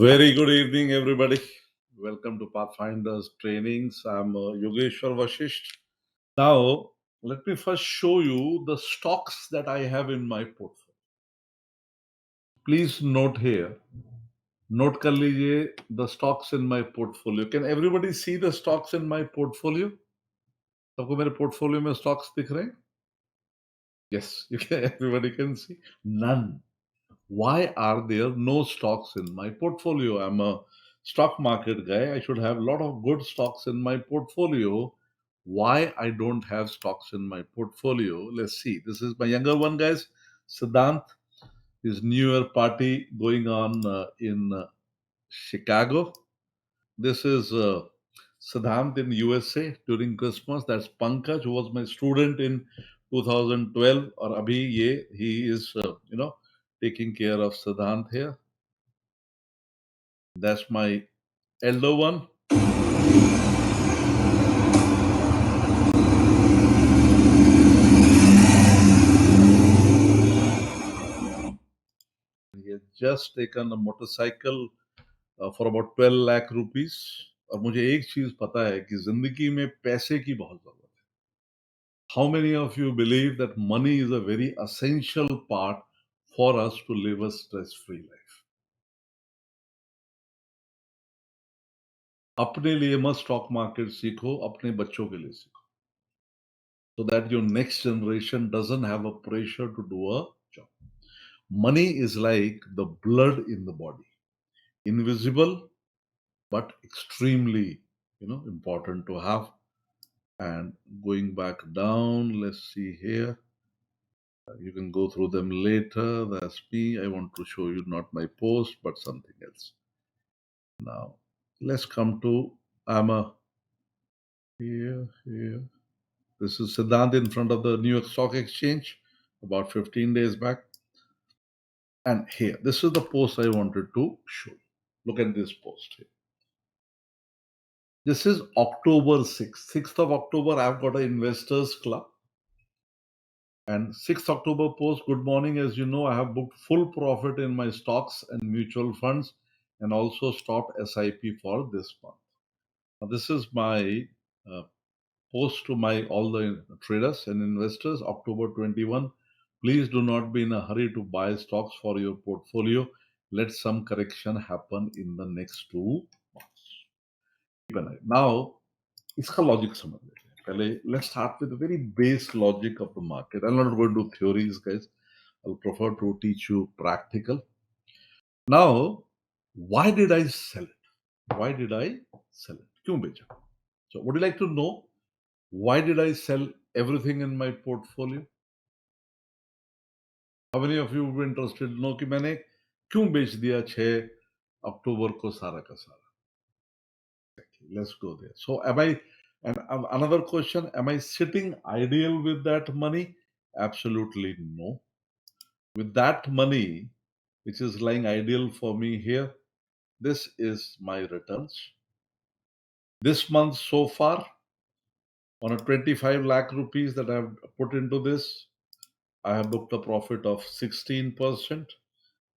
Very good evening, everybody. Welcome to Pathfinders Trainings. I'm Yogeshwar Vashisht. Now, let me first show you the stocks that I have in my portfolio. Please note here. Note kar lijiye the stocks in my portfolio. Can everybody see the stocks in my portfolio? सबको मेरे portfolio में stocks दिख रहे हैं? Yes, everybody can see. None. Why are there no stocks in my portfolio? I'm a stock market guy. I should have a lot of good stocks in my portfolio. Why I don't have stocks in my portfolio? Let's see. This is my younger one, guys. Siddhant, his New Year party going on in Chicago. This is Siddhant in USA during Christmas. That's Pankaj, who was my student in 2012. Or abhi ye, he is, taking care of Siddhant here. That's my elder one. He has just taken a motorcycle for about 12 lakh rupees. और मुझे एक चीज पता है कि जिंदगी में पैसे की बहुत जरूरत है. How many of you believe that money is a very essential part for us to live a stress-free life? अपने लिए मत स्टॉक मार्केट सीखो, अपने बच्चों के लिए सीखो. So that your next generation doesn't have a pressure to do a job. Money is like the blood in the body. Invisible, but extremely important to have. And going back down, let's see here, you can go through them later. That's me. I want to show you not my post but something else. Now let's come to I'm a here. This is Siddhant in front of the New York Stock Exchange about 15 days back. And here, this is the post I wanted to show you. Look at this post here. This is October 6th. 6th of October, I've got an investors club. And 6th October post, good morning. As you know, I have booked full profit in my stocks and mutual funds and also stopped SIP for this month. Now, this is my post to my all the traders and investors, October 21. Please do not be in a hurry to buy stocks for your portfolio. Let some correction happen in the next 2 months. Keep an eye. Now, इसका logic समझ लेते हैं. पहले let's start with the very base logic of the market. I'm not going to do theories, guys. I'll prefer to teach you practical. Now, why did I sell it? Why did I sell it? क्यों बेचा? So, would you like to know why did I sell everything in my portfolio? How many of you would be interested to know कि मैंने क्यों बेच दिया 6 अक्टूबर को सारा का सारा? Let's go there. So am I, and another question, am I sitting ideal with that money? Absolutely no. With that money, which is lying ideal for me here, this is my returns. This month so far, on a 25 lakh rupees that I have put into this, I have booked a profit of 16%.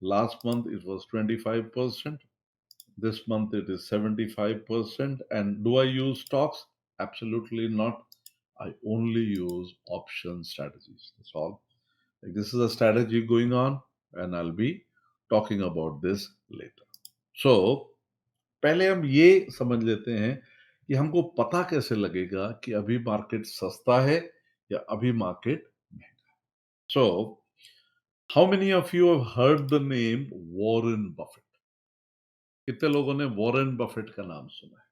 Last month it was 25%. This month it is 75%. And do I use stocks? Absolutely not. I only use option strategies. That's all. Like this is a strategy going on, and I'll be talking about this later. So, पहले हम ये समझ लेते हैं कि हमको पता कैसे लगेगा कि अभी मार्केट सस्ता है या अभी मार्केट महंगा है. So, how many of you have heard the name Warren Buffett? कितने लोगों ने वॉरेन बफेट का नाम सुना है?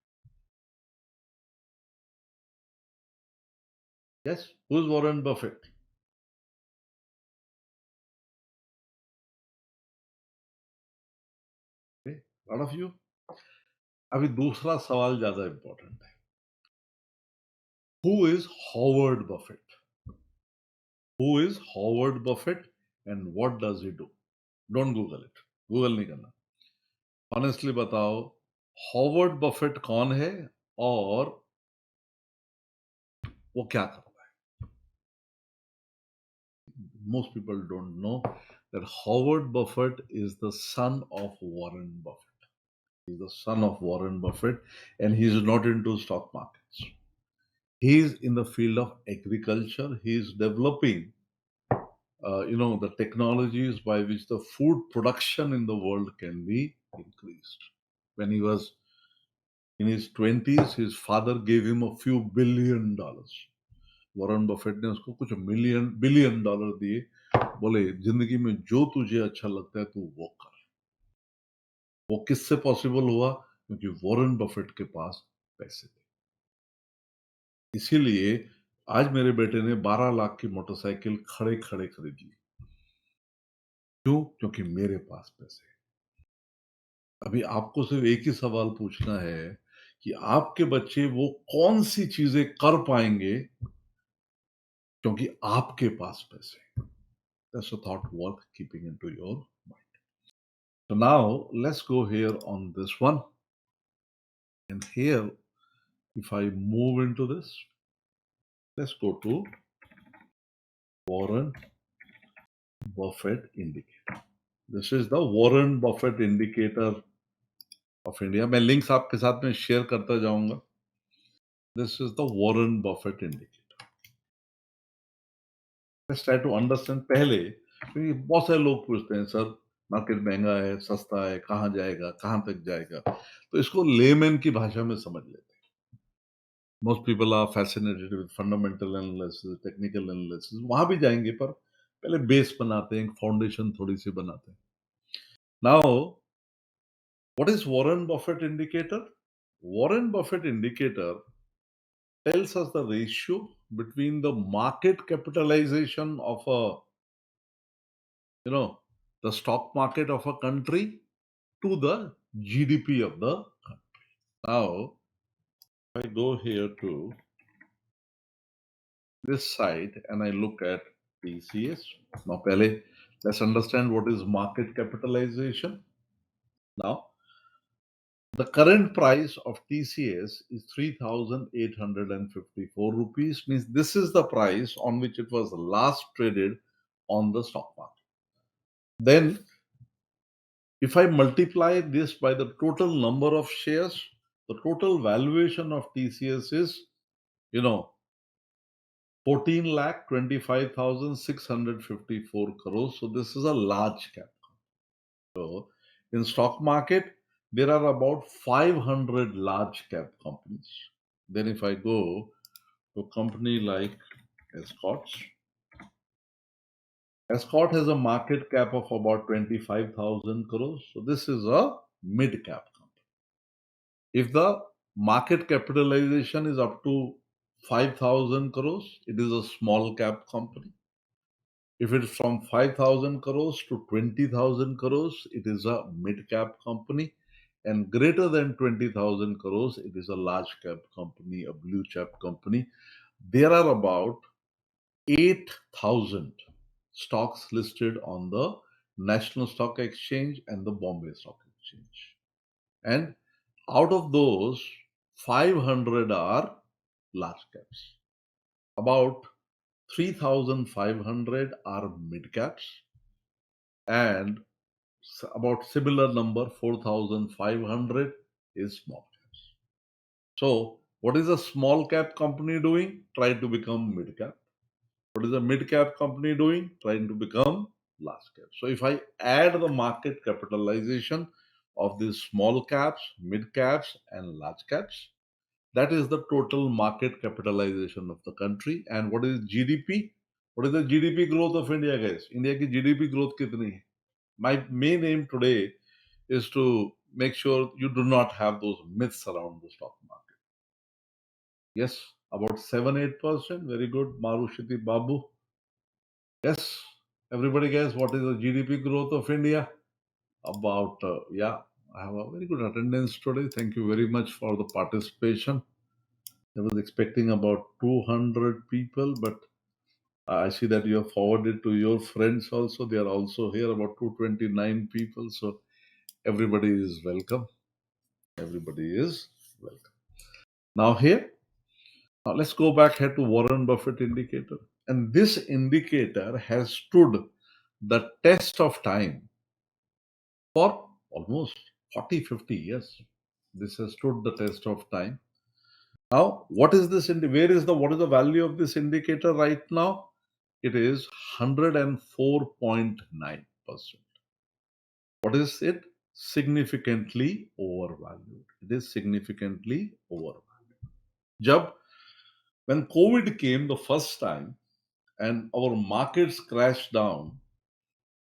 Yes, who is Warren Buffett? Okay, a lot of you. अभी दूसरा सवाल ज्यादा इंपॉर्टेंट है. Who is Howard Buffett? Who is Howard Buffett and what does he do? Don't Google it. Google नहीं करना. Honestly बताओ, Howard Buffett कौन है और वो क्या करता है? Most people don't know that Howard Buffett is the son of Warren Buffett. He's the son of Warren Buffett, and he's not into stock markets. He's in the field of agriculture. He's developing, the technologies by which the food production in the world can be increased. When he was in his 20s, his father gave him a few $billion. Warren Buffett ने उसको कुछ billion dollar दिए, बोले जिंदगी में जो तुझे अच्छा लगता है तू वो कर। वो किससे पॉसिबल हुआ? क्योंकि वॉरेन बफेट के पास पैसे थे। इसीलिए आज मेरे बेटे ने 12 लाख की मोटरसाइकिल खड़े खड़े खरीद ली। क्यों? क्योंकि मेरे पास पैसे। अभी आपको सिर्फ एक ही सवाल पूछना है कि आपके बच्चे वो कौन सी चीजें कर पाएंगे क्योंकि आपके पास पैसे। That's a thought worth keeping into your mind. So now let's go here on this one. And here, if I move into this, let's go to Warren Buffett indicator. This is the Warren Buffett indicator of India. मैं links आपके साथ में share करता जाऊंगा. This is the Warren Buffett indicator. Let's try to understand पहले, क्योंकि बहुत सारे लोग पूछते हैं सर मार्केट महंगा है, सस्ता है, कहाँ जाएगा, कहाँ तक जाएगा, तो इसको लेमैन की भाषा में समझ लेते हैं. Most people are fascinated with fundamental analysis, technical analysis. वहां भी जाएंगे, पर पहले बेस बनाते हैं, फाउंडेशन थोड़ी सी बनाते हैं. Now, what is Warren Buffett indicator? Warren Buffett indicator tells us the ratio between the market capitalization of the stock market of a country to the GDP of the country. Now, I go here to this side and I look at TCS. Now, pehle, let's understand what is market capitalization. Now, the current price of TCS is 3,854 rupees. Means this is the price on which it was last traded on the stock market. Then, if I multiply this by the total number of shares, the total valuation of TCS is, 14,25,654 crores. So this is a large cap. So in stock market, there are about 500 large cap companies. Then if I go to a company like Escorts, Escort has a market cap of about 25,000 crores. So this is a mid cap company. If the market capitalization is up to 5,000 crores, it is a small cap company. If it's from 5,000 crores to 20,000 crores, it is a mid cap company. And greater than 20,000 crores, it is a large cap company, a blue chip company. There are about 8,000 stocks listed on the National Stock Exchange and the Bombay Stock Exchange. And out of those, 500 are large caps. About 3,500 are mid caps, and about similar number, 4,500 is small caps. So what is a small cap company doing? Try to become mid cap. What is a mid cap company doing? Trying to become large cap. So if I add the market capitalization of these small caps, mid caps, and large caps, that is the total market capitalization of the country. And what is GDP? What is the GDP growth of India, guys? India की GDP growth कितनी है? My main aim today is to make sure you do not have those myths around the stock market. Yes, about 7-8%. Very good, Marushiti Babu. Yes, everybody guess what is the GDP growth of India? About, I have a very good attendance today. Thank you very much for the participation. I was expecting about 200 people, but I see that you have forwarded to your friends also. They are also here, about 229 people. So everybody is welcome. Everybody is welcome. Now here, let's go back here to Warren Buffett indicator. And this indicator has stood the test of time for almost 40-50 years. This has stood the test of time. Now, what is this? What is the value of this indicator right now? It is 104.9%. What is it? Significantly overvalued. It is significantly overvalued. When COVID came the first time and our markets crashed down,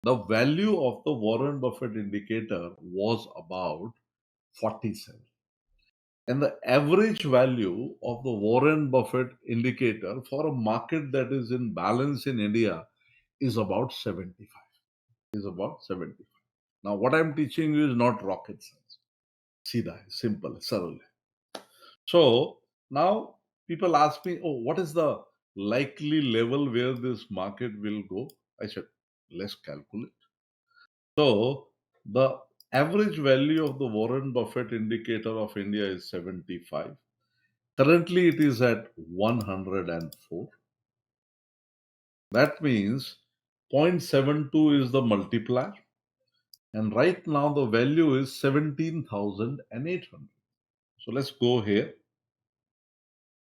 the value of the Warren Buffett indicator was about 47. And the average value of the Warren Buffett indicator for a market that is in balance in India is about 75. Is about 75. Now, what I'm teaching you is not rocket science. Seedha hai, simple, hai, saral hai. So now people ask me, oh, what is the likely level where this market will go? I said, let's calculate. So the average value of the Warren Buffett indicator of India is 75. Currently, it is at 104. That means 0.72 is the multiplier. And right now, the value is 17,800. So let's go here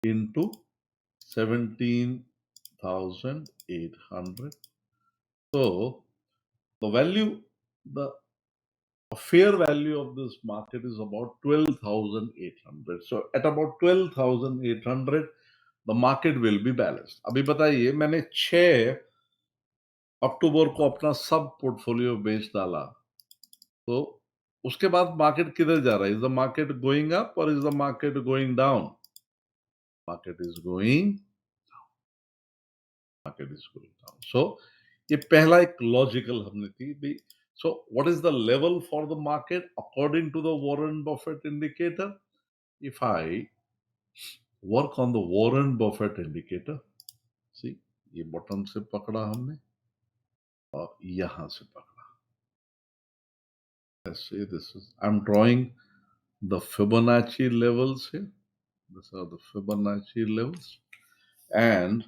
into 17,800. So the fair value of this market is about 12,800. So at about 12,800, the market will be balanced. अभी बताइए, मैंने 6 अक्टूबर को अपना सब portfolio बेच डाला, तो उसके बाद मार्केट किधर जा रहा है? Is the market going up और is the market going down? Market is going down. So ये पहला एक लॉजिकल हमने थी भी. So what is the level for the market according to the Warren Buffett indicator? If I work on the Warren Buffett indicator, see ये button से पकड़ा हमने और यहां से पकड़ा. Let's say I'm drawing the Fibonacci levels here. These are the Fibonacci levels. And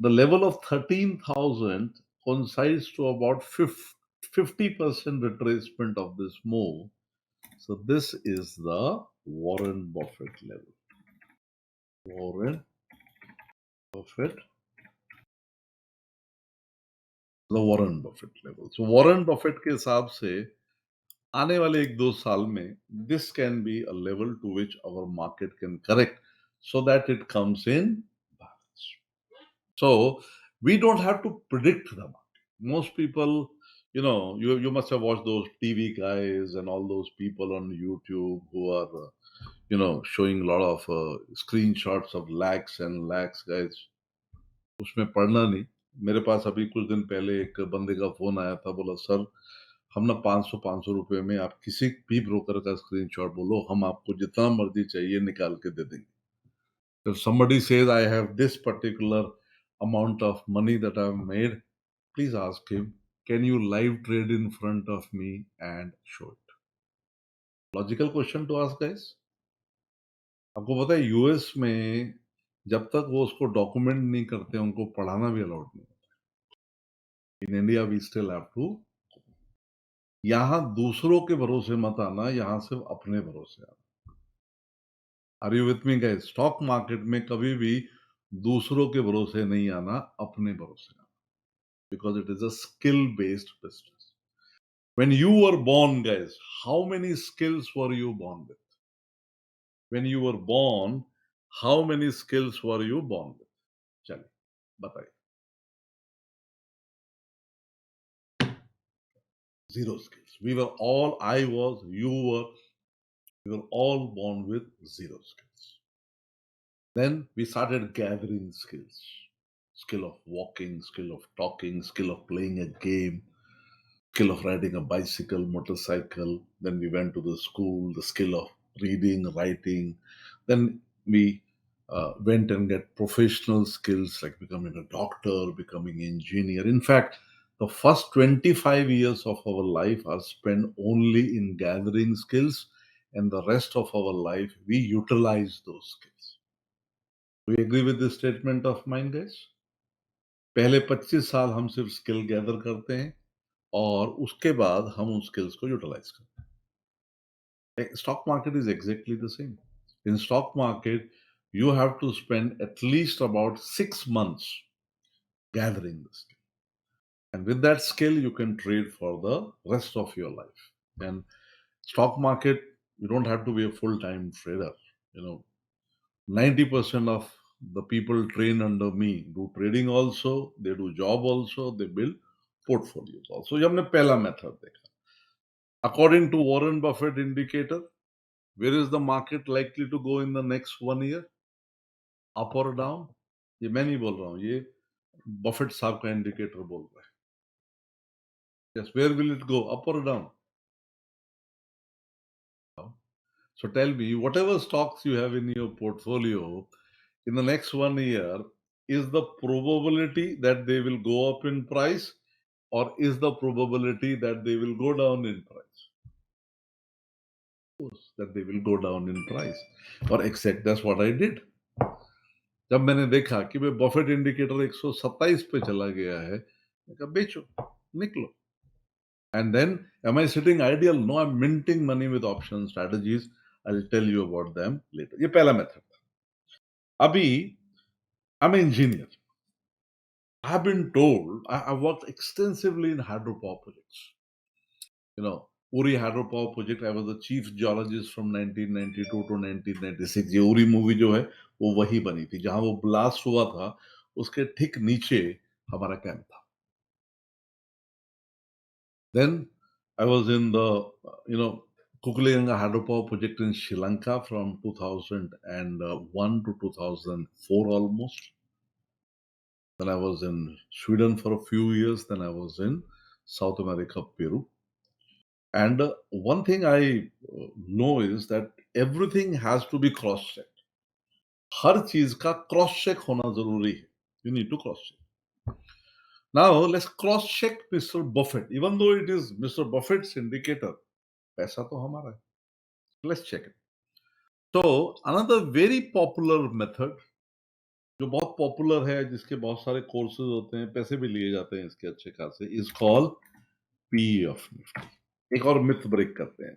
the level of 13,000 coincides to about 50% retracement of this move. So this is the Warren Buffett level. Warren Buffett. The Warren Buffett level. So Warren Buffett के हिसाब से आने वाले 1-2 साल में this can be a level to which our market can correct so that it comes in balance. So we don't have to predict the market. Most people, you must have watched those TV guys and all those people on YouTube who are showing a lot of screenshots of lakhs and lakhs, guys. उसमें पढ़ना नहीं. मेरे पास अभी कुछ दिन पहले एक बंदे का फोन आया था, बोला सर हम ना 500 रुपए में आप किसी भी ब्रोकर का स्क्रीनशॉट बोलो, हम आपको जितना मर्जी चाहिए निकाल के दे देंगे. If somebody says I have this particular amount of money that I've made, please ask him, can you live trade in front of me and show it? Logical question to ask, guys. आपको पता है US में जब तक वो उसको document नहीं करते उनको पढ़ाना भी अलाउड नहीं होता. In India we still have to. यहां दूसरों के भरोसे मत आना, यहां सिर्फ अपने भरोसे आना. Are you with me, guys? Stock market में कभी भी दूसरों के भरोसे नहीं आना, अपने भरोसे आना. Because it is a skill-based business. When you were born, guys, how many skills were you born with? When you were born, how many skills were you born with? चलिए बताइए. Zero skills. I was, you were, we were all born with zero skills. Then we started gathering skills. Skill of walking, skill of talking, skill of playing a game, skill of riding a bicycle, motorcycle. Then we went to the school, the skill of reading, writing. Then we went and get professional skills like becoming a doctor, becoming an engineer. In fact, the first 25 years of our life are spent only in gathering skills, and the rest of our life we utilize those skills. Do you agree with this statement of mine, guys? पहले 25 साल हम सिर्फ skill gather करते हैं और उसके बाद हम उन स्किल्स को यूटिलाइज करते हैं. Stock market is exactly the same. In stock market, you have to spend at least about 6 months gathering the skill. And with that skill, you can trade for the rest of your life. And stock market, you don't have to be a full-time trader. You know, 90% of the people trained under me do trading also, they do job also, they build portfolios also. ये हमने पहला method देखा. According to Warren Buffett indicator, where is the market likely to go in the next 1 year? Up or down? ये मैं नहीं बोल रहा हूँ, ये बफेट साहब का इंडिकेटर बोल रहा है. Yes, where will it go? Up or down? So tell me, whatever stocks you have in your portfolio, in the next 1 year, is the probability that they will go up in price, or is the probability that they will go down in price? That they will go down in price. Or exact, that's what I did. जब मैंने देखा कि भाई Buffett indicator 127 पे चला गया है, मैं कहा बेचो, निकलो. And then, am I sitting ideal? No, I'm minting money with option strategies. I'll tell you about them later. ये पहला मेथड था. अभी I'm an engineer. I've been told, I worked extensively in hydropower projects. You know, Uri hydropower project, I was the chief geologist from 1992 to 1996. ये Uri movie जो है वो वही बनी थी जहां वो ब्लास्ट हुआ था, उसके ठीक नीचे हमारा कैंप था. Then I was in the Kukulenga hydropower project in Sri Lanka from 2001 to 2004 almost. Then I was in Sweden for a few years. Then I was in South America, Peru. And one thing I know is that everything has to be cross-checked. हर चीज का cross-check होना जरूरी है. You need to cross-check. Now let's cross-check Mr. Buffett. Even though it is Mr. Buffett's indicator, पैसा तो हमारा है. Let's check it. So another very popular method, जो बहुत पॉपुलर है, जिसके बहुत सारे कोर्सेज होते हैं, पैसे भी लिए जाते हैं इसके अच्छे खासे, is called PE of Nifty. एक और मिथ ब्रेक करते हैं,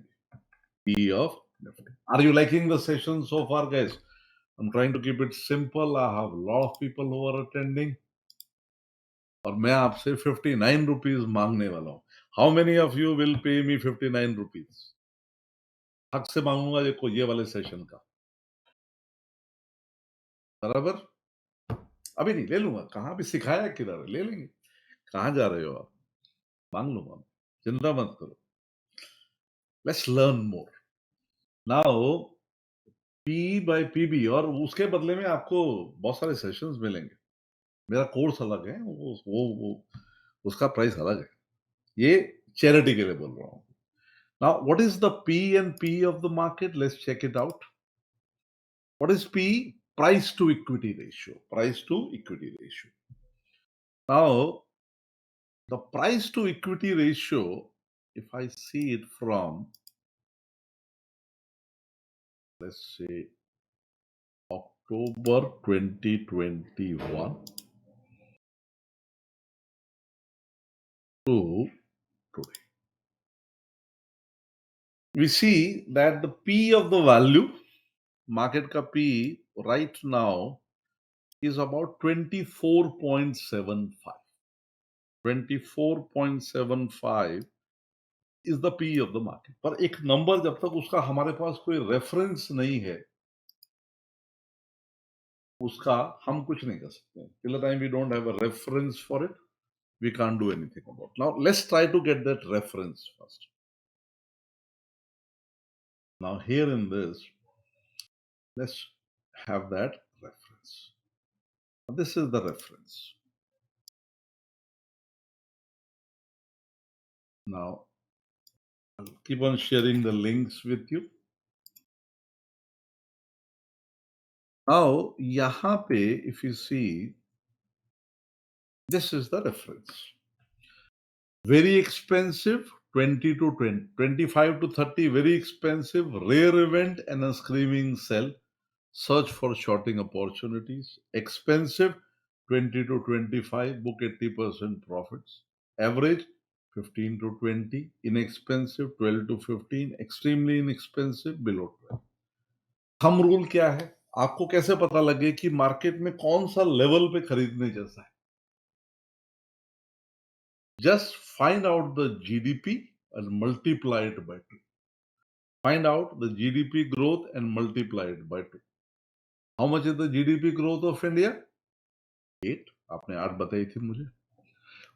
PE of Nifty. Are you liking the session so far guys? I am trying to keep it simple. I have lot of people who are attending, और मैं आपसे 59 rupees मांगने वाला हूं. How many of you will pay me 59 rupees? हक से मांगूंगा ये वाले सेशन का, बराबर? अभी नहीं, ले लूंगा. कहाँ भी सिखाया किधर, ले लेंगे. कहाँ जा रहे हो आप? मांग लूंगा, चिंता मत करो. Let's learn more. Now P by PB, और उसके बदले में आपको बहुत सारे सेशंस मिलेंगे. मेरा कोर्स अलग है, वो उसका प्राइस अलग है. ये चैरिटी के लिए बोल रहा हूँ. Now what is the P and P of the market? Let's check it out. What is P? Price to equity ratio. Price to equity ratio. Now the price to equity ratio, if I see it from, let's say, October 2021 to today, we see that the P of the value, market ka P right now is about 24.75. 24.75 is the P of the market. पर एक number जब तक उसका हमारे पास कोई reference नहीं है, उसका हम कुछ नहीं कर सकते. Till the time we don't have a reference for it, we can't do anything about it. Now let's try to get that reference first. Now here in this, let's have that reference. Now, this is the reference. Now I'll keep on sharing the links with you. Now यहाँ पे, if you see, this is the reference. Very expensive, 20 to 20, 25 to 30, very expensive, rare event and a screaming sell. Search for shorting opportunities. Expensive, 20 to 25, book 80% profits. Average, 15 to 20, inexpensive 12 to 15, extremely inexpensive below 12. Thumb rule क्या है? आपको कैसे पता लगे कि market में कौन सा लेवल पे खरीदने जैसा है? Just find out the GDP and multiply it by 2. Find out the GDP growth and multiply it by 2. How much is the GDP growth of India? 8. आपने 8 बताई थी मुझे.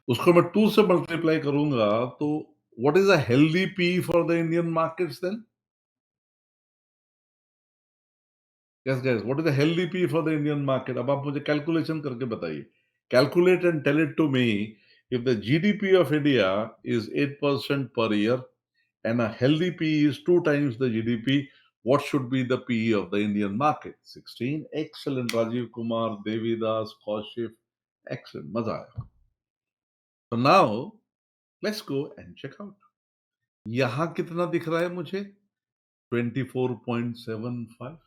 उसको मैं 2 से मल्टीप्लाई करूंगा तो what is a healthy P for the Indian markets then? Yes guys, what is the healthy P for the Indian market? अब आप मुझे कैलकुलेशन करके बताइए. Calculate and tell it to me. If the GDP of India is 8% per year and a healthy P is 2 times the GDP, what should be the PE of the Indian market? 16. Excellent, Rajiv Kumar, Devidas, Kaushif. Excellent, मजा आया. So now let's go and check out. यहाँ कितना दिख रहा है मुझे? 24.75.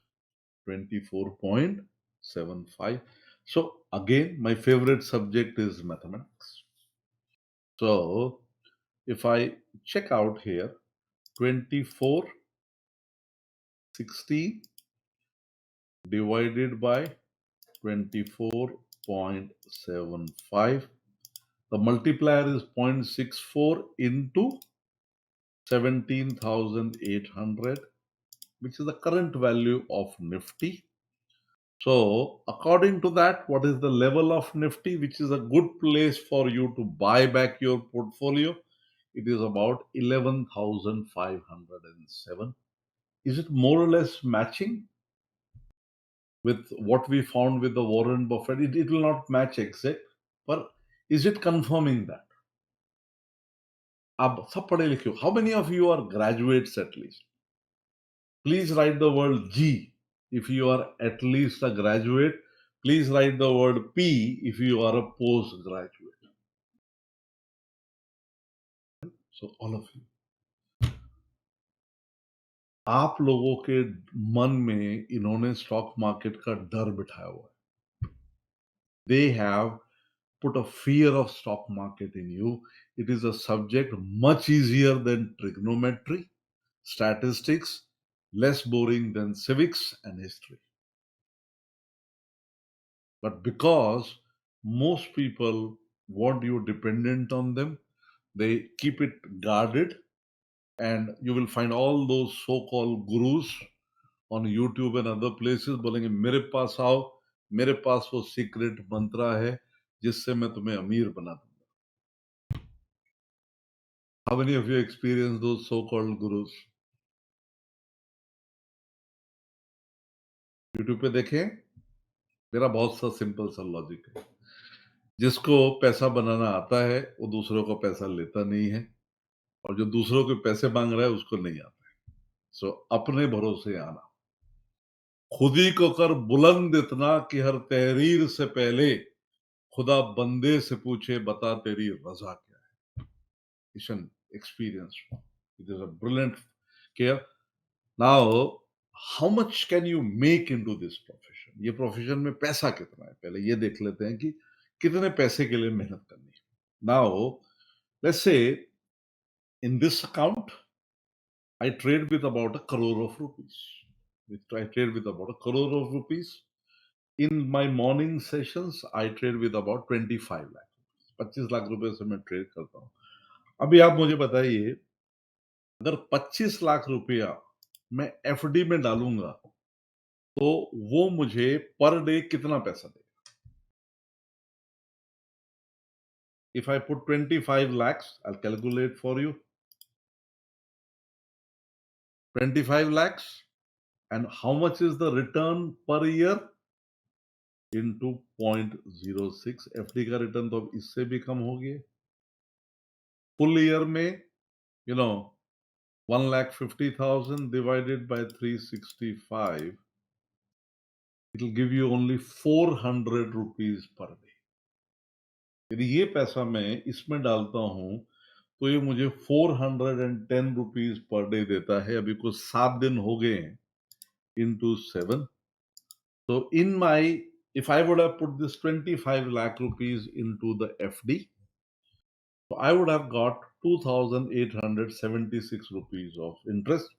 24.75. So again, my favorite subject is mathematics. So if I check out here, 2460 divided by 24.75, the multiplier is 0.64 into 17,800, which is the current value of Nifty. So according to that, what is the level of Nifty, which is a good place for you to buy back your portfolio? It is about 11,507. Is it more or less matching with what we found with the Warren Buffett? It will not match exact, but is it confirming that? आप सब पढ़े लिखे हो. How many of you are graduates at least? Please write the word G if you are at least a graduate. Please write the word P if you are a postgraduate. So all of you. आप लोगों के मन में इन्होंने stock market का डर बिठाया हुआ है. They have put a fear of stock market in you. It is a subject much easier than trigonometry, statistics, less boring than civics and history. But because most people want you dependent on them, they keep it guarded, and you will find all those so-called gurus on YouTube and other places बोलेंगे मेरे पास आओ, मेरे पास वो secret मंत्रा है जिससे मैं तुम्हें अमीर बना दूंगा. How many of you experience those so-called gurus? YouTube पे देखें. मेरा बहुत सा सिंपल सा लॉजिक है. जिसको पैसा बनाना आता है वो दूसरों का पैसा लेता नहीं है, और जो दूसरों के पैसे मांग रहा है उसको नहीं आता है. सो अपने भरोसे आना. खुद ही को कर बुलंद इतना कि हर तहरीर से पहले खुदा बंदे से पूछे बता तेरी रजा क्या है. It's an experience. It is a brilliant care. Now, how much can you make into this profession? ये प्रोफेशन में पैसा कितना है, पहले ये देख लेते हैं कि कितने पैसे के लिए मेहनत करनी है. Now, let's say in this account, I trade with about a crore of rupees. I trade with about a crore of rupees. In my morning sessions, I trade with about 25 lakh. 25 lakh रुपए से मैं trade करता हूँ. अभी आप मुझे बताइए, अगर 25 लाख रुपया मैं एफडी में डालूंगा तो वो मुझे पर डे कितना पैसा देगा? If I put 25 lakhs, I'll calculate for you. 25 lakhs, and how much is the return per year? Into 0.06. FD का रिटर्न तो अब इससे भी कम हो गया. फुल ईयर में, you know, 1,50,000 divided by 365, it will give you only 400 rupees per day. यदि ये पैसा मैं इसमें डालता हूं तो ये मुझे 410 रुपीज पर डे देता है. अभी कुछ 7 दिन हो गए हैं. into 7. So in my, if I would have put this 25 lakh rupees into the FD, So I would have got 2,876 rupees of interest.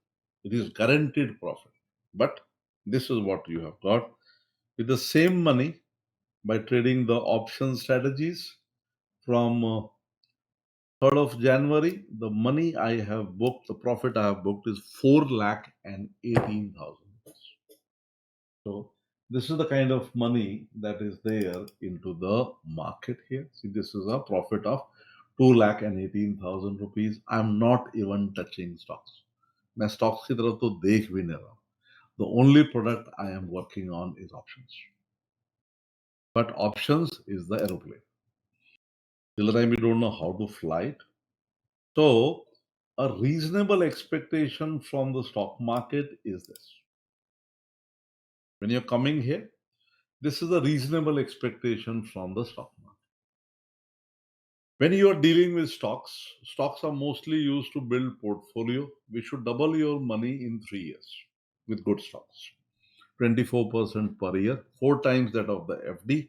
It is guaranteed profit. But this is what you have got. With the same money, by trading the option strategies from 3rd of January, the money I have booked, the profit I have booked is 4,18,000. So this is the kind of money that is there into the market here. See, this is a profit of 2,18,000 rupees. I'm not even touching stocks. मैं stocks की तरफ तो देख भी नहीं रहा. The only product I am working on is options. But options is the aeroplane. Till the time we don't know how to fly it. So a reasonable expectation from the stock market is this. When you're coming here, this is a reasonable expectation from the stock market. When you are dealing with stocks, stocks are mostly used to build portfolio. We should double your money in 3 years with good stocks. 24% per year, 4 times that of the FD.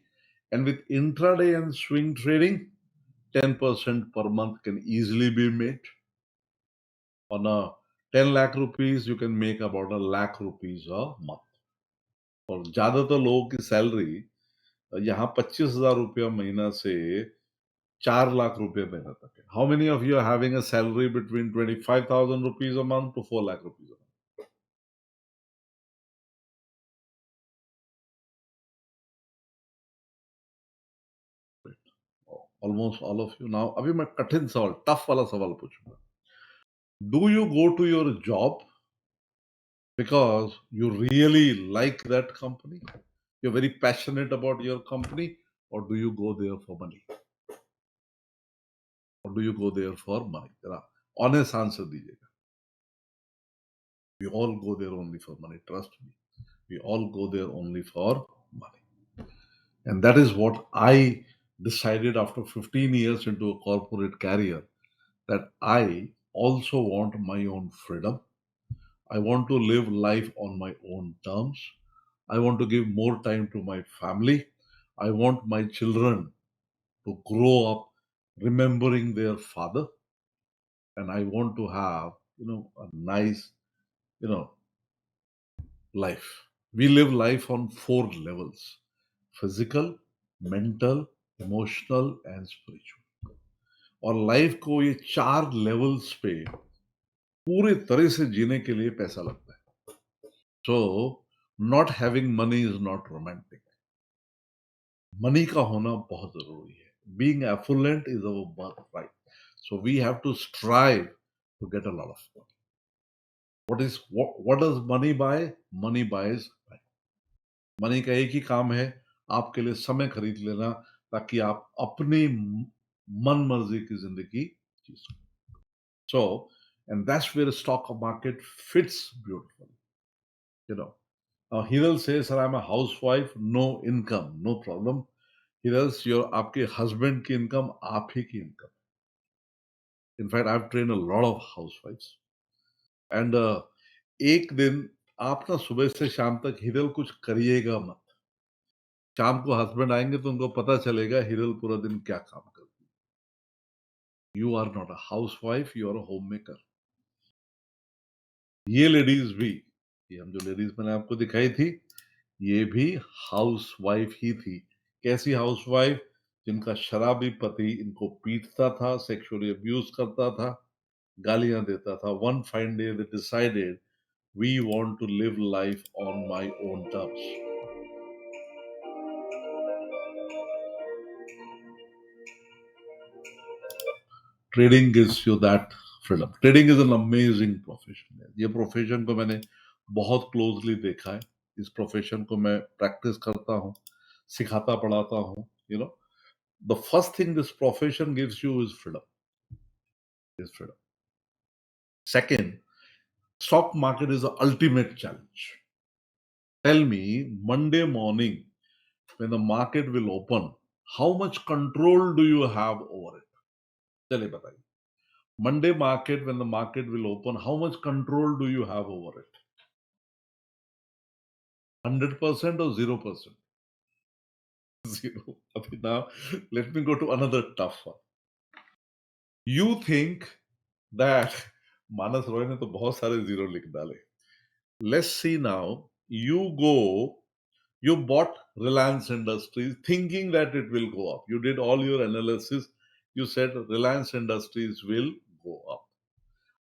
And with intraday and swing trading, 10% per month can easily be made. On a 10 lakh rupees, you can make about a lakh rupees a month. और ज्यादातर लोगों की salary यहाँ 25,000 रुपया महीना से 4 lakh रुपये महीना तक है. How many of you are having a salary between 25,000 rupees a month to 4 lakh rupees a month? Almost all of you. Now, अभी मैं कठिन सवाल, टफ वाला सवाल पूछूंगा. Do you go to your job because you really like that company? You're very passionate about your company, or do you go there for money? Or do you go there for money? जरा honest answer दीजिएगा. We all go there only for money. Trust me. We all go there only for money. And that is what I decided after 15 years into a corporate career, that I also want my own freedom. I want to live life on my own terms. I want to give more time to my family. I want my children to grow up remembering their father. And I want to have, a nice, life. We live life on 4 levels: physical, mental, emotional and spiritual. और life को ये 4 levels पे पूरे तरह से जीने के लिए पैसा लगता है. So not having money is not romantic. Money का होना बहुत जरूरी है. Being affluent is our birthright. So we have to strive to get a lot of money. what does money buy? Money buys time. Money का एक ही काम है, आपके लिए समय खरीद लेना, ताकि आप अपनी मन मर्जी की जिंदगी जी सको. So, and that's where the stock market fits beautifully. You know, Hiral says, "Sir, I'm a housewife, no income, no problem." Hiral, your आपके husband की income आप ही की income. In fact, I've trained a lot of housewives. And एक दिन आप ना सुबह से शाम तक हिरल कुछ करिएगा मत. शाम को हस्बैंड आएंगे तो उनको पता चलेगा हिरल पूरा दिन क्या काम करती है. You are not a housewife, you are a homemaker. ये लेडीज भी, ये हम जो लेडीज मैंने आपको दिखाई थी, ये भी हाउस वाइफ ही थी. कैसी हाउस वाइफ? जिनका शराबी पति इनको पीटता था, सेक्सुअली अब्यूज करता था, गालियां देता था. One fine day they decided, we want to live life on my own terms. Trading gives you that freedom. Trading is an amazing profession. ये प्रोफेशन को मैंने बहुत क्लोजली देखा है. इस प्रोफेशन को मैं प्रैक्टिस करता हूँ, सिखाता पढ़ाता हूँ. The first thing this profession gives you is freedom. Second, stock market is the ultimate challenge. Tell me, Monday morning when the market will open, how much control do you have over it? चलिए बताइए. Monday market, when the market will open, how much control do you have over it? 100% or 0%? Zero. Okay, now let me go to another tough one. You think that Manas Roy ने तो बहुत सारे zero लिख डाले. Let's see now. You bought Reliance Industries thinking that it will go up. You did all your analysis. You said Reliance Industries will go up.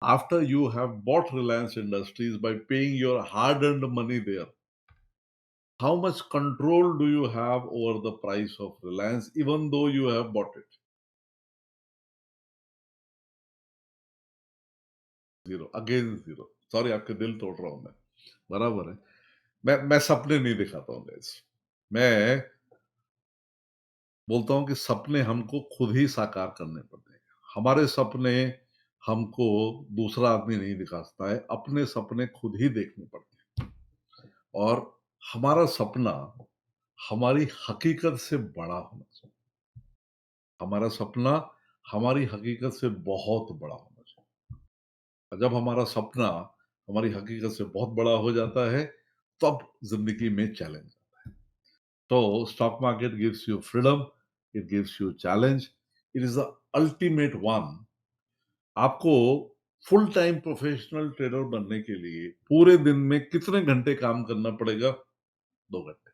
After you have bought Reliance Industries by paying your hard-earned money there, how much control do you have over the price of Reliance even though you have bought it? Zero. Again zero. Sorry, आपके दिल तोड़ रहा हूं मैं. बराबर है. मैं सपने नहीं दिखाता हूँ guys. मैं बोलता हूँ कि सपने हमको खुद ही साकार करने पड़ते हैं. हमारे सपने हमको दूसरा आदमी नहीं दिखाता है, अपने सपने खुद ही देखने पड़ते हैं. और हमारा सपना हमारी हकीकत से बड़ा होना चाहिए. हमारा सपना हमारी हकीकत से बहुत बड़ा होना चाहिए. और जब हमारा सपना हमारी हकीकत से बहुत बड़ा हो जाता है, तब जिंदगी में चैलेंज आता है. तो stock market gives you freedom, it gives you challenge, it is the ultimate one. आपको फुल टाइम प्रोफेशनल ट्रेडर बनने के लिए पूरे दिन में कितने घंटे काम करना पड़ेगा? 2 घंटे.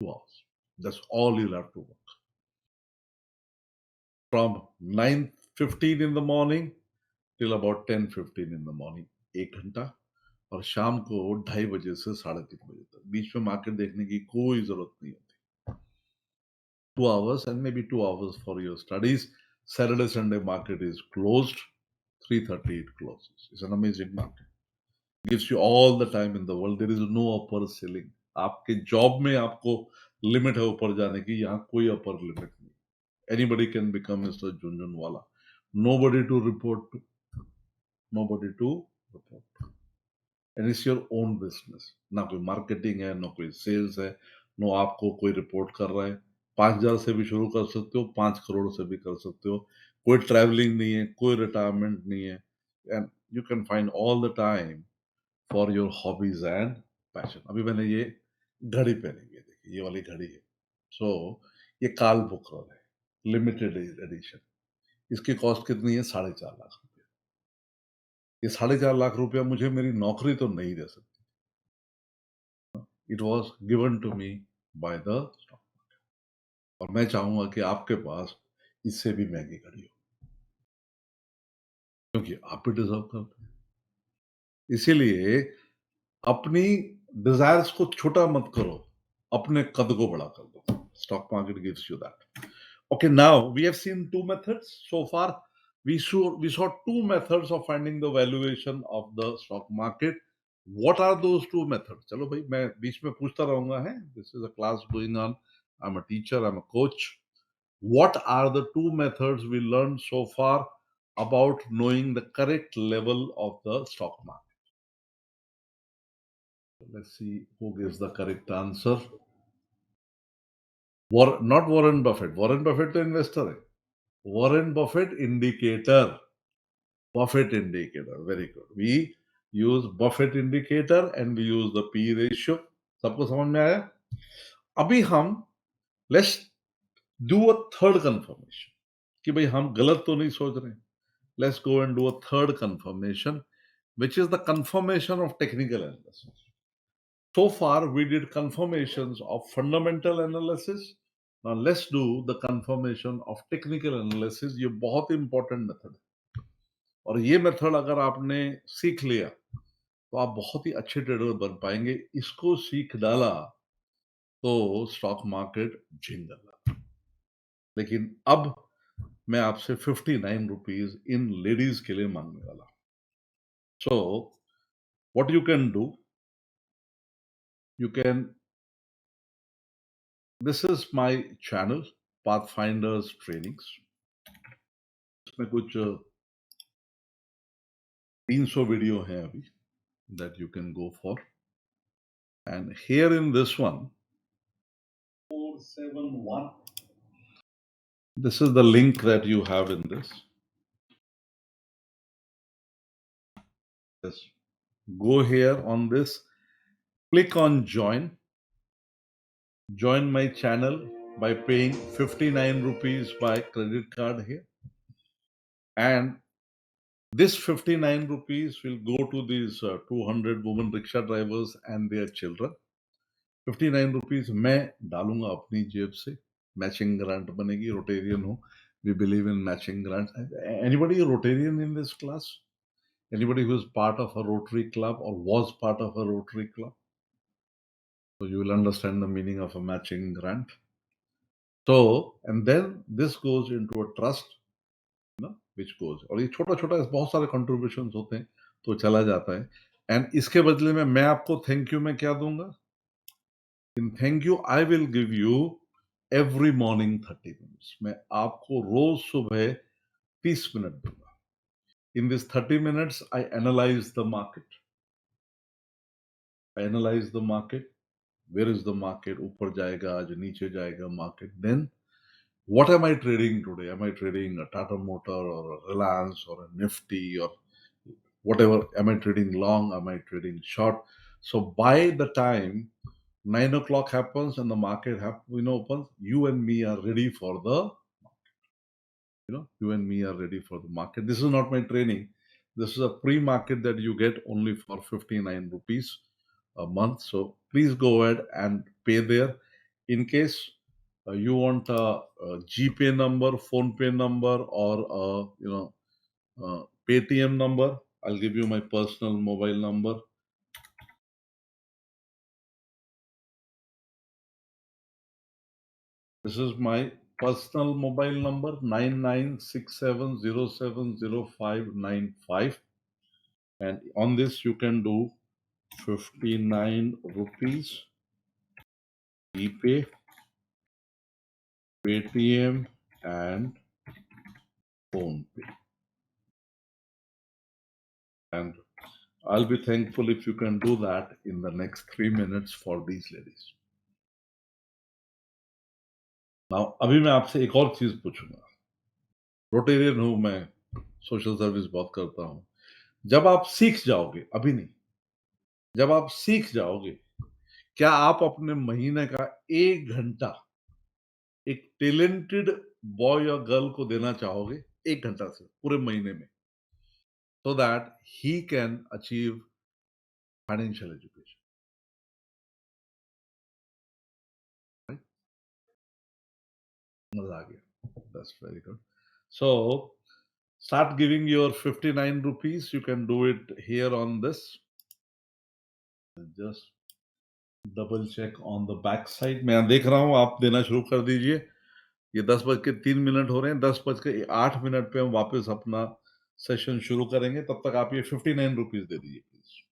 2 hours. That's all you'll have to work. From 9:15 in the morning till about 10:15 in the morning. 1 घंटा. और शाम को 2:30 से 3:30 तक. बीच में मार्केट देखने की कोई जरूरत नहीं होती. 2 hours and maybe 2 hours for your studies. Saturday, Sunday market is closed. 3:30 it closes. It's an amazing market. Gives you all the time in the world. There is no upper ceiling. आपके job में आपको limit है ऊपर जाने की, यहाँ कोई upper limit नहीं. Anybody can become Mr. Junjunwala. Nobody to report to. Nobody to report to. And it's your own business. ना कोई मार्केटिंग है, ना कोई सेल्स है, ना आपको कोई रिपोर्ट कर रहा है. 5,000 से भी शुरू कर सकते हो, 5 करोड़ से भी कर सकते हो. कोई ट्रैवलिंग नहीं है, कोई रिटायरमेंट नहीं है. And you can find all the time for your hobbies and passion. अभी मैंने ये घड़ी पहनी हुई है, देखिए ये वाली घड़ी है. सो ये काल बुकरर है, लिमिटेड एडिशन. इसकी कॉस्ट कितनी है? 4.5 लाख रुपया. ये 4.5 लाख रुपया मुझे मेरी नौकरी तो नहीं दे सकती. It was given to me by the stock. और मैं चाहूंगा कि आपके पास इससे भी महंगी घड़ी हो, क्योंकि आप भी डिजर्व करते हैं. इसीलिए अपनी डिजायर्स को छोटा मत करो, अपने कद को बड़ा कर दो. Stock market gives you that. Okay, now we have seen two methods so far. We saw two methods of finding the valuation of the stock market. What are those two methods? चलो भाई, मैं बीच में पूछता रहूंगा है. This is a class going on. I'm a teacher. I'm a coach. What are the two methods we learned so far about knowing the correct level of the stock market? Let's see who gives the correct answer. Not Warren Buffett. Warren Buffett तो investor है. Warren Buffett indicator. Buffett indicator. Very good. We use Buffett indicator and we use the P ratio. सबको समझ में आया? अभी हम let's do a third confirmation कि भाई हम गलत तो नहीं सोच रहे. Let's go and do a third confirmation, which is the confirmation of technical analysis. So far, we did confirmations of fundamental analysis. Now, let's do the confirmation of technical analysis. ये बहुत important method है. और ये method अगर आपने सीख लिया तो आप बहुत ही अच्छे ट्रेडर बन पाएंगे. इसको सीख डाला तो स्टॉक मार्केट झिंगला. लेकिन अब मैं आपसे 59 रुपीज इन लेडीज के लिए मांगने वाला. So what you can do, you can, this is my channel Pathfinders trainings. इसमें कुछ 300 वीडियो हैं अभी that you can go for. And here in this one, 471. This is the link that you have in this. Just go here on this, click on join. Join my channel by paying 59 rupees by credit card here. And this 59 rupees will go to these 200 women rickshaw drivers and their children. 59 rupees मैं डालूंगा अपनी जेब से. Matching grant बनेगी. Rotarian हूँ. We believe in matching grants. Anybody a Rotarian in this class? Anybody who is part of a Rotary club or was part of a Rotary club? So you will understand the meaning of a matching grant. So, and then this goes into a trust, which goes. और ये छोटा छोटा बहुत सारे contributions होते हैं, तो चला जाता है. And इसके बदले में मैं आपको thank you में क्या दूंगा? In thank you, I will give you every morning 30 minutes. मैं आपको रोज सुबह 30 मिनट दूंगा. In this 30 minutes, I analyze the market. I analyze the market. Where is the market? ऊपर जाएगा आज, नीचे जाएगा market. Then, what am I trading today? Am I trading a Tata Motor or a Reliance or a Nifty or whatever? Am I trading long? Am I trading short? So by the time 9 o'clock happens and the market opens, you and me are ready for the you and me are ready for the market. This is not my training. This is a pre-market that you get only for 59 rupees a month. So please go ahead and pay there. In case you want a GPay number, PhonePe number, or Paytm number, I'll give you my personal mobile number. This is my personal mobile number, 9967070595. And on this you can do 59 rupees GPay, Paytm, and PhonePe. And I'll be thankful if you can do that in the next 3 minutes for these ladies. Now, अभी मैं आपसे एक और चीज पूछूंगा. Rotarian हूं मैं, social service बहुत करता हूं. जब आप सीख जाओगे, अभी नहीं, जब आप सीख जाओगे, क्या आप अपने महीने का 1 घंटा एक टैलेंटेड बॉय या गर्ल को देना चाहोगे? 1 घंटा से पूरे महीने में, so that he can achieve financial education. Right? मजा आ गया. That's very good. So start giving your 59 rupees. You can do it here on this. Just double check on the back side. मैं देख रहा हूं, आप देना शुरू कर दीजिए. ये 10:03 हो रहे हैं. 10:08 पे हम वापस अपना सेशन शुरू करेंगे. तब तक आप ये 59 रुपीज दे दीजिए प्लीज.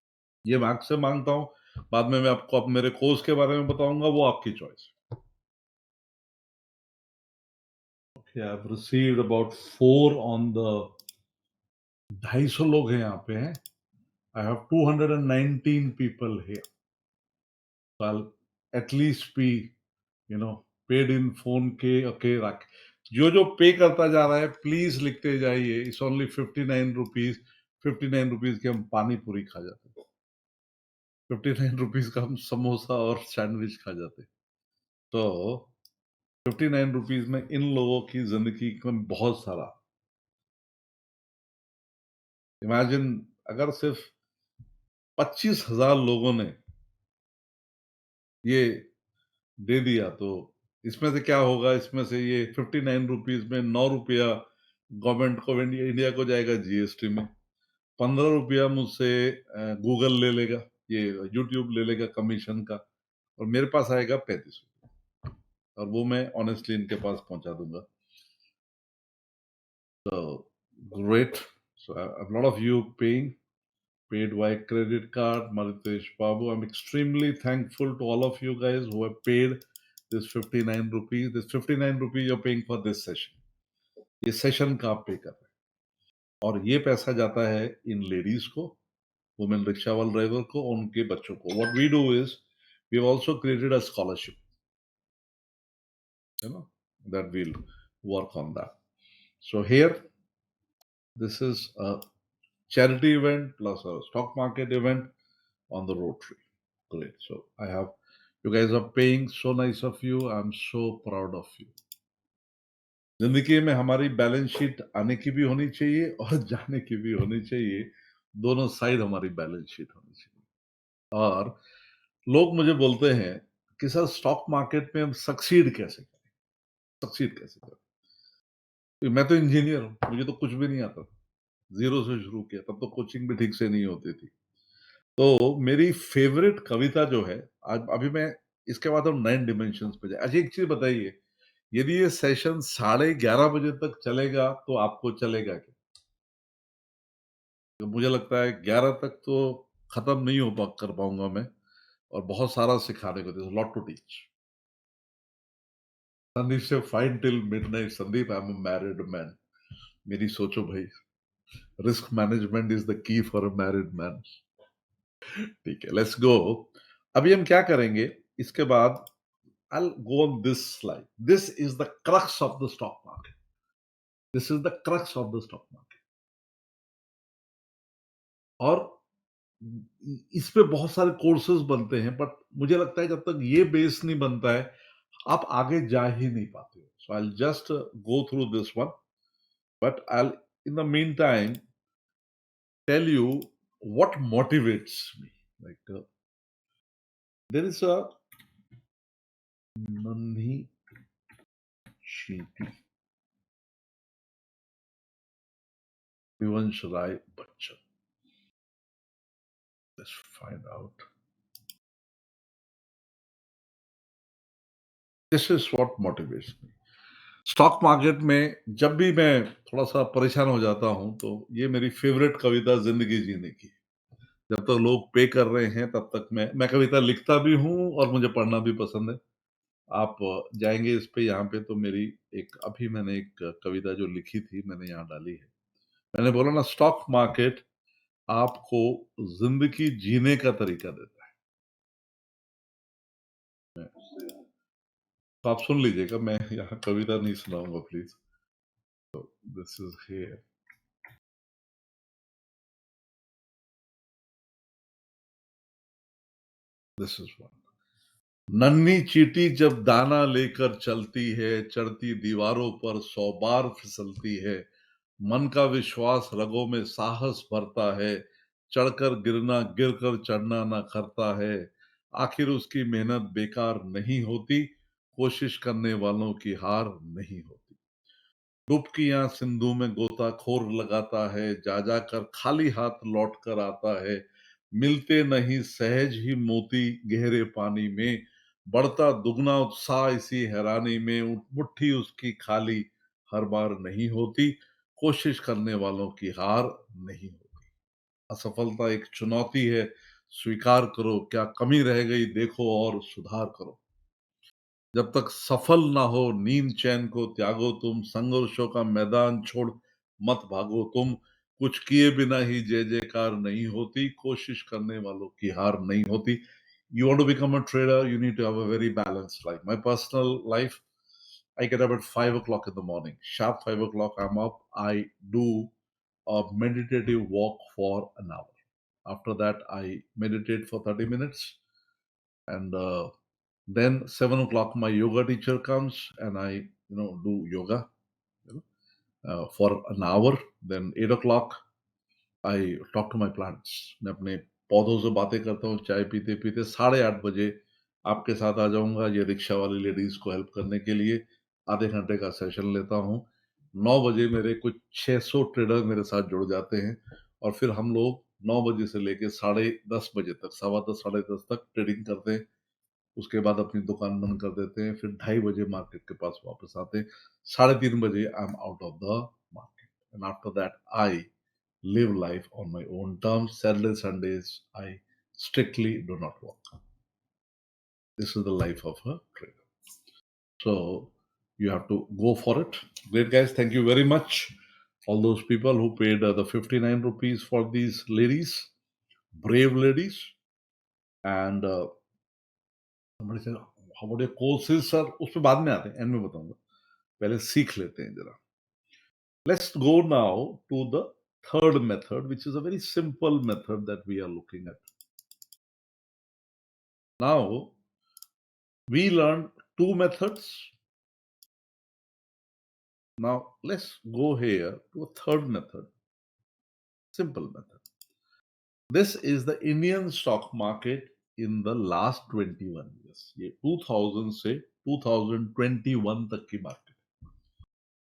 ये मैं आपसे मांगता हूं. बाद में मैं आपको अब मेरे कोर्स के बारे में बताऊंगा, वो आपकी choice. Okay, I've received about 4 on the 250 लोग हैं यहाँ पे हैं. I have 219 people here. So I'll at least be, paid in phone के. Okay, रख. जो पे करता जा रहा है, प्लीज लिखते जाइए. It's only 59 rupees. 59 rupees के हम पानी पूरी खा जाते हैं. 59 rupees का हम समोसा और सैंडविच खा जाते हैं. तो 59 rupees में इन लोगों की जिंदगी में बहुत सारा. इमेजिन अगर सिर्फ 25,000 लोगों ने ये दे दिया, तो इसमें से क्या होगा? इसमें से ये 59 रुपीज में 9 रुपया गवर्नमेंट को, इंडिया को जाएगा जीएसटी में. 15 रुपया मुझसे गूगल ले लेगा, ये यूट्यूब ले लेगा कमीशन का, और मेरे पास आएगा 35 रुपया, और वो मैं ऑनेस्टली इनके पास पहुंचा दूंगा. So great. So a lot of you paid by credit card. Maritesh Babu, I'm extremely thankful to all of you guys who have paid this 59 rupees. This 59 rupees you're paying for this session. ये session का आप पे कर रहे हैं, और ये पैसा जाता है इन लेडीज को, वुमेन रिक्शा वाले ड्राइवर को, उनके बच्चों को. What we do is we have also created a scholarship, that we'll work on that. So here, this is a charity event plus a stock market event on the Rotary. Great. So you guys are paying. So nice of you. I'm so proud of you. जिंदगी में हमारी balance sheet आने की भी होनी चाहिए और जाने की भी होनी चाहिए। दोनों साइड हमारी बैलेंस शीट होनी चाहिए। और लोग मुझे बोलते हैं कि सर स्टॉक मार्केट में हम सक्सीड कैसे करें, सक्सीड कैसे करें। मैं तो इंजीनियर हूँ, मुझे तो कुछ भी नहीं आता, जीरो से शुरू किया, तब तो कोचिंग भी ठीक से नहीं होती थी। तो मेरी फेवरेट कविता जो है, आज अभी मैं इसके बाद हम 9 डिमेंशंस पे जाए। अच्छा एक चीज बताइए, यदि ये सेशन 11:30 बजे तक चलेगा तो आपको चलेगा क्या? तो मुझे लगता है 11 तक तो खत्म नहीं कर पाऊंगा मैं, और बहुत सारा सिखाने को, लॉट टू टीच। संदीप से fine till midnight. Sandeep, I am a married man. मेरी सोचो भाई, risk management is the key for a married man. ठीक है, लेट्स गो। अभी हम क्या करेंगे इसके बाद, I'll go on this slide. This is the crux of the stock market. This is the crux of the stock market. और इस पे बहुत सारे कोर्सेज बनते हैं, बट मुझे लगता है जब तक ये बेस नहीं बनता है, आप आगे जा ही नहीं पाते हो। So I just go through this one, but I in the meantime tell you what motivates me. Like there is a नन्ही चींटी Vivansh Rai Bachchan. Let's find out. This is what motivates me. Stock market में जब भी मैं थोड़ा सा परेशान हो जाता हूं, तो ये मेरी फेवरेट कविता जिंदगी जीने की। जब तक लोग पे कर रहे हैं तब तक मैं कविता लिखता भी हूं और मुझे पढ़ना भी पसंद है। आप जाएंगे इस पे, यहाँ पे तो मेरी एक, अभी मैंने एक कविता जो लिखी थी मैंने यहाँ डाली है। मैंने बोला ना, स्टॉक मार्केट आपको जिंदगी जीने का तरीका देता है। तो आप सुन लीजिएगा, मैं यहाँ कविता नहीं सुनाऊंगा प्लीज। तो this is here, this is one. नन्ही चींटी जब दाना लेकर चलती है, चढ़ती दीवारों पर 100 बार फिसलती है। मन का विश्वास रगों में साहस भरता है, चढ़कर गिरना गिरकर चढ़ना ना करता है। आखिर उसकी मेहनत बेकार नहीं होती, कोशिश करने वालों की हार नहीं होती। डुबकियां सिंधु में गोताखोर लगाता है, जा जाकर खाली हाथ लौट कर आता है। मिलते नहीं सहज ही मोती गहरे पानी में, बढ़ता दुगना उत्साह इसी हैरानी में। मुट्ठी उसकी खाली हर बार नहीं होती, कोशिश करने वालों की हार नहीं होती। असफलता एक चुनौती है, स्वीकार करो, क्या कमी रह गई देखो और सुधार करो। जब तक सफल ना हो नींद चैन को त्यागो तुम, संघर्षों का मैदान छोड़ मत भागो तुम। कुछ किए बिना ही जय जयकार नहीं होती, कोशिश करने वालों की हार नहीं होती। You want to become a trader, you need to have a very balanced life. My personal life, I get up at 5 o'clock in the morning. Sharp 5 o'clock, I'm up. I do a meditative walk for an hour. After that, I meditate for 30 minutes, and then 7 o'clock, my yoga teacher comes and I, do yoga, for an hour. Then 8 o'clock, I talk to my plants. मैं अपने पौधों से बातें करता हूँ चाय पीते पीते। 8:30 बजे आपके साथ आ जाऊंगा ये रिक्शा वाली लेडीज को हेल्प करने के लिए। आधे घंटे का सेशन लेता हूँ। 9 बजे मेरे कुछ 600 ट्रेडर मेरे साथ जुड़ जाते हैं, और फिर हम लोग 9 बजे से लेके 10:30 बजे तक, 10:15 10:30 तक ट्रेडिंग करते हैं। उसके बाद अपनी दुकान बंद कर देते हैं, फिर 2:30 बजे मार्केट के पास वापस आते हैं। 3:30 बजे I am out of the market, and after that I live life on my own terms. Saturday, Sundays, I strictly do not work. This is the life of a trader. So you have to go for it. Great, guys. Thank you very much. All those people who paid the 59 rupees for these ladies, brave ladies. And somebody said, how about your courses, sir? उसमें बाद में आते हैं, and में बताऊंगा। पहले सीख लेते हैं जरा। Let's go now to the third method, which is a very simple method that we are looking at. Now, we learned two methods. Now let's go here to a third method, simple method. This is the Indian stock market in the last 21 years. ये 2000 से 2021 तक की market.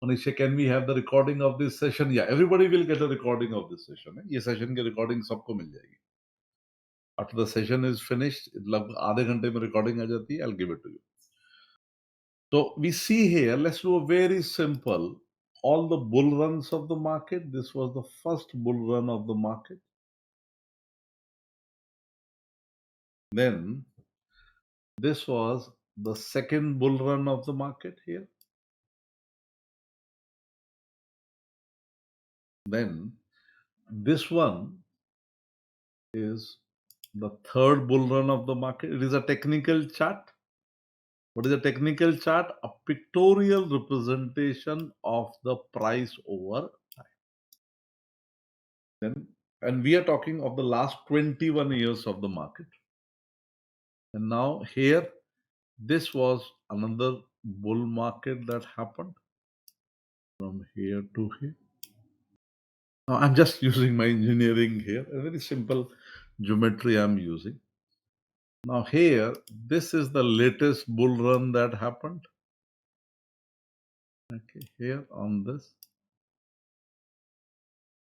Manisha, can we have the recording of this session? Yeah, everybody will get a recording of this session. ये session की recording सबको मिल जाएगी. After the session is finished, लगभग आधे घंटे में recording आ जाती है. I'll give it to you. So we see here, let's do a very simple, all the bull runs of the market. This was the first bull run of the market. Then this was the second bull run of the market here. Then this one is the third bull run of the market. It is a technical chart. What is a technical chart? A pictorial representation of the price over time. Then, and we are talking of the last 21 years of the market. And now here, this was another bull market that happened from here to here. Now I'm just using my engineering here, a very simple geometry I'm using. Now here, this is the latest bull run that happened. Okay, here on this.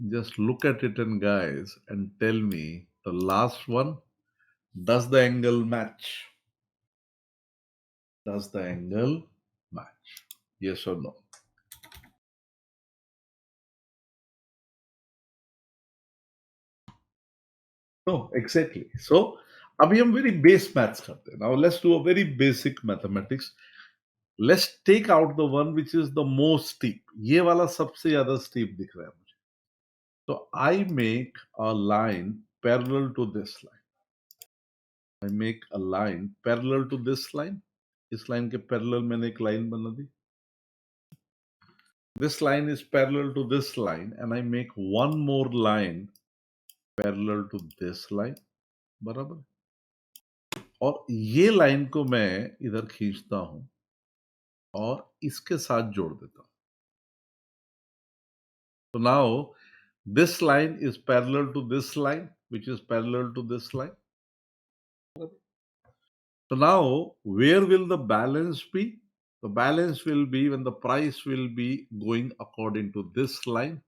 Just look at it and guys and tell me the last one, does the angle match? Does the angle match? Yes or no? No, exactly. So, अभी हम very base maths करते हैं. Now let's do a very basic mathematics. Let's take out the one which is the most steep. ये वाला सबसे ज़्यादा steep दिख रहा है मुझे. So I make a line parallel to this line. I make a line parallel to this line. इस line के parallel मैंने एक line बना दी. This line is parallel to this line and I make one more line parallel to this line. बराबर. और ये line को मैं इधर खींचता हूं और इसके साथ जोड़ देता हूं. So now this line is parallel to this line, which is parallel to this line. So now where will the balance be? The balance will be when the price will be going according to this line.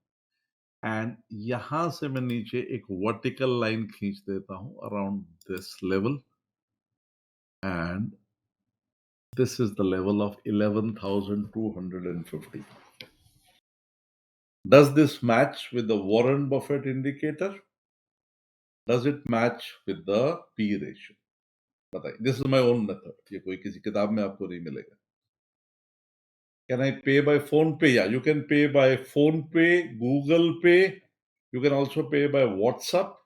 And यहां से मैं नीचे एक vertical line खींच देता हूं around this level. And this is the level of 11,250. Does this match with the Warren Buffett indicator? Does it match with the P ratio? बताइए. This is my own method. ये कोई किसी किताब में आपको नहीं मिलेगा. Can I pay by phone pay? Yeah, you can pay by phone pay, Google Pay. You can also pay by WhatsApp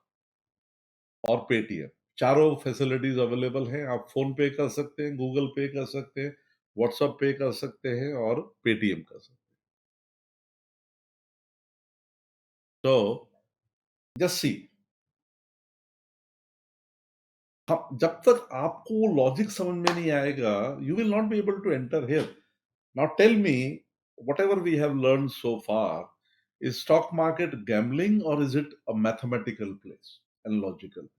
और Paytm. चारों फैसिलिटीज अवेलेबल हैं. आप फोन पे कर सकते हैं, गूगल पे कर सकते हैं, व्हाट्सएप पे कर सकते हैं और पेटीएम कर सकते हैं. तो जस्ट सी, जब तक आपको लॉजिक समझ में नहीं आएगा, you will not be able to enter here. Now tell me, whatever we have learned so far, is stock market gambling or is it a mathematical place and logical place?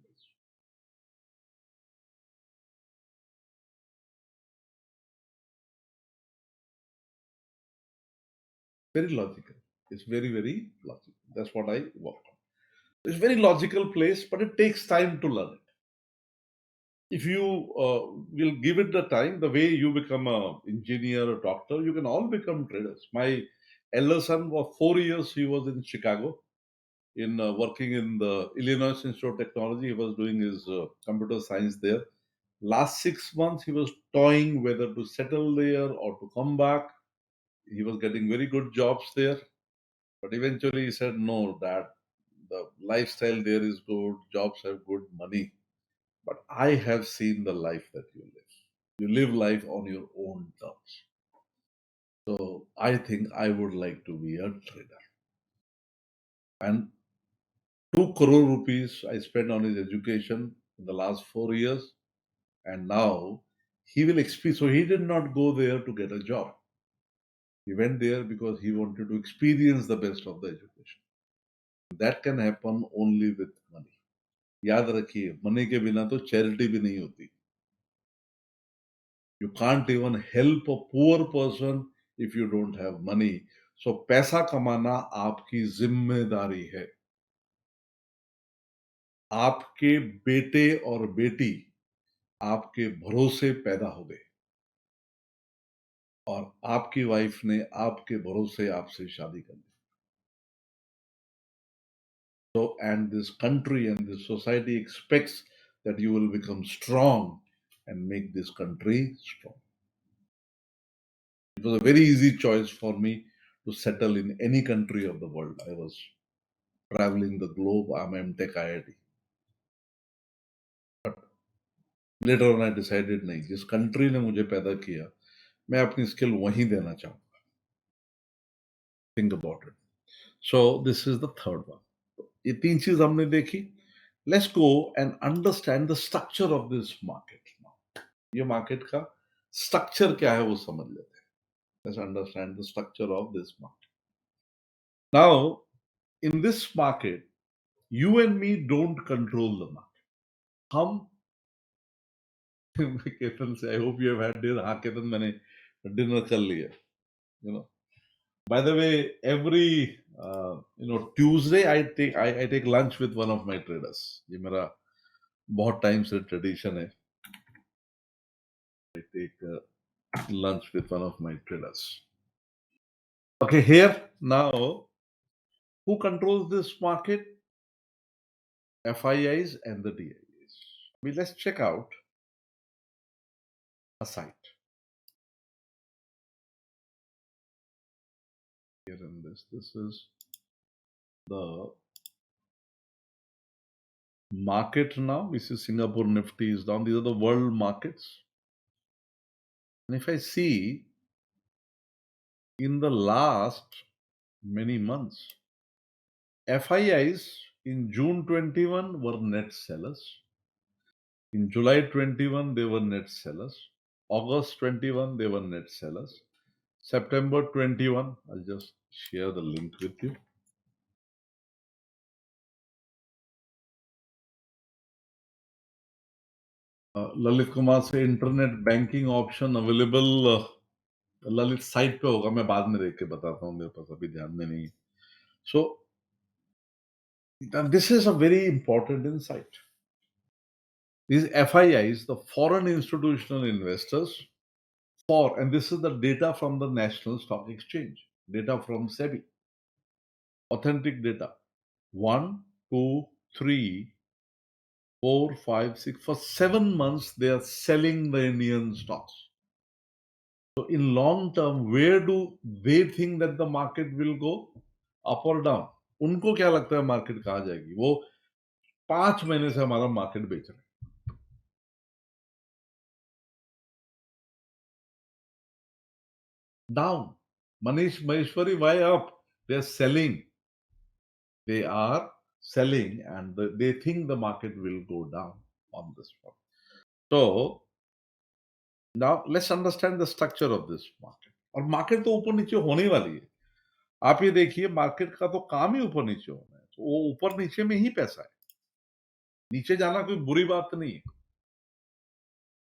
Very logical. It's very, very logical. That's what I work on. It's very logical place, but it takes time to learn it. If you will give it the time, the way you become a engineer, a doctor, you can all become traders. My elder son was 4 years. He was in Chicago, in working in the Illinois Institute of Technology. He was doing his computer science there. Last 6 months, he was toying whether to settle there or to come back. He was getting very good jobs there, but eventually he said, "No, Dad, the lifestyle there is good. Jobs have good money. But I have seen the life that you live. You live life on your own terms. So I think I would like to be a trader." And 2 crore rupees I spent on his education in the last 4 years. And now he will experience. So he did not go there to get a job. He went there because he wanted to experience the best of the education. That can happen only with money. याद रखिए, money के बिना तो charity भी नहीं होती. You can't even help a poor person if you don't have money. So पैसा कमाना आपकी जिम्मेदारी है. आपके बेटे और बेटी आपके भरोसे पैदा हो गए और आपकी वाइफ ने आपके भरोसे आपसे शादी कर ली. So, and this country and this society expects that you will become strong and make this country strong. It was a very easy choice for me to settle in any country of the world. I was traveling the globe. I'm M.Tech.IIT. But later on I decided नहीं, जिस country ने मुझे पैदा किया, मैं अपनी skill वहीं देना चाहूँगा. Think about it. So this is the third one. ये तीन चीज हमने देखी. Let's go and understand the structure of this market now. ये market का structure क्या है वो समझ लेते हैं. Let's understand the structure of this market. Now, in this market, you and me don't control the market. हम केतन से, I hope you have had dinner. हाँ केतन, मैंने dinner कर लिया. You know. By the way, every Tuesday I take lunch with one of my traders. ये मेरा बहुत time से ट्रेडिशन है. I take lunch with one of my traders. Okay, here now, who controls this market? FIIs and the DIIs. Let's check out a site. Here in this is the market now. This is Singapore Nifty is down. These are the world markets. And if I see in the last many months, FIIs in June 21 were net sellers. In July 21, they were net sellers. August 21, they were net sellers. September 21, I'll just share the link with you. Lalit Kumar से internet banking option available Lalit site पे होगा, मैं बाद में देख के बताता हूँ, मेरे पास अभी ध्यान में नहीं. So this is a very important insight. These FIIs, the foreign institutional investors, and this is the data from the National Stock Exchange, data from SEBI, authentic data. 1, 2, 3, 4, 5, 6. For 7 months, they are selling the Indian stocks. So in long term, where do they think that the market will go? Up or down? उनको क्या लगता है market कहाँ जाएगी? वो 5 महीने से हमारा मार्केट बेच रहे हैं. Down. Manish Maheshwari, why up? They are selling. They are selling, and they think the market will go down on this one. So now let's understand the structure of this market. और market तो ऊपर नीचे होने वाली है. आप ये देखिए, मार्केट का तो काम ही ऊपर नीचे होना है. तो वो ऊपर नीचे में ही पैसा है. नीचे जाना कोई बुरी बात नहीं है.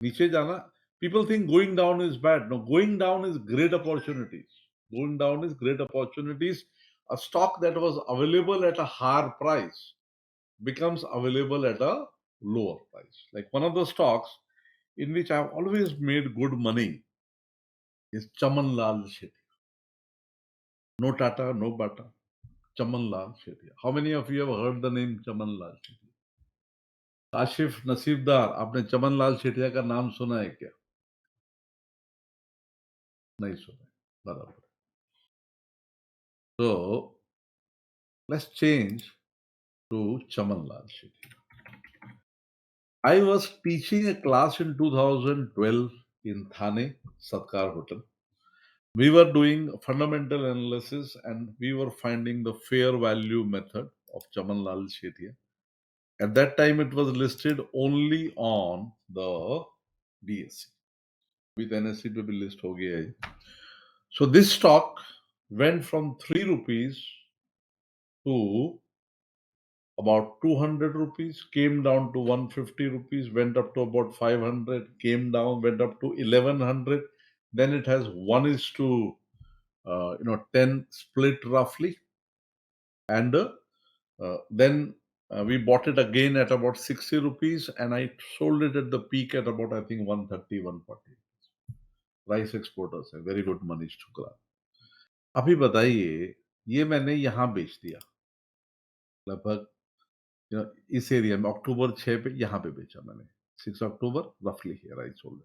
नीचे जाना, people think going down is bad. No, going down is great opportunities. Going down is great opportunities. A stock that was available at a higher price becomes available at a lower price. Like one of the stocks in which I've always made good money is Chaman Lal Shetty. No Tata, no Bata. Chaman Lal Shetty. How many of you have heard the name Chaman Lal Shetty? Ashif नसीबदार, आपने चमन लाल शेठिया का नाम सुना है क्या? नहीं सुना है. बराबर. So let's change to Chaman Lal Shetty. I was teaching a class in 2012 in Thane, Satkar Hotel. We were doing fundamental analysis and we were finding the fair value method of Chaman Lal Shetty. At that time, it was listed only on the BSE. With NSE to be list हो गया है. So this stock went from 3 rupees to about 200 rupees, came down to 150 rupees, went up to about 500, came down, went up to 1100. Then it has 1 is to 10 split roughly. And then we bought it again at about 60 rupees, and I sold it at the peak at about, I think, 130, 140. Rice exporters है, very good Manish Chukla. अभी बताइए, ये मैंने यहाँ बेच दिया लगभग इस एरिया में अक्टूबर 6 पे यहाँ पे बेचा मैंने 6 अक्टूबर रफली here I sold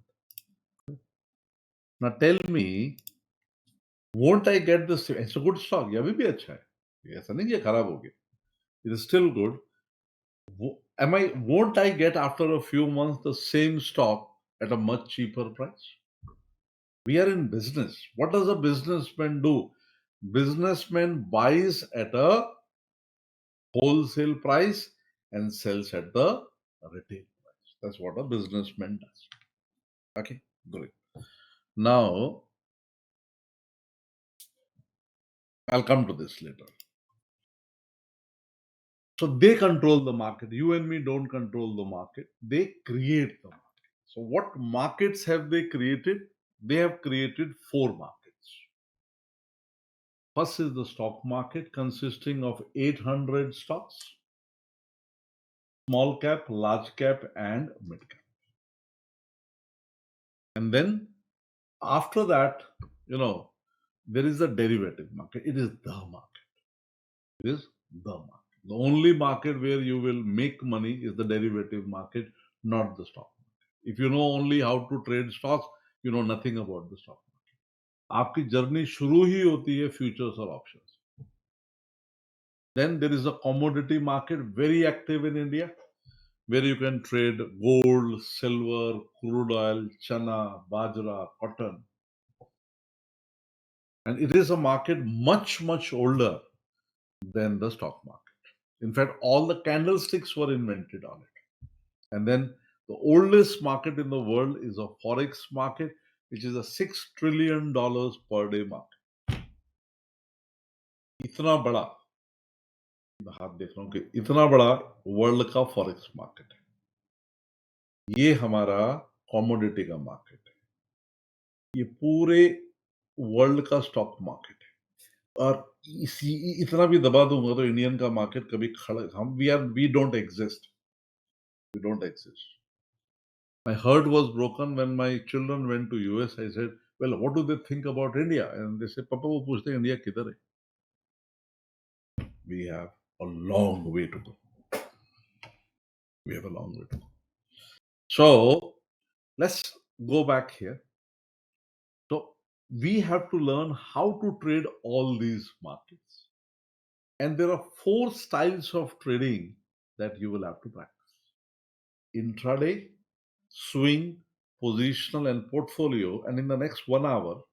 it. Now tell me, won't I get this? It's a good stock, ये अभी भी अच्छा है, ऐसा नहीं ये खराब हो गया, it is still good. Am I, won't I get after a few months the same stock at a much cheaper price? We are in business. What does a businessman do? Businessman buys at a wholesale price and sells at the retail price. That's what a businessman does. Okay, great. Now, I'll come to this later. So they control the market. You and me don't control the market. They create the market. So what markets have they created? They have created 4 markets. First is the stock market consisting of 800 stocks, small cap, large cap, and mid cap. And then after that, there is a derivative market. It is the market. It is the market. The only market where you will make money is the derivative market, not the stock market. If you know only how to trade stocks, you know nothing about the stock market. आपकी journey शुरू ही होती है futures और options. Then there is a commodity market, very active in India, where you can trade gold, silver, crude oil, chana, bajra, cotton. And it is a market much, much older than the stock market. In fact, all the candlesticks were invented on it. And then the oldest market in the world is a Forex market, which is a $6 trillion per day market. इतना बड़ा, हाथ देख रहा हूं कि इतना बड़ा world का फॉरेक्स मार्केट है. ये हमारा कमोडिटी का मार्केट है. ये पूरे वर्ल्ड का स्टॉक मार्केट है. और इतना भी दबा दूंगा तो इंडियन का मार्केट कभी खड़ा, हम we don't exist. My heart was broken when my children went to US. I said, well, what do they think about India? And they said, Papa, वो पूछते इंडिया किधर है? We have a long way to go. We have a long way to go. So let's go back here. So we have to learn how to trade all these markets. And there are 4 styles of trading that you will have to practice. Intraday, swing, positional, and portfolio. And in the next 1 hour,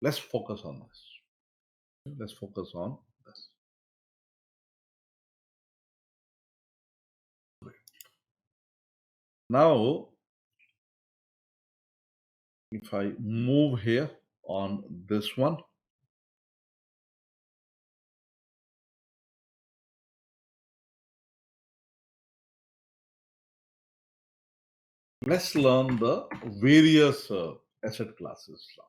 let's focus on this. Let's focus on this. Now, if I move here on this one, let's learn the various asset classes now.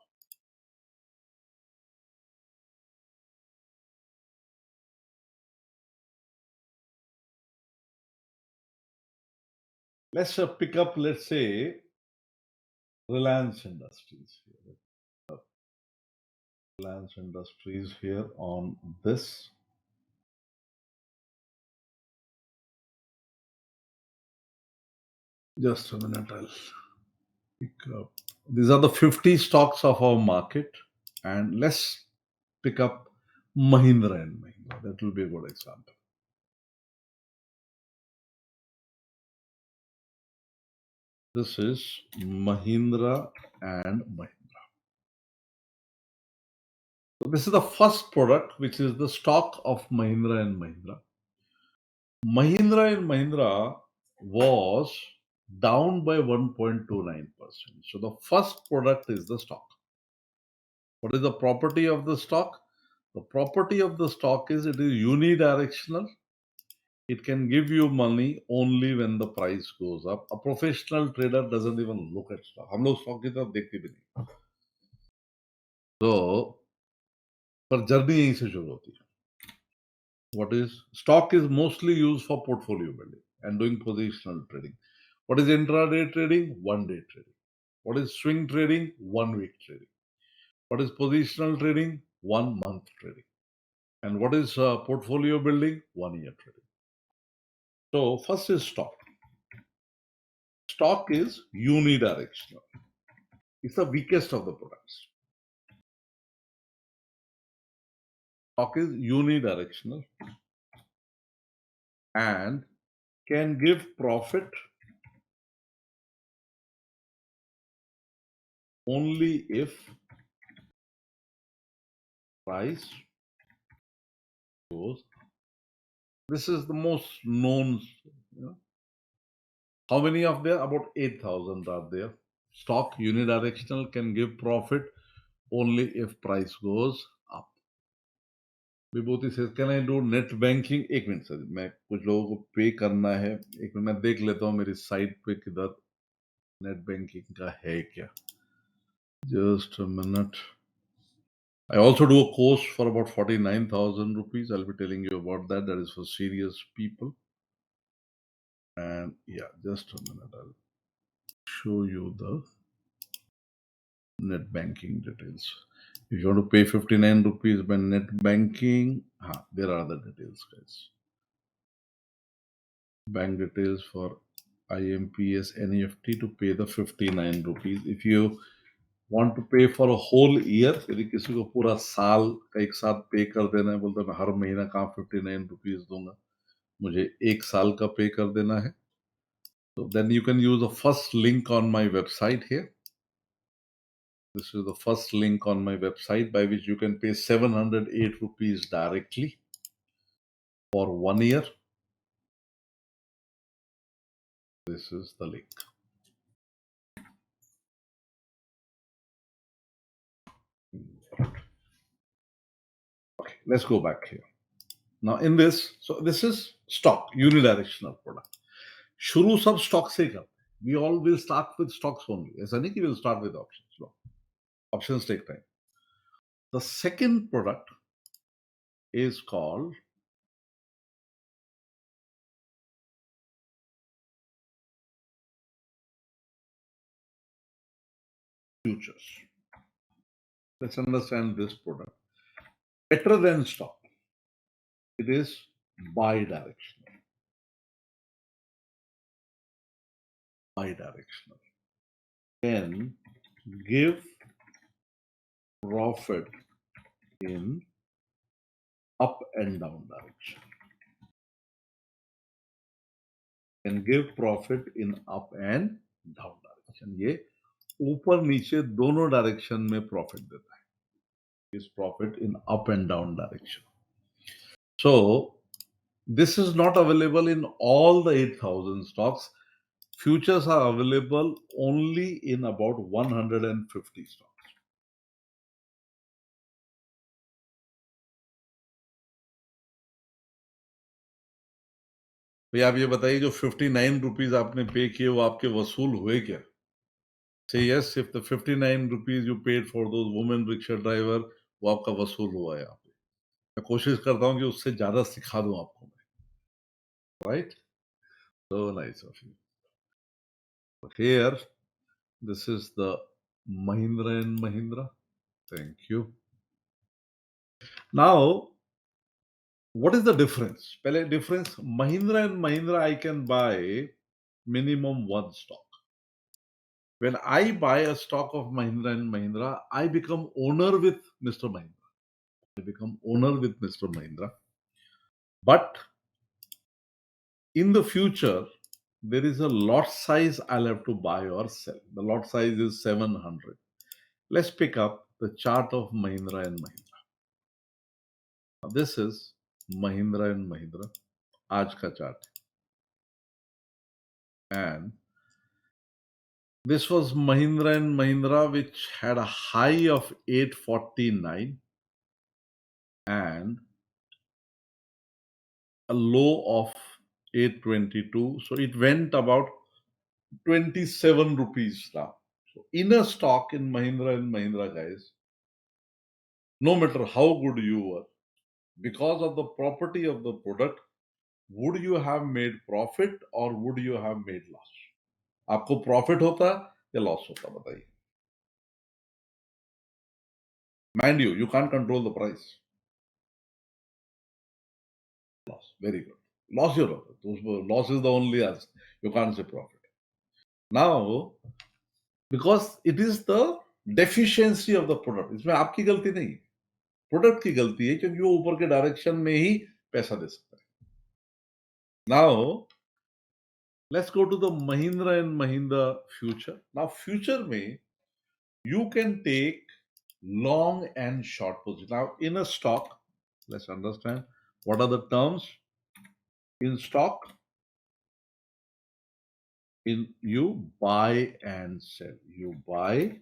Let's pick up, let's say, Reliance Industries here. Reliance Industries here on this. Just a minute, I'll pick up. These are the 50 stocks of our market, and let's pick up Mahindra and Mahindra. That will be a good example. This is Mahindra and Mahindra. So this is the first product, which is the stock of Mahindra and Mahindra. Mahindra and Mahindra was down by 1.29%. So the first product is the stock. What is the property of the stock? The property of the stock is it is unidirectional. It can give you money only when the price goes up. A professional trader doesn't even look at stock. हम लोग stock की तरफ देखते भी नहीं. So, पर journey यहीं से शुरू होती है. What is stock is mostly used for portfolio building and doing positional trading. What is intraday trading? One day trading. What is swing trading? 1 week trading. What is positional trading? 1 month trading. And what is portfolio building? 1 year trading. So first is stock. Stock is unidirectional. It's the weakest of the products. Stock is unidirectional and can give profit only if price goes. This is the most known. How many of there? About 8,000 are there. Stock unidirectional can give profit only if price goes up. Vibhuti says, can I do net banking? एक minute sir, मैं कुछ लोगों को पे करना है. एक minute मैं देख लेता हूँ मेरी साइट पे किधर नेट बैंकिंग का है क्या. Just a minute. I also do a course for about 49,000 rupees. I'll be telling you about that. That is for serious people. And yeah, just a minute. I'll show you the net banking details. If you want to pay 59 rupees by net banking, there are the details, guys. Bank details for IMPS NEFT to pay the 59 rupees. If you want to pay for a whole year, यदि किसी को पूरा साल का एक साथ पे कर देना है, बोलता है मैं हर महीना कहाँ 59 रुपीज दूंगा, मुझे एक साल का पे कर देना है. So then you can use the first link on my website here. This is the first link on my website by which you can pay 708 rupees directly for 1 year. This is the link. Okay, let's go back here. Now in this, so this is stock, unidirectional product. शुरू सब stock से करते हैं. We all will start with stocks only. ऐसा नहीं कि we'll start with options. No. Options take time. The second product is called futures. Let's understand this product. Better than stock. It is bi-directional. Bi-directional. Can give profit in up and down direction. Can give profit in up and down direction. ये ऊपर नीचे दोनों direction में profit देता है. Is profit in up and down direction. So this is not available in all the 8,000 stocks. Futures are available only in about 150 stocks. भैया आप ये बताइए जो 59 रुपीज आपने पे किए वो आपके वसूल हुए क्या? Say yes if the 59 rupees you paid for those women rickshaw driver वो आपका वसूल हुआ है. यहाँ पे मैं कोशिश करता हूँ कि उससे ज्यादा सिखा दूं आपको मैं. Right? So nice of you. But here, this is the Mahindra and Mahindra. Thank you. Now, what is the difference? पहले difference Mahindra and Mahindra I can buy minimum one stock. When I buy a stock of Mahindra and Mahindra, I become owner with Mr. Mahindra. I become owner with Mr. Mahindra. But in the future, there is a lot size I'll have to buy or sell. The lot size is 700. Let's pick up the chart of Mahindra and Mahindra. Now, this is Mahindra and Mahindra. आज का chart. And This was Mahindra and Mahindra, which had a high of 849 and a low of 822. So it went about 27 rupees now. So in a stock in Mahindra and Mahindra, guys, no matter how good you were, because of the property of the product, would you have made profit or would you have made loss? आपको profit होता या loss होता बताइए. Mind you, you can't control the price. Loss. Very good. Loss your loss is the only answer. You can't say profit. Now, because it is the deficiency of the product. इसमें आपकी गलती नहीं है. Product की गलती है क्योंकि वो ऊपर के डायरेक्शन में ही पैसा दे सकता है. Now, let's go to the Mahindra and Mahindra future. Now, future में you can take long and short position. Now, in a stock, let's understand what are the terms in stock. In you buy and sell. You buy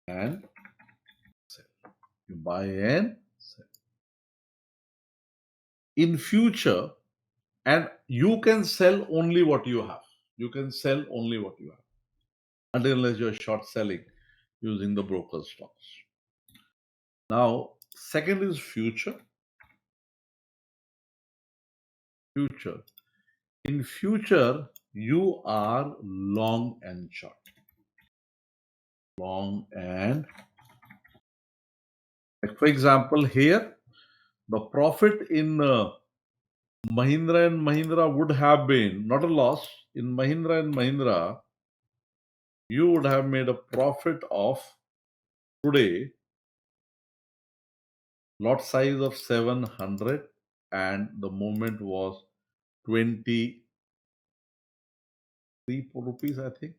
and sell. You buy and sell. In future, and you can sell only what you have. You can sell only what you have. Until unless you're short selling using the broker stocks. Now, second is future. Future. In future, you are long and short. Long and, like for example, here the profit in Mahindra and Mahindra would have been not a loss. In Mahindra and Mahindra, you would have made a profit of today lot size of 700 and the moment was 23 rupees, I think.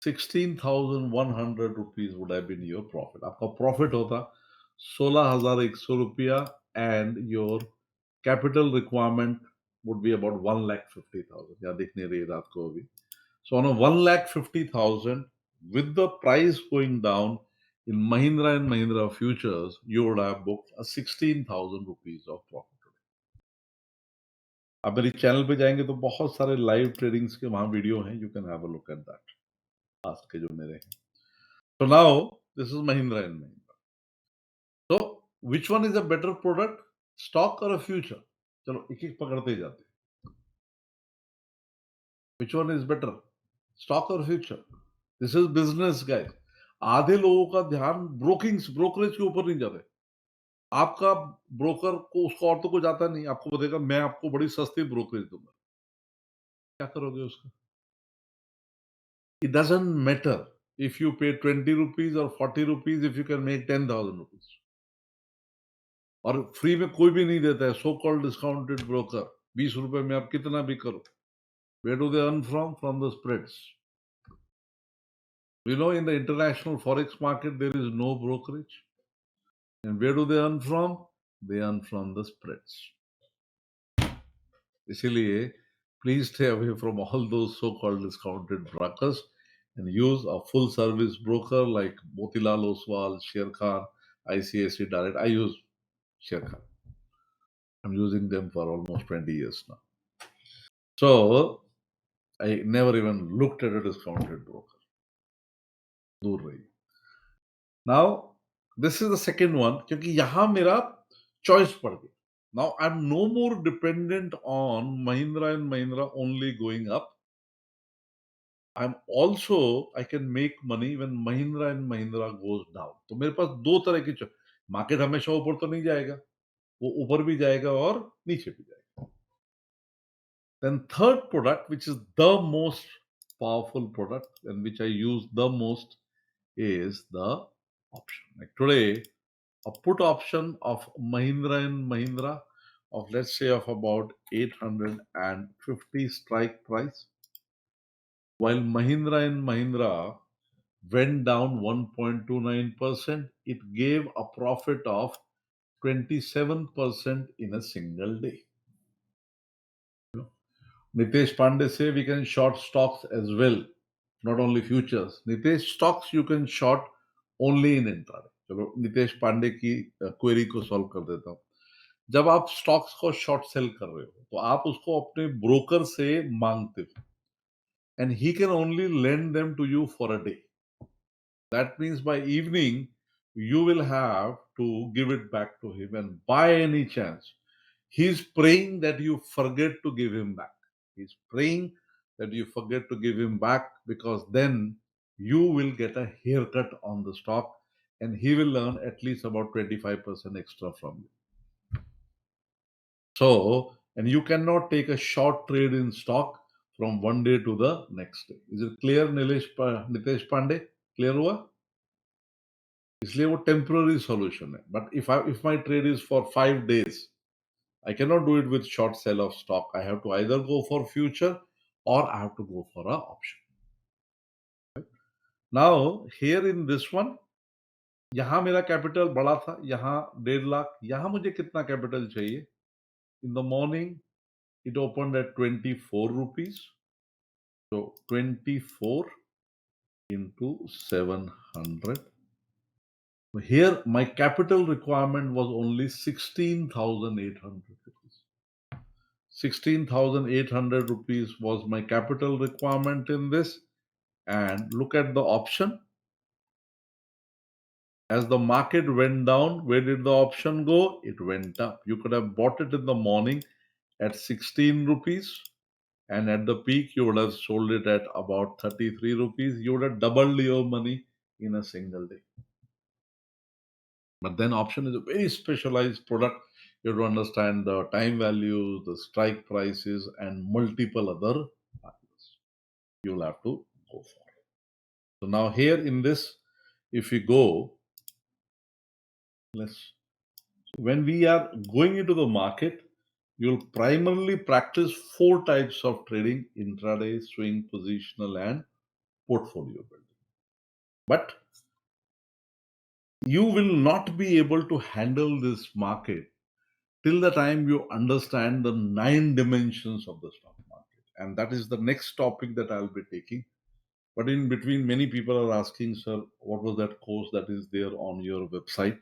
16,100 rupees would have been your profit. आपका profit होता 16,100 रुपया and your capital requirement would be about 1,50,000. या दिख नहीं रही है रात को अभी. So on a 1,50,000 with the price going down in Mahindra and Mahindra futures, you would have booked a 16,000 rupees of profit. आप मेरी चैनल पे जाएंगे तो बहुत सारे लाइव ट्रेडिंग्स के वहां वीडियो हैं. You can have a look at that. Past के जो मेरे हैं. So now this is Mahindra and Mahindra. So which one is a better product, stock or a future? चलो एक एक पकड़ते जाते हैं. Which one is better, stock or future? This is business, guys. आधे लोगों का ध्यान ब्रोकरेज के ऊपर नहीं जाते. आपका ब्रोकर को उसका और तो कुछ आता नहीं. आपको बताएगा मैं आपको बड़ी सस्ती ब्रोकरेज दूंगा. क्या करोगे उसका? It doesn't matter if you pay 20 rupees or 40 rupees if you can make 10,000 rupees. और फ्री में कोई भी नहीं देता है. सो कॉल्ड डिस्काउंटेड ब्रोकर 20 रुपए में आप कितना भी करो. Where do they earn from the spreads. You know, in the international forex market there is no brokerage. And where do they earn from? They earn from the spreads. इसीलिए please stay away from all those so-called discounted brokers and use a full service broker like Motilal Oswal, Sharekhan, ICICI Direct. I use Sharekhan. I'm using them for almost 20 years now. So I never even looked at a discounted broker. दूर रही. Now this is the second one क्योंकि यहाँ मेरा choice पड़ गई. Now I'm no more dependent on Mahindra and Mahindra only going up. I'm also I can make money when Mahindra and Mahindra goes down. तो मेरे पास दो तरह की मार्केट हमेशा ऊपर तो नहीं जाएगा. वो ऊपर भी जाएगा और नीचे भी जाएगा. Then third product, which is the most powerful product and which I use the most, is the option. Like today, a put option of Mahindra and Mahindra of let's say of about 850 strike price, while Mahindra and Mahindra went down 1.29%, it gave a profit of 27% in a single day. Nitesh Pandey say we can short stocks as well, not only futures. Nitesh, stocks you can short only in intraday. चलो नितेश पांडे की query को solve कर देता हूँ. जब आप stocks को short cell कर रहे हो तो आप उसको अपने ब्रोकर से मांगते हो, and he can only lend them to you for a day. That means by evening you will have to give it back to him, and by any chance he's praying that you forget to give him back. He's praying that you forget to give him back, because then you will get a haircut on the stock and he will earn at least about 25% extra from you. So, and you cannot take a short trade in stock from one day to the next day. Is it clear, Nitesh Pandey? Clear हुआ? इसलिए वो temporary solution है. But if my trade is for 5 days, I cannot do it with short sell of stock. I have to either go for future or I have to go for a option. Now here in this one, यहाँ मेरा capital बड़ा था, यहाँ 1.5 लाख. यहाँ मुझे कितना capital चाहिए? In the morning it opened at 24 rupees. So 24 into 700. Here my capital requirement was only 16,800 rupees. 16,800 rupees was my capital requirement in this. And look at the option. As the market went down, where did the option go? It went up. You could have bought it in the morning at 16 rupees, and at the peak you would have sold it at about 33 rupees. You would have doubled your money in a single day. But then option is a very specialized product. You have to understand the time values, the strike prices, and multiple other values you'll have to go for. So now here in this, if we go, when we are going into the market, you'll primarily practice 4 types of trading: intraday, swing, positional, and portfolio building. But you will not be able to handle this market till the time you understand the 9 dimensions of the stock market. And that is the next topic that I'll be taking. But in between, many people are asking, sir, what was that course that is there on your website?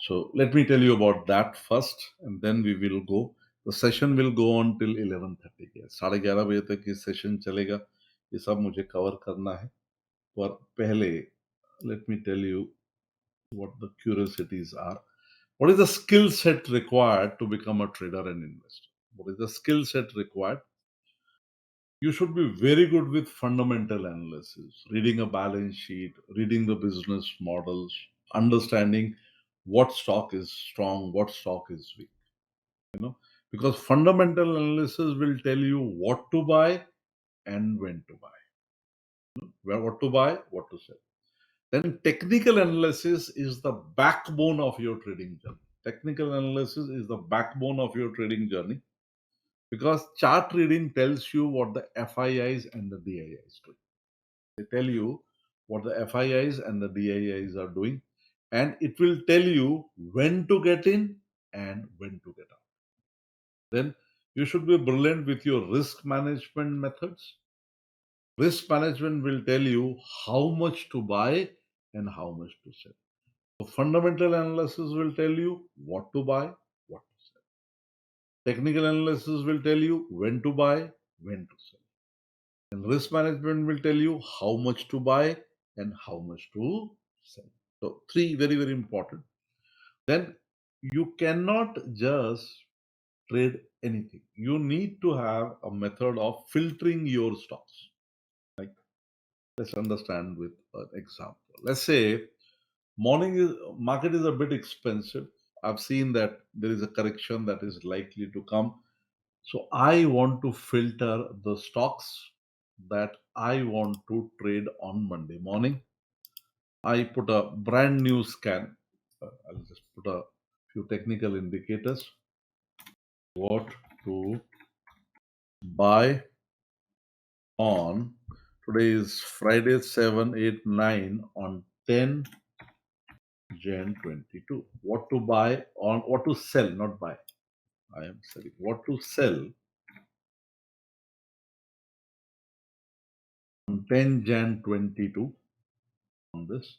So let me tell you about that first, and then we will go. The session will go on till 11:30. 11:30 बजे तक ये session चलेगा. ये सब मुझे cover करना है. पर पहले, let me tell you what the curiosities are. What is the skill set required to become a trader and investor? What is the skill set required? You should be very good with fundamental analysis, reading a balance sheet, reading the business models, understanding what stock is strong, what stock is weak. Because fundamental analysis will tell you what to buy and when to buy, what to buy, what to sell. Then technical analysis is the backbone of your trading journey. Technical analysis is the backbone of your trading journey, because chart reading tells you what the FIIs and the DIIs do. They tell you what the FIIs and the DIIs are doing, and it will tell you when to get in and when to get out. Then you should be brilliant with your risk management methods. Risk management will tell you how much to buy and how much to sell. So fundamental analysis will tell you what to buy, what to sell. Technical analysis will tell you when to buy, when to sell. And risk management will tell you how much to buy and how much to sell. So 3 very, very important. Then you cannot just trade anything. You need to have a method of filtering your stocks. Like, let's understand with an example. Let's say market is a bit expensive. I've seen that there is a correction that is likely to come. So I want to filter the stocks that I want to trade on Monday morning. I put a brand new scan. I'll just put a few technical indicators. What to buy on, today is Friday 7, 8, 9, on 10 Jan 22. What to buy on, what to sell, not buy. I am selling. What to sell on 10 Jan 22 on this.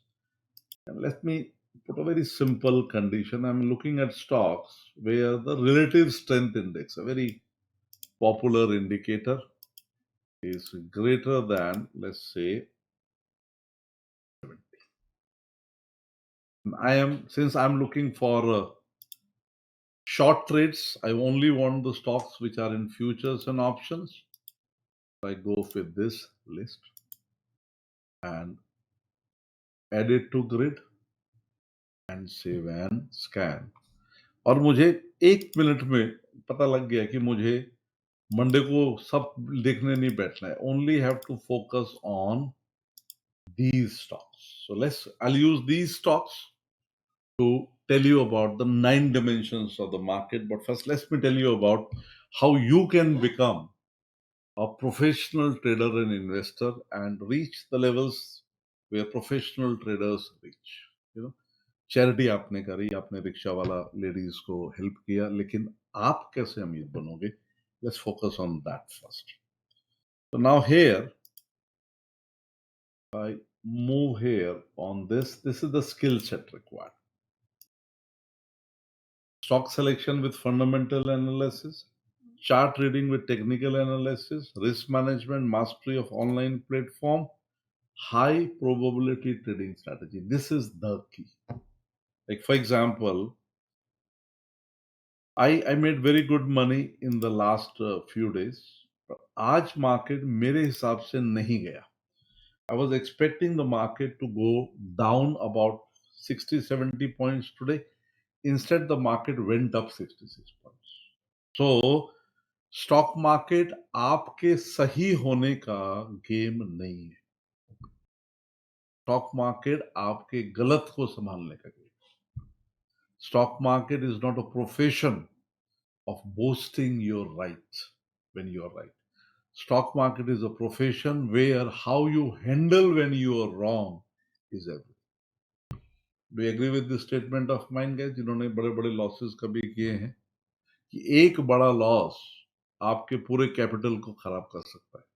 And let me put a very simple condition. I'm looking at stocks where the relative strength index, a very popular indicator, is greater than, let's say, 70. Since I'm looking for short trades, I only want the stocks which are in futures and options. I go with this list and add it to grid and save and scan. और मुझे 1 minute में पता लग गया कि मुझे Monday को सब देखने नहीं बैठना है. Only have to focus on these stocks. So I'll use these stocks to tell you about the 9 dimensions of the market. But first, let me tell you about how you can become a professional trader and investor and reach the levels where professional traders reach. You know, charity आपने करी, आपने rickshaw वाला ladies को help किया, लेकिन आप कैसे अमीर बनोगे? Let's focus on that first. So now here I move here on this. This is the skill set required. Stock selection with fundamental analysis, chart reading with technical analysis, risk management, mastery of online platform, high probability trading strategy. This is the key. Like for example, I made very good money in the last few days. आज market मेरे हिसाब से नहीं गया. I was expecting the market to go down about 60-70 points today. Instead, the market went up 66 points. So, stock market आपके सही होने का गेम नहीं है. स्टॉक मार्केट आपके गलत को संभालने का game. Stock market is not a profession of boasting your right when you are right. Stock market is a profession where how you handle when you are wrong is everything. Do you agree with this statement of mine, guys? जिन्होंने बड़े बड़े losses कभी किए हैं कि एक बड़ा loss आपके पूरे कैपिटल को खराब कर सकता है.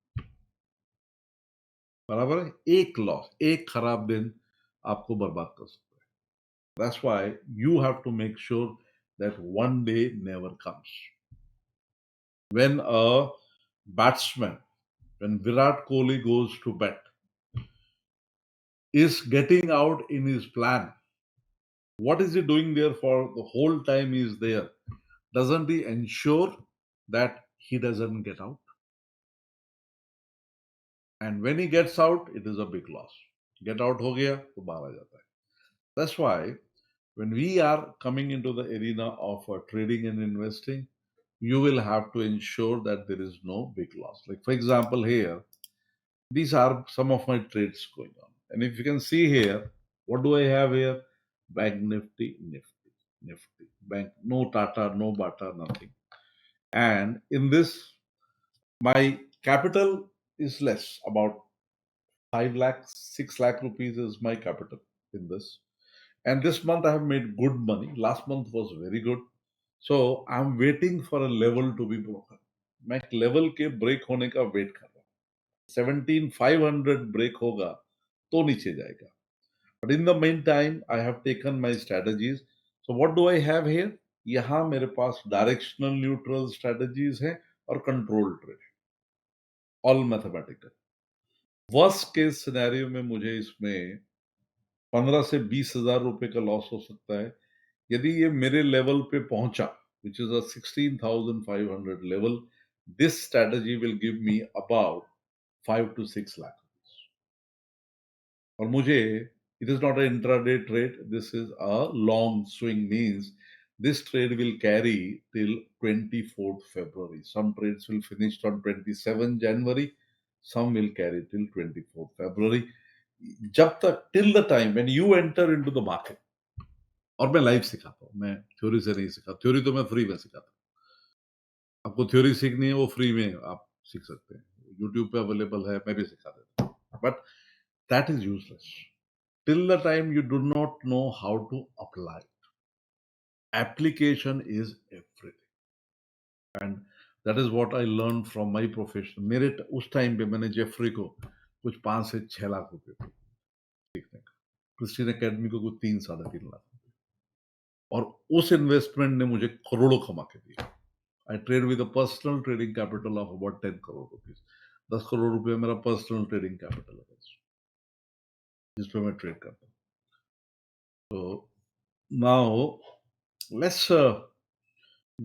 बराबर है? एक लॉस, एक खराब दिन आपको बर्बाद कर सकता है. That's why you have to make sure that one day never comes. When a batsman, when Virat Kohli goes to bat, is getting out in his plan. What is he doing there for the whole time he is there? Doesn't he ensure that he doesn't get out? And when he gets out, it is a big loss. Get out ho gaya, to bahar aa jata hai. That's why when we are coming into the arena of trading and investing, you will have to ensure that there is no big loss. Like for example here, these are some of my trades going on. And if you can see here, what do I have here? Bank Nifty, Nifty, Nifty. Bank, no Tata, no Bata, nothing. And in this, my capital is less, about 5 lakhs, 6 lakh rupees is my capital in this. And this month I have made good money. Last month was very good. So I'm waiting for a level to be broken. मैं level के break होने का wait कर रहा हूँ. 17,500 break होगा तो नीचे जाएगा. But in the meantime, I have taken my strategies. So what do I have here? यहाँ मेरे पास directional neutral strategies हैं और control trade. All mathematical. Worst case scenario में मुझे इसमें 15 से 20,000 रुपए का लॉस हो सकता है. यदि ये मेरे लेवल पे पहुंचा, which is a 16,500 level, this strategy will give me about 5 to 6 lakh. और मुझे, it is not an intraday trade, this is a long swing, means this trade will carry till 24th February. Some trades will finish on 27th January, some will carry till 24th February. जब तक, till the time when you enter into the market, और मैं live सिखाता हूँ, मैं theory से नहीं सिखाता. थ्योरी तो मैं फ्री में सिखाता हूँ. आपको थ्योरी सीखनी है वो फ्री में आप सीख सकते हैं, यूट्यूब पे अवेलेबल है, मैं भी सिखा देता हूँ. But that is useless till the time you do not know how to apply. Application is everything. And that is what I learned from my profession. मेरे उस टाइम पे मैंने जेफरी को कुछ 5 से 6 लाख रुपए सीखने का, क्रिस्टियन अकेडमी को कुछ 3-3.5 लाख, और उस इन्वेस्टमेंट ने मुझे करोड़ों कमा के दिया। I trade with a personal trading capital of about 10 crore rupees. 10 crore रुपए मेरा पर्सनल ट्रेडिंग कैपिटल है जिसपे मैं ट्रेड करता हूँ। तो now let's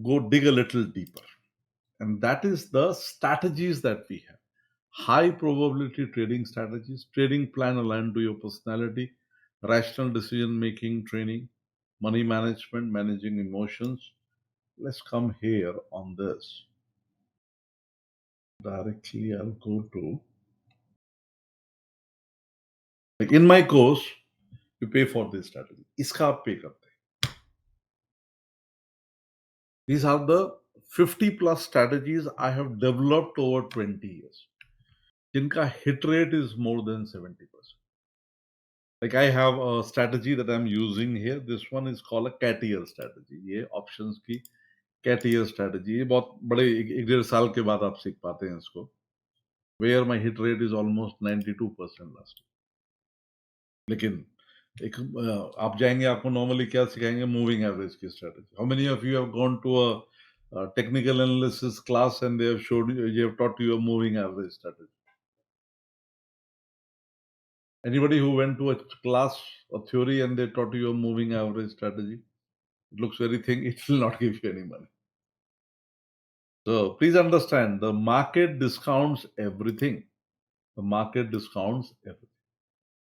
go dig a little deeper, and that is the strategies that we have. High probability trading strategies, trading plan aligned to your personality, rational decision making training, money management, managing emotions. Let's come here on this. Directly I'll go to, like in my course, you pay for this strategy. इसका आप पे करते हैं. These are the 50 plus strategies I have developed over 20 years. जिनका hit rate is more than 70%. Like I have a strategy that I'm using here. This one is called a cat ear strategy. ये options की cat ear strategy. ये बहुत बड़े एक डेढ़ साल के बाद आप सीख पाते हैं इसको. Where my hit rate is almost 92% last year. लेकिन एक आप जाएंगे, आपको नॉर्मली क्या सिखाएंगे? मूविंग एवरेज की strategy. How many of you have gone to a technical analysis class and they have showed you, they have taught you a moving average strategy? Anybody who went to a class, a theory, and they taught you a moving average strategy? It looks very thin. It will not give you any money. So please understand, the market discounts everything. The market discounts everything.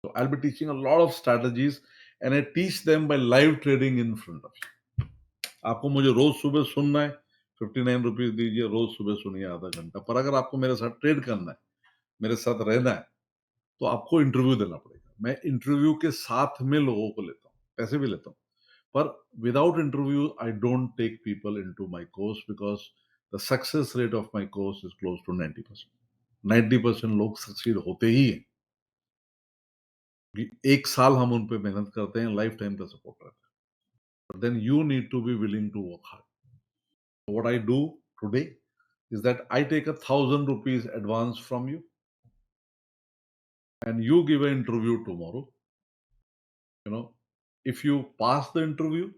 So I'll be teaching a lot of strategies, and I teach them by live trading in front of you. आपको मुझे रोज सुबह सुनना है, 59 rupees दीजिए, रोज सुबह सुनिए आधा घंटा. पर अगर आपको मेरे साथ ट्रेड करना है, मेरे साथ रहना है, तो आपको इंटरव्यू देना पड़ेगा. मैं इंटरव्यू के साथ में लोगों को लेता हूँ, पैसे भी लेता हूँ. पर without interview, I don't take people into my course because the success rate of my course is close to 90%. 90% लोग सक्सीड होते ही हैं. एक साल हम उन पे मेहनत करते हैं, लाइफ टाइम का सपोर्ट रहता है. But then you need to be willing to work hard. So what I do today is that I take 1,000 rupees advance from you, and you give an interview tomorrow. You know, if you pass the interview,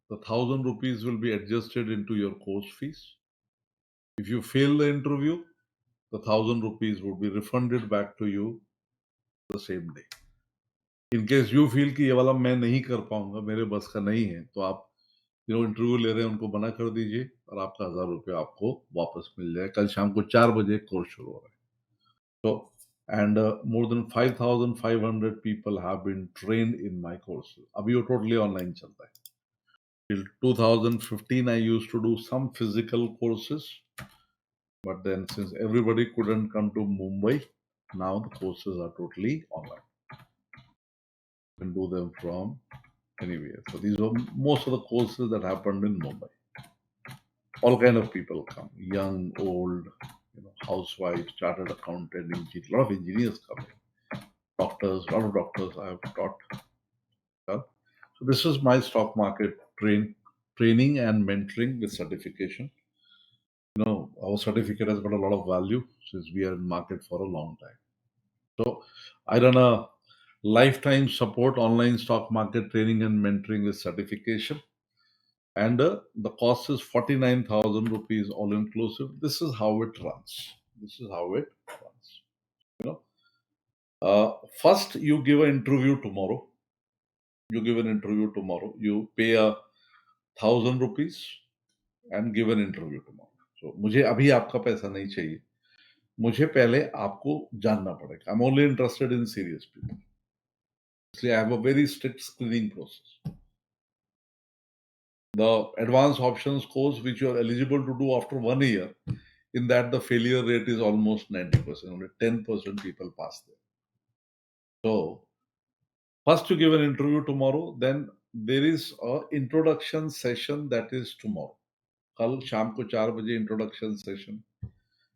the 1,000 rupees will be adjusted into your course fees. If you fail the interview, the 1,000 rupees would be refunded back to you the same day. In case you feel कि ये वाला मैं नहीं कर पाऊंगा, मेरे बस का नहीं है, तो आप इंटरव्यू ले रहे हैं उनको मना कर दीजिए और आपका 1,000 रुपये आपको वापस मिल जाए. कल शाम को 4 बजे कोर्स शुरू हो रहा है. तो and more than 5,500 people have been trained in my course. अभी वो totally online चलता है. Till 2015 I used to do some physical courses, but then since everybody couldn't come to Mumbai, now the courses are totally online. You can do them from anywhere. So these are most of the courses that happened in Mumbai. All kind of people come, young, old, housewives, chartered accountant, a lot of engineers come in, doctors, a lot of doctors I have taught. So this is my stock market training and mentoring with certification. Our certificate has got a lot of value since we are in market for a long time. So I run a lifetime support online stock market training and mentoring with certification. And the cost is 49,000 rupees all inclusive. This is how it runs. This is how it runs. First, you give an interview tomorrow. You pay 1,000 rupees and give an interview tomorrow. So मुझे अभी आपका पैसा नहीं चाहिए. मुझे पहले आपको जानना पड़ेगा. I'm only interested in serious people. इसलिए I have a very strict screening process. The advanced options course, which you are eligible to do after 1 year, in that the failure rate is almost 90%. Only 10% people pass there. So first you give an interview tomorrow, then there is a introduction session that is tomorrow. कल शाम को 4 बजे introduction session,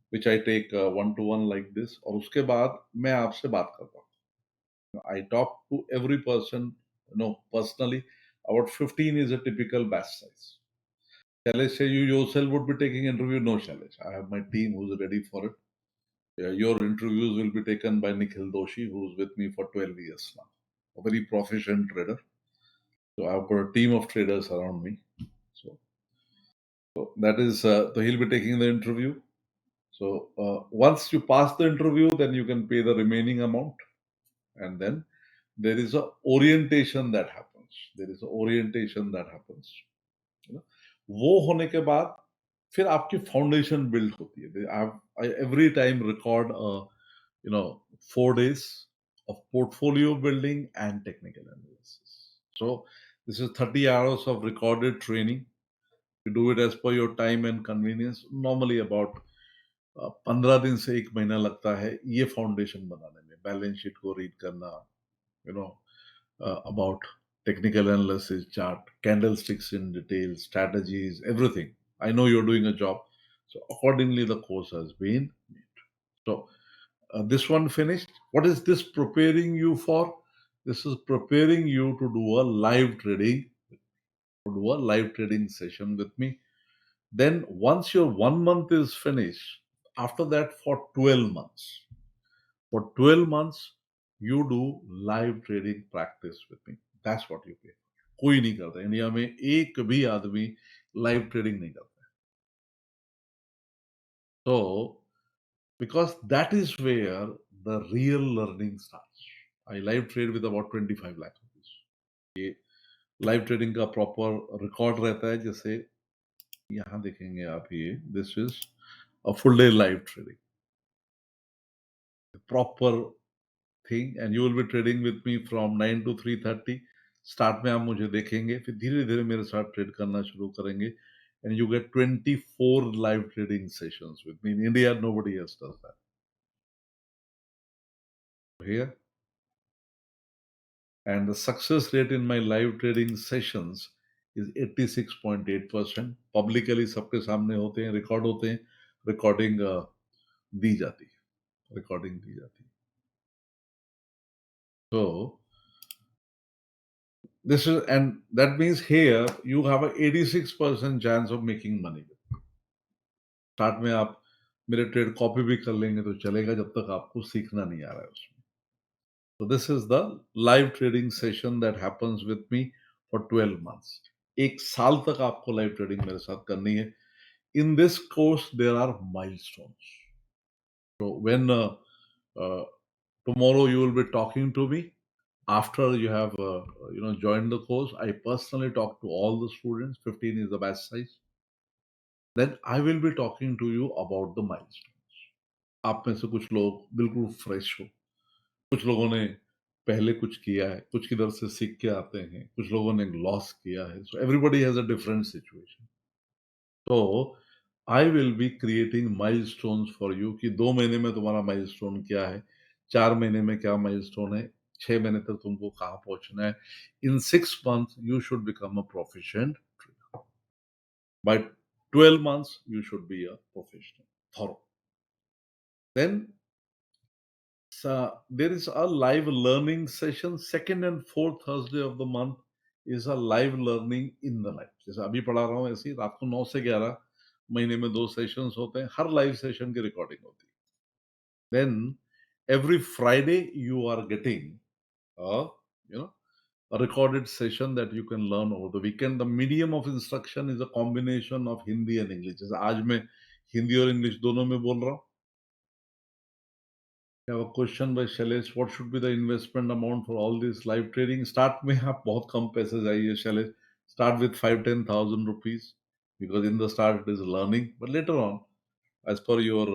which I take one-to-one like this. और उसके बाद मैं आपसे बात करता हूँ. I talk to every person, personally. About 15 is a typical batch size. Shailesh, say you yourself would be taking interview? No, Shailesh. I have my team who's ready for it. Your interviews will be taken by Nikhil Doshi, who's with me for 12 years now, a very proficient trader. So I've got a team of traders around me. So that is, so he'll be taking the interview. So once you pass the interview, then you can pay the remaining amount, and then there is a orientation that happens. There is a orientation that happens. You know, वो होने के बाद फिर आपकी foundation build होती है. I every time record 4 days of portfolio building and technical analysis. So this is 30 hours of recorded training. You do it as per your time and convenience. Normally about 15 दिन से 1 महीना लगता है ये foundation बनाने में, बैलेंस शीट को read करना, you know, about technical analysis, chart, candlesticks in detail, strategies, everything. I know you're doing a job. So accordingly, the course has been made. So this one finished. What is this preparing you for? This is preparing you to do a live trading session with me. Then once your 1 month is finished, after that for 12 months, you do live trading practice with me. That's what you pay. कोई नहीं करता India में, एक भी आदमी live trading नहीं करता. So because that is where the real learning starts. I live trade with about 25 lakh rupees. ये लाइव ट्रेडिंग का प्रॉपर रिकॉर्ड रहता है. जैसे यहाँ देखेंगे आप, ये this is a full day live trading, proper thing, and you will B trading with me from 9 to 3:30. Start में आप मुझे देखेंगे, फिर धीरे धीरे मेरे साथ ट्रेड करना शुरू करेंगे, and you get 24 live trading sessions with me. In India nobody else does that. Here, and the success rate in my live trading sessions is 86.8%. Publicly सबके सामने होते हैं, रिकॉर्ड होते हैं, रिकॉर्डिंग दी जाती है, रिकॉर्डिंग दी जाती है. So this is, and that means here you have a 86% chance of making money. Start में आप मेरे ट्रेड कॉपी भी कर लेंगे तो चलेगा, जब तक आपको सीखना नहीं आ रहा है उसमें. So this is the live trading session that happens with me for 12 months. एक साल तक आपको लाइव ट्रेडिंग मेरे साथ करनी है. In this course there are milestones. So when tomorrow you will be talking to me after you have joined the course. I personally talk to all the students. 15 is the batch size. Then I will be talking to you about the milestones. आप में से कुछ लोग बिल्कुल fresh हो, कुछ लोगों ने पहले कुछ किया है, कुछ किधर से सीख के आते हैं, कुछ लोगों ने लॉस किया है. So everybody has a different situation. So I will be creating milestones for you कि 2 महीने में तुम्हारा माइलस्टोन क्या है, 4 महीने में क्या माइलस्टोन है, 6 महीने तक तुमको कहाँ पहुंचना है. In 6 months you should become a proficient trader. By 12 months you should be a professional, thorough. Then there is a live learning session. Second and fourth Thursday of the month is a live learning in the live. जैसे अभी पढ़ा रहा हूँ ऐसे ही रात को 9 से 11 महीने में 2 सेशंस होते हैं. हर लाइव सेशन की रिकॉर्डिंग होती है. Then every Friday you are getting a a recorded session that you can learn over the weekend. The medium of instruction is a combination of Hindi and English. जैसे आज मैं हिंदी और English दोनों में बोल रहा हूँ. I have a question by Shailesh. What should be the investment amount for all this live trading? Start में आप बहुत कम पैसे जाइए Shailesh. Start with 5-10,000 rupees because in the start it is learning. But later on, as per your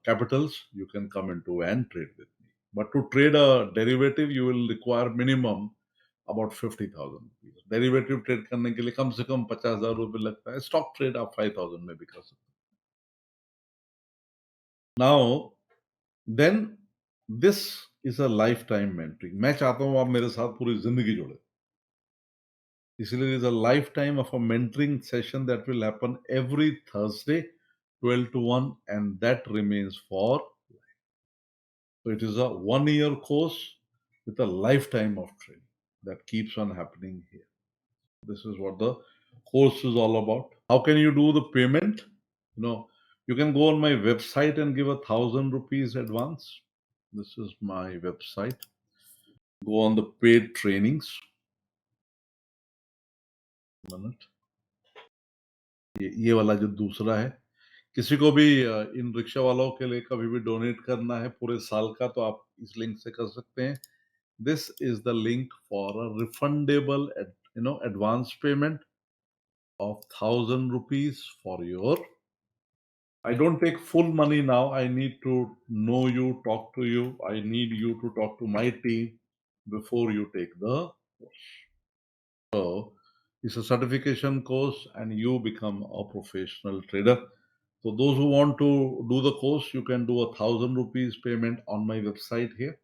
capitals, you can come into and trade with me. But to trade a derivative, you will require minimum about 50,000 rupees. Derivative trade करने के लिए कम से कम 50,000 रुपए लगता है. Stock trade आप 5,000 में भी कर सकते हैं. Now then this is a lifetime mentoring. मैं चाहता हूं आप मेरे साथ पूरी जिंदगी जुड़े, इसलिए is a lifetime of a mentoring session that will happen every Thursday 12 to 1, and that remains for life. So it is a 1-year course with a lifetime of training that keeps on happening here. This is what the course is all about. How can you do the payment? You can go on my website and give 1,000 rupees advance. This is my website. Go on the paid trainings. Minute. ये वाला जो दूसरा है, किसी को भी इन rickshaw वालों के लिए कभी भी डोनेट करना है पूरे साल का, तो आप इस लिंक से कर सकते हैं. This is the link for a refundable, advance payment of 1,000 rupees for your. I don't take full money now. I need to know you, talk to you. I need you to talk to my team before you take the course. So it's a certification course and you become a professional trader. So those who want to do the course, you can do 1,000 rupees payment on my website here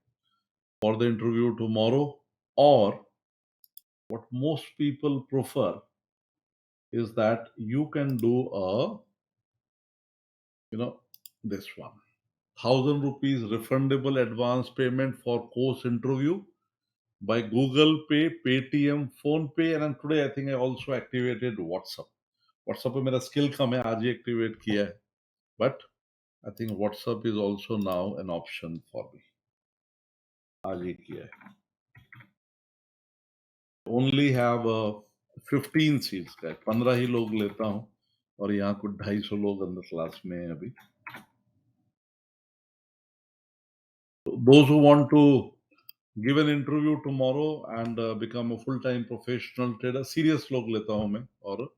for the interview tomorrow, or what most people prefer is that you can do this one. 1,000 rupees refundable advance payment for course interview by Google Pay, Paytm, Phone Pay, and then today I think I also activated WhatsApp. WhatsApp पे मेरा skill कम है, आज ही activate किया है, but I think WhatsApp is also now an option for me. आज ही किया है. Only have 15 seats का है, 15 ही लोग लेता हूँ, और यहाँ कुछ 250 लोग अंदर क्लास में हैं अभी. Those who want to give an interview tomorrow and become a full-time professional trader, serious log leta hu main, or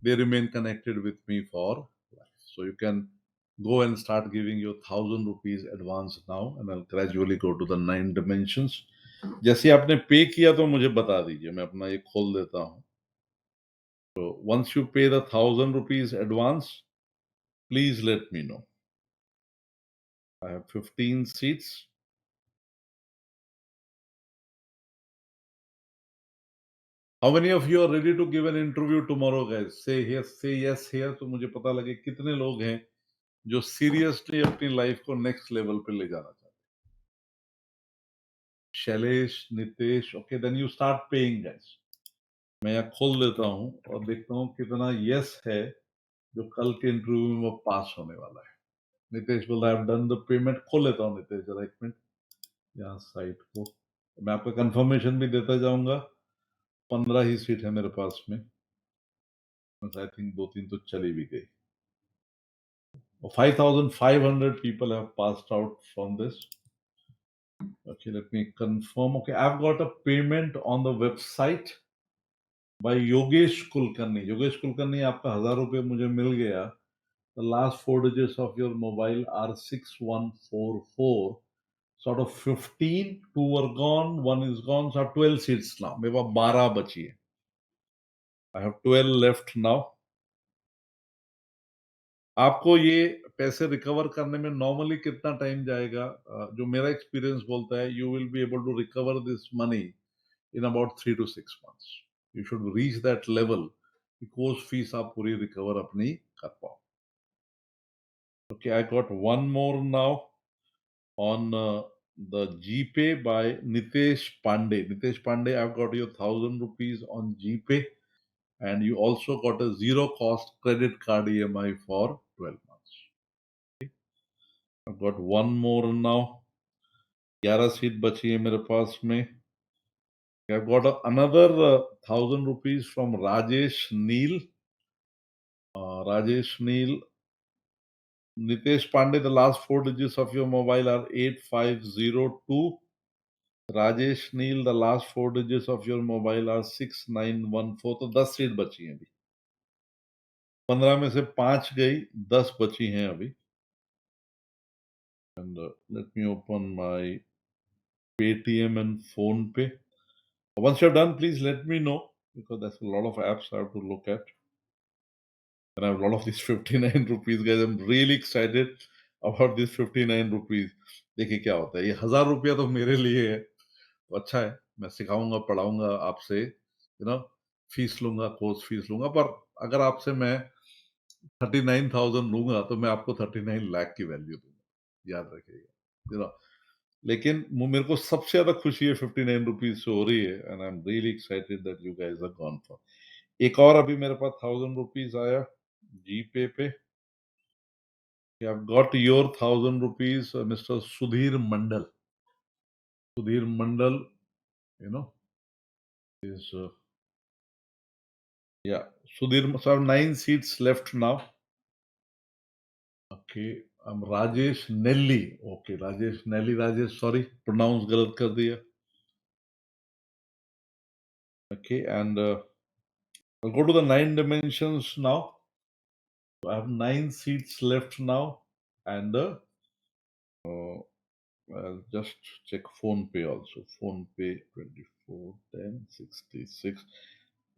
they remain connected with me for life. So you can go and start giving your 1,000 rupees advance now, and I'll gradually go to the 9 dimensions. जैसे आपने पे किया तो मुझे बता दीजिए, मैं अपना ये खोल देता हूँ. So once you pay the 1,000 rupees advance, please let me know. I have 15 seats. How many of you are ready to give an interview tomorrow, guys? Say yes here, तो मुझे पता लगे कितने लोग हैं जो seriously अपनी लाइफ को next level पे ले जाना चाहते हैं. Shailesh, Nitesh, okay, then you start paying, guys. मैं यहाँ खोल देता हूँ और देखता हूँ कितना yes है जो कल के इंटरव्यू में वो पास होने वाला है. नितेश बोल रहा है, I've done the payment. खोल लेता हूँ नितेश, जरा एक मिनट यहाँ साइट को. मैं आपको कंफर्मेशन भी देता जाऊंगा. 15 ही सीट है मेरे पास में. आई थिंक 2-3 तो चली भी गई. 5,500 people have passed out from this. Okay, let me confirm. Okay, I've got a payment on the website by Yogesh Kulkarni. Yogesh Kulkarni, आपका 1,000 रुपये मुझे मिल गया. The last 4 digits of your mobile are 6144. Sort of 15, 2 are gone, 1 is gone, so I have 12 seats now. मेरे पास 12 बची है. I have 12 left now. आपको ये पैसे रिकवर करने में नॉर्मली कितना टाइम जाएगा? जो मेरा एक्सपीरियंस बोलता है, you will be able to recover this money in about 3 to 6 months. You should reach that level कि कोर्स फीस आप पूरी रिकवर अपनी कर पाओ. Okay, I got one more now on the GPay by Nitesh Pandey. Nitesh Pandey, I've got your 1,000 rupees on GPay, and you also got a zero cost credit card EMI for 12 months. I've got one more now. 11 seat बची है मेरे पास में. I've got another 1,000 rupees from Rajesh Neil. Rajesh Neil. Nitesh Pandey, the last 4 digits of your mobile are 8502. Rajesh Neil, the last 4 digits of your mobile are 6914. तो 10 seat बची हैं अभी. 15 में से 5 गई, 10 बची हैं अभी. And let me open my Paytm and Phone Pay. Once you're done, please let me know, because there's a lot of apps I have to look at. And I have a lot of these 59 rupees, guys. I'm really excited about this 59 rupees. देखिए क्या होता है. ये 1,000 रुपया तो मेरे लिए है, तो अच्छा है. मैं सिखाऊंगा, पढ़ाऊंगा आपसे, फीस लूंगा, कोर्स फीस लूंगा. पर अगर आपसे मैं 39,000 लूंगा तो मैं आपको 39 लाख की वैल्यू दूंगा. याद रखिएगा. लेकिन मेरे को सबसे ज्यादा खुशी है 59 रुपीज से हो रही है. And I am really excited that you guys are gone for. एक और अभी मेरे पास 1,000 रुपीज आया जीपे पे. I've got your 1,000 rupees, Mr. Sudhir Mandal. Sudhir Mandal, you know, is yeah. Sudhir, so I have 9 seats left now. Okay, I'm Rajesh Nelly. Okay, Rajesh Nelly. Rajesh, sorry, pronounce गलत कर दिया. Okay, and I'll go to the 9 dimensions now. So I have 9 seats left now, and I'll just check phone pay also. Phone pay 24 10 66.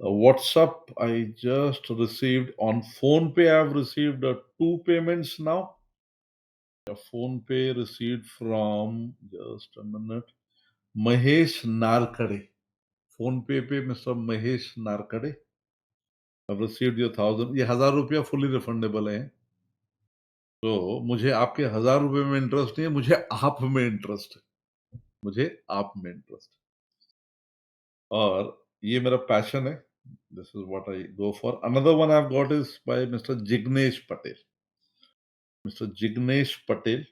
WhatsApp I just received on phone pay. I've received 2 payments now. A phone pay received from just a minute. Mahesh Narkade. phone pay पे Mr. Mahesh Narkade. I've received your 1,000. ये 1,000 रुपया fully refundable है. तो मुझे आपके 1,000 रुपए में interest नहीं है, मुझे आप में इंटरेस्ट है. मुझे आप में इंटरेस्ट है. और ये मेरा पैशन है. This is what I go for. Another one I've got is by Mr. Jignesh Patel. Mr. Jignesh Patel.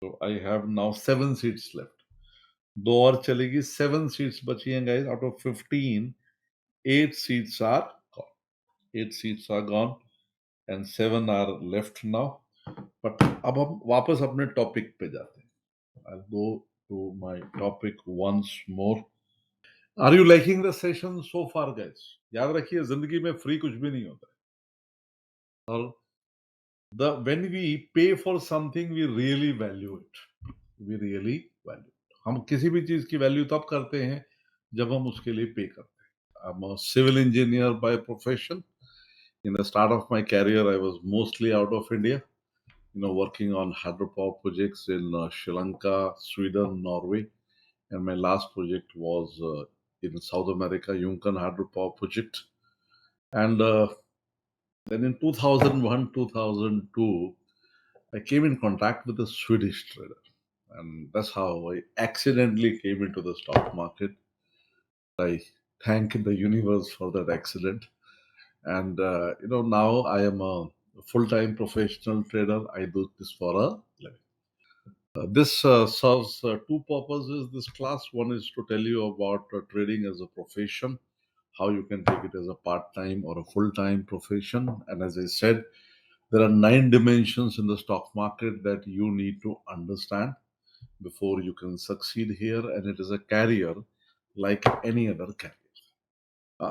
So I have now 7 seats left. 2 और चलेगी. 7 seats बची हैं guys. Out of 15, 8 seats are gone. 8 seats are gone and 7 are left now. But अब हम वापस अपने topic पे जाते हैं. I'll go to my topic once more. Are you liking the session so far, guys? याद रखिए जिंदगी में फ्री कुछ भी नहीं होता है. और when we pay for something, we really value it. We really value it. हम किसी भी चीज की वैल्यू तब करते हैं जब हम उसके लिए पे करते हैं. I'm a civil engineer by profession. In the start of my career, I was mostly out of India, working on hydropower projects in Sri Lanka, Sweden, Norway, and my last project was in South America, Yunkan hydropower project. And then in 2001, 2002, I came in contact with a Swedish trader, and that's how I accidentally came into the stock market. I thank the universe for that accident. And now I am a full-time professional trader. I do this for a living. This serves two purposes. This class, one is to tell you about trading as a profession, how you can take it as a part-time or a full-time profession. And as I said, there are 9 dimensions in the stock market that you need to understand before you can succeed here, and it is a career like any other career.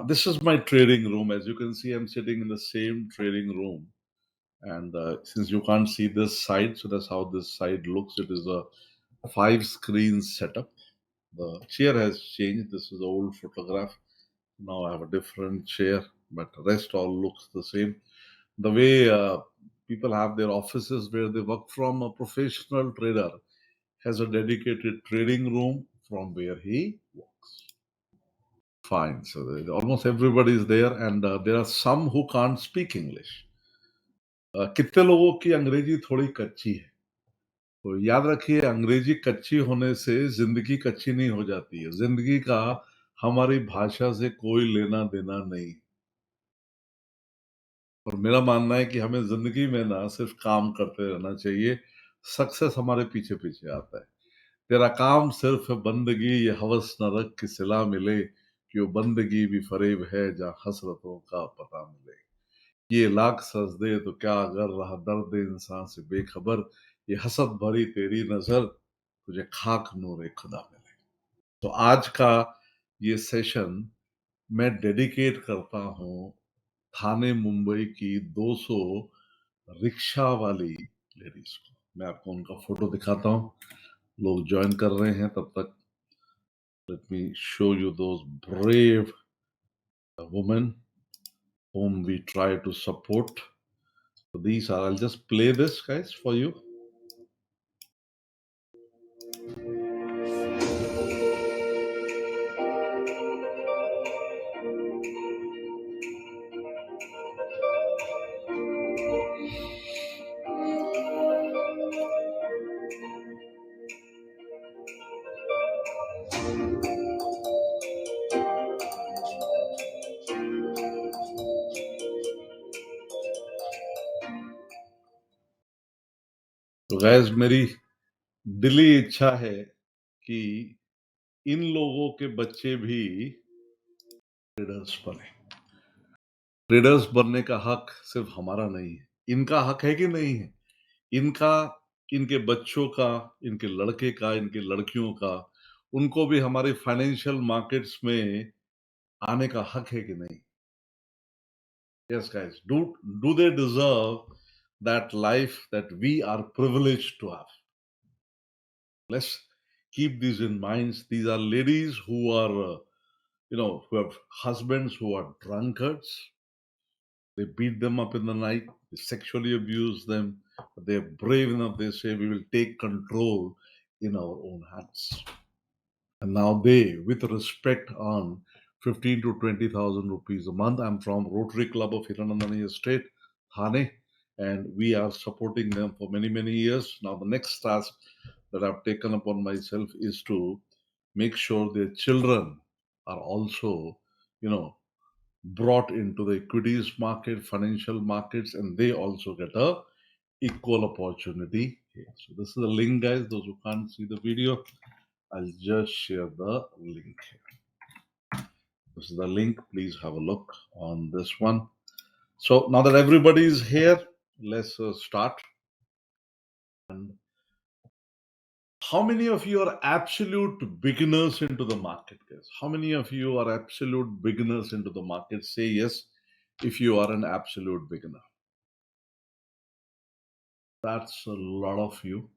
This is my trading room. As you can see, I'm sitting in the same trading room. And since you can't see this side, so that's how this side looks. It is a 5-screen setup. The chair has changed. This is the old photograph. Now I have a different chair, but the rest all looks the same. The way people have their offices where they work from, a professional trader has a dedicated trading room from where he works. Fine. So almost everybody is there, and there are some who can't speak English. कितने लोगों की अंग्रेजी थोड़ी कच्ची है. तो याद रखिए, अंग्रेजी कच्ची होने से जिंदगी कच्ची नहीं हो जाती है. जिंदगी का हमारी भाषा से कोई लेना देना नहीं. और मेरा मानना है कि हमें जिंदगी में ना सिर्फ काम करते रहना चाहिए. सक्सेस हमारे पीछे पीछे आता है. तेरा काम सिर्फ बंदगी, ये हवस न रख की सिला मिले, कि वो बंदगी भी फरेब है जहाँ हसरतों का पता मिले. ये लाख सजदे तो क्या अगर रहा दर्द इंसान से बेखबर, ये हसद भरी तेरी नजर तुझे खाक नूरे खुदा मिले. तो आज का ये सेशन मैं डेडिकेट करता हूँ थाने मुंबई की 200 रिक्शा वाली लेडीज को. मैं आपको उनका फोटो दिखाता हूँ. लोग ज्वाइन कर रहे हैं तब तक. Late me show you those brave women whom we try to support. So these are, I'll just play this, guys, for you. तो गैस मेरी दिली इच्छा है कि इन लोगों के बच्चे भी ट्रेडर्स बने। ट्रेडर्स बनने का हक सिर्फ हमारा नहीं है, इनका हक है कि नहीं है? इनका, इनके बच्चों का, इनके लड़के का, इनके लड़कियों का, उनको भी हमारे फाइनेंशियल मार्केट्स में आने का हक है कि नहीं? Yes, guys. Do they deserve that life that we are privileged to have? Let's keep these in mind. These are ladies who are, who have husbands who are drunkards. They beat them up in the night. They sexually abuse them. But they're brave enough. They say we will take control in our own hands. And now they, with respect, earn 15 to 20,000 rupees a month. I'm from Rotary Club of Hiranandani Estate, Thane, and we are supporting them for many, many years. Now, the next task that I've taken upon myself is to make sure their children are also, brought into the equities market, financial markets, and they also get a equal opportunity here. So this is the link, guys. Those who can't see the video, I'll just share the link here. This is the link. Please have a look on this one. So now that everybody is here, let's start. And how many of you are absolute beginners into the market, guys? How many of you are absolute beginners into the market? Say yes if you are an absolute beginner. That's a lot of you.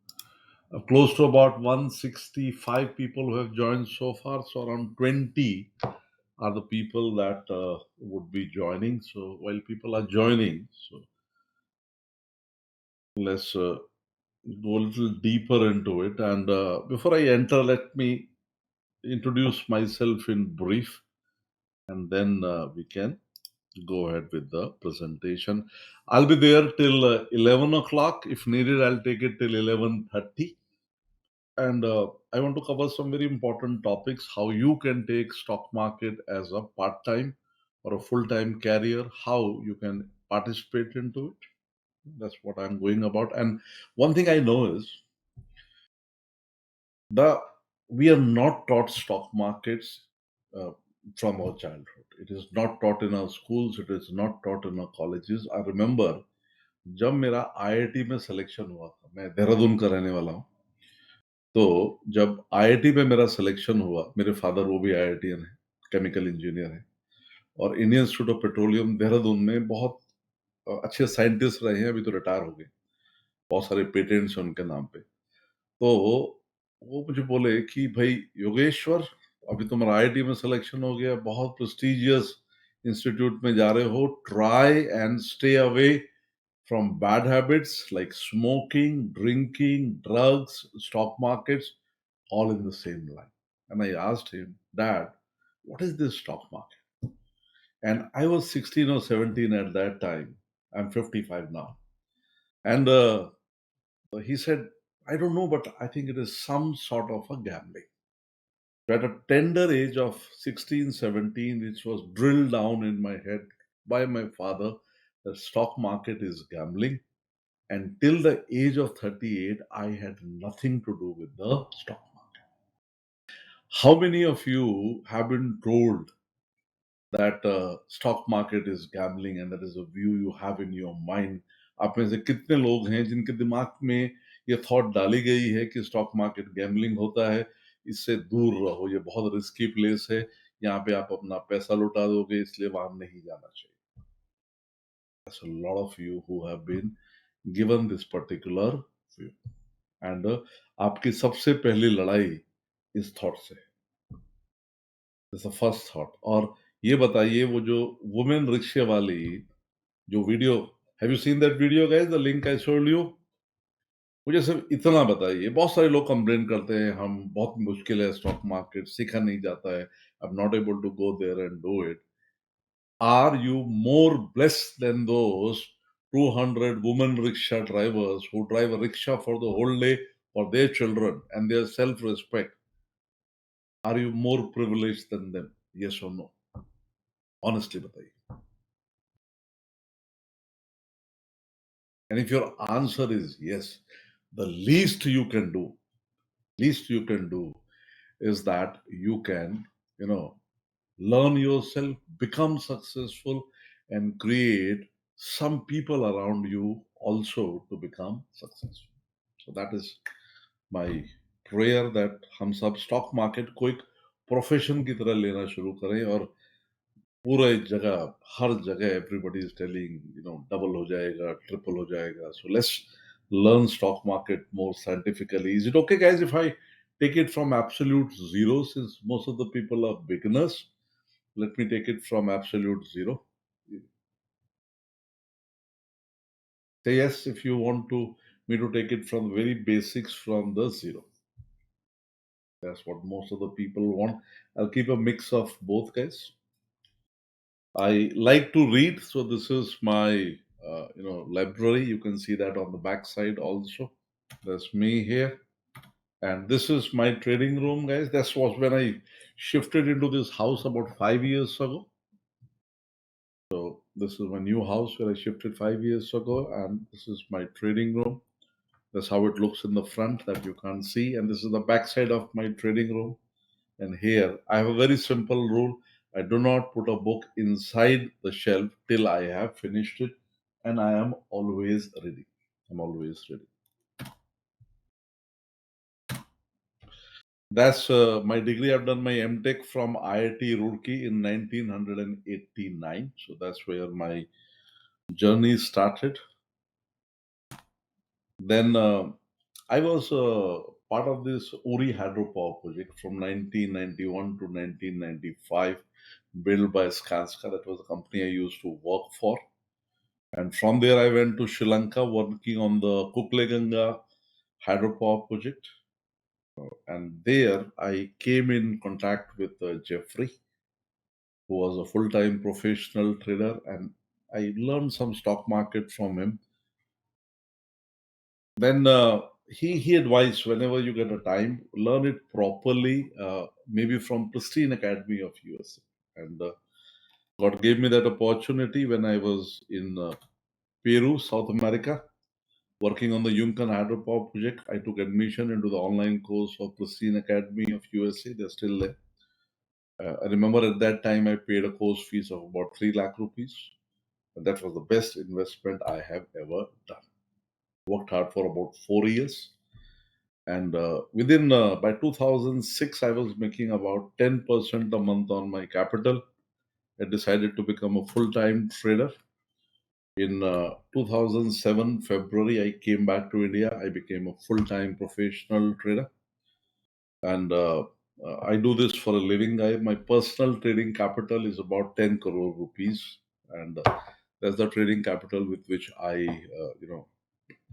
Close to about 165 people who have joined so far. So around 20 are the people that would be joining. So while people are joining, so let's go a little deeper into it. And before I enter, let me introduce myself in brief, and then we can go ahead with the presentation. I'll be there till 11 o'clock. If needed, I'll take it till 11:30. And I want to cover some very important topics: how you can take stock market as a part-time or a full-time career, how you can participate into it. That's what I'm going about. And one thing I know is the we are not taught stock markets uh, from our childhood. It is not taught in our schools. It is not taught in our colleges. I remember जब मेरा IIT में selection हुआ था, मैं देहरादून का रहने वाला हूँ, तो जब आईआईटी में मेरा सिलेक्शन हुआ, मेरे फादर वो भी आईआईटीएन है, केमिकल इंजीनियर है, और Indian institute of petroleum Dehradun में बहुत अच्छे साइंटिस्ट रहे हैं, अभी तो रिटायर हो गए, बहुत सारे पेटेंट्स हैं उनके नाम पे। तो वो मुझे बोले कि भाई योगेश्वर, अभी तुम्हारा आईआईटी में सिलेक्शन हो गया, बहुत प्रेस्टिजियस इंस्टीट्यूट में जा रहे हो, try and stay away from bad habits like smoking, drinking, drugs, stock markets, all in the same line. And I asked him, Dad, what is this stock market? And I was 16 or 17 at that time. I'm 55 now. And he said, I don't know, but I think it is some sort of a gambling. So at a tender age of 16, 17, it was drilled down in my head by my father that stock market is gambling. And till the age of 38, I had nothing to do with the stock market. How many of you have been told that stock market is gambling and that is a view you have in your mind? आप में से कितने लोग हैं जिनके दिमाग में ये थॉट डाली गई है कि स्टॉक मार्केट गैम्बलिंग होता है, इससे दूर रहो, ये बहुत रिस्की प्लेस है, यहाँ पे आप अपना पैसा लुटा दोगे, इसलिए वहां नहीं जाना चाहिए. There's a lot of you who have been given this particular view. And आपकी सबसे पहली लड़ाई इस थॉट से, फर्स्ट थॉट. और ये बताइए, वो जो वुमेन रिक्शे वाली जो video, have you seen that video guys, the link I showed you? मुझे सिर्फ इतना बताइए, बहुत सारे लोग कंप्लेन करते हैं हम बहुत मुश्किल है स्टॉक मार्केट, सीखा नहीं जाता है, I am not able to go there and do it. Are you more blessed than those 200 women rickshaw drivers who drive a rickshaw for the whole day for their children and their self-respect? Are you more privileged than them? Yes or no? Honestly, bataiye. And if your answer is yes, the least you can do is that you can, learn yourself, become successful, and create some people around you also to become successful. So that is my prayer that हम सब stock market को एक profession की तरह लेना शुरू करें और पूरा एक जगह हर जगह everybody is telling डबल हो जाएगा ट्रिपल हो जाएगा so let's learn stock market more scientifically. Is it okay guys if I take it from absolute zero since most of the people are beginners? Let me take it from absolute zero. Say yes if you want to me to take it from very basics from the zero. That's what most of the people want. I'll keep a mix of both guys. I like to read, so this is my library. You can see that on the back side also. That's me here, and this is my trading room, guys. That was when I shifted into this house about 5 years ago. So this is my new house where I shifted 5 years ago, and this is my trading room. That's how it looks in the front that you can't see, and this is the back side of my trading room. And here I have a very simple rule. I do not put a book inside the shelf till I have finished it, and I am always ready. I'm always ready. That's my degree. I've done my M.Tech from IIT Roorkee in 1989. So that's where my journey started. Then I was part of this Uri hydropower project from 1991 to 1995, built by Skanska. That was the company I used to work for. And from there, I went to Sri Lanka working on the Kukleganga hydropower project. And there, I came in contact with Jeffrey, who was a full time professional trader. And I learned some stock market from him. Then he advised whenever you get a time, learn it properly, maybe from Pristine Academy of USA. And God gave me that opportunity when I was in Peru, South America, working on the Yunkan hydropower project. I took admission into the online course of Pristine Academy of USA. They're still there. I remember at that time I paid a course fees of about 3 lakh rupees. And that was the best investment I have ever done. Worked hard for about 4 years. And within by 2006, I was making about 10% a month on my capital. I decided to become a full-time trader. In 2007 February, I came back to India. I became a full-time professional trader, and I do this for a living. My personal trading capital is about 10 crore rupees, and that's the trading capital with which I,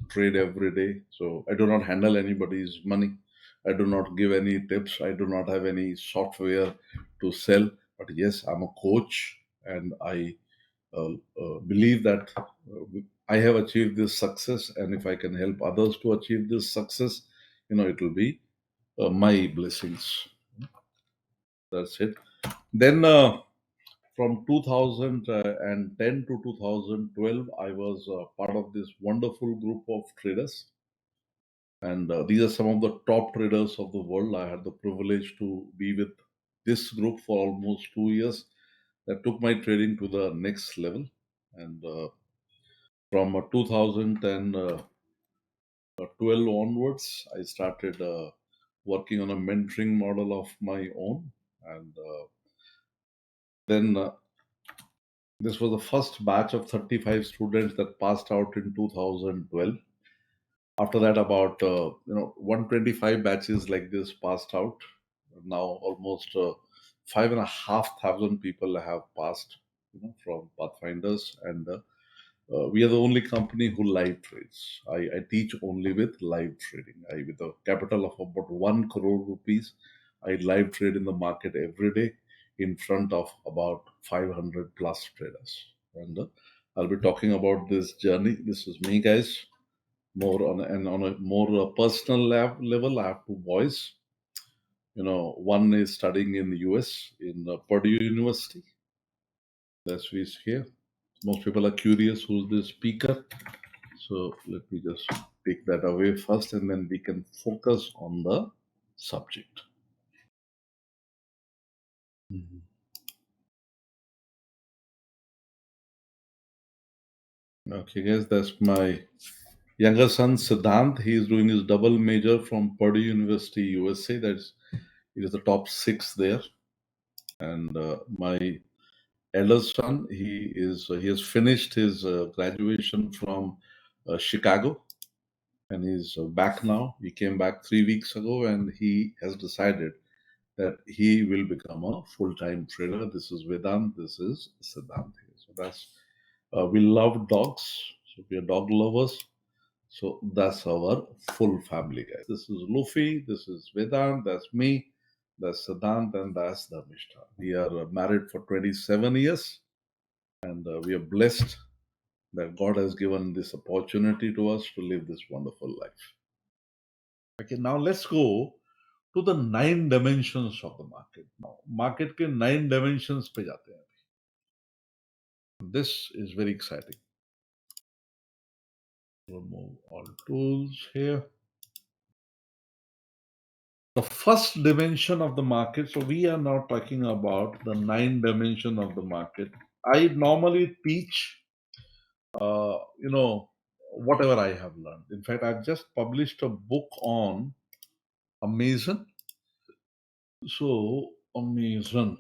trade every day. So I do not handle anybody's money. I do not give any tips. I do not have any software to sell. But yes, I'm a coach, and I believe that I have achieved this success. And if I can help others to achieve this success, it will be my blessings. That's it. Then from 2010 to 2012, I was part of this wonderful group of traders. And these are some of the top traders of the world. I had the privilege to be with this group for almost 2 years. That took my trading to the next level. And from 2012 onwards, I started working on a mentoring model of my own. And then this was the first batch of 35 students that passed out in 2012. After that, about 125 batches like this passed out. Now almost 5,500 people have passed, from Pathfinders, and we are the only company who live trades. I teach only with live trading. With a capital of about 1 crore rupees, I live trade in the market every day in front of about 500 plus traders. And I'll be talking about this journey. This is me, guys. More on a more personal level, I have two boys. One is studying in the US in Purdue University. That's who's here. Most people are curious who's the speaker. So let me just take that away first, and then we can focus on the subject. Okay, guys, that's my younger son Siddhant. He is doing his double major from Purdue University, USA. That's it is the top 6 there. And my eldest son, he has finished his graduation from Chicago, and he's back now. He came back 3 weeks ago, and he has decided that he will become a full-time trader. This is Vedant. This is Siddhant. So that's we love dogs. So we are dog lovers. So that's our full family, guys. This is Luffy. This is Vedant. That's me. That's Siddhant, and that's Dharmishta. We are married for 27 years, and we are blessed that God has given this opportunity to us to live this wonderful life. Okay, now let's go to the 9 dimensions of the market. Now, market के 9 dimensions पे जाते हैं. This is very exciting. Remove all tools here. The first dimension of the market, so we are now talking about the 9 dimension of the market. I normally teach, whatever I have learned. In fact, I've just published a book on Amazon. So, Amazon,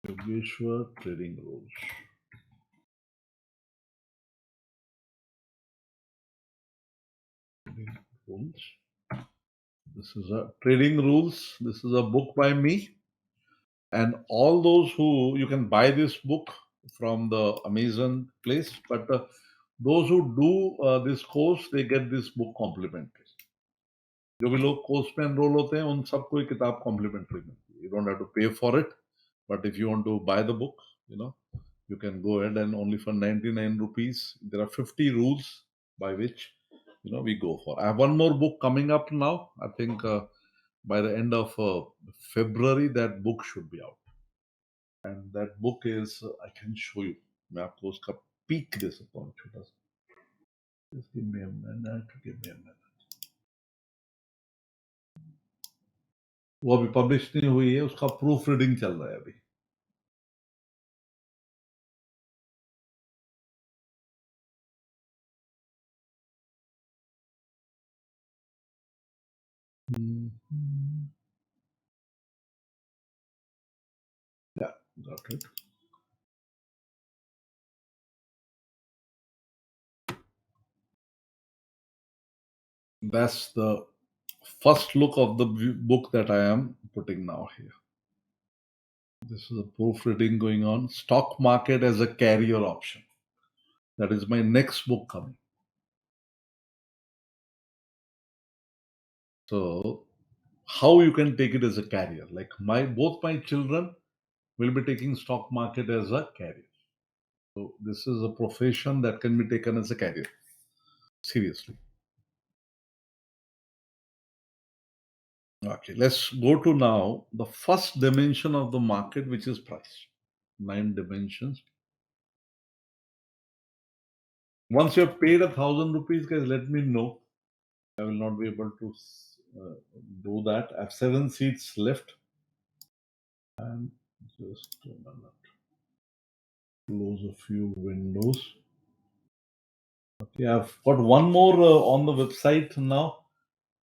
Yogeshwar trading rules. Trading rules. This is a trading rules. This is a book by me. And all those who, you can buy this book from the Amazon place, but those who do this course, they get this book complimentary. जो भी लोग course में enrol होते हैं उन सबको ये किताब कॉम्प्लीमेंट्री मिलती है. You don't have to pay for it, but if you want to buy the book, you can go ahead, and only for 99 rupees, there are 50 rules by which we go for. I have one more book coming up now. I think by the end of February, that book should be out. And that book is, I can show you. मैं आपको उसका peek दे सकता हूँ छोटा सा. Just give me a minute. Give me a minute. वो अभी publish नहीं हुई है, उसका प्रूफ रीडिंग चल रहा है अभी. Yeah, got it. That's the first look of the book that I am putting now here. This is a proofreading going on. Stock market as a carrier option. That is my next book coming. So, how you can take it as a carrier? Like both my children will be taking stock market as a carrier. So, this is a profession that can be taken as a carrier. Seriously. Okay, let's go to now the first dimension of the market, which is price. 9 dimensions. Once you have paid 1,000 rupees, guys, let me know. I will not be able to do that. I have 7 seats left. And just a minute. Close a few windows. Okay, I've got one more on the website now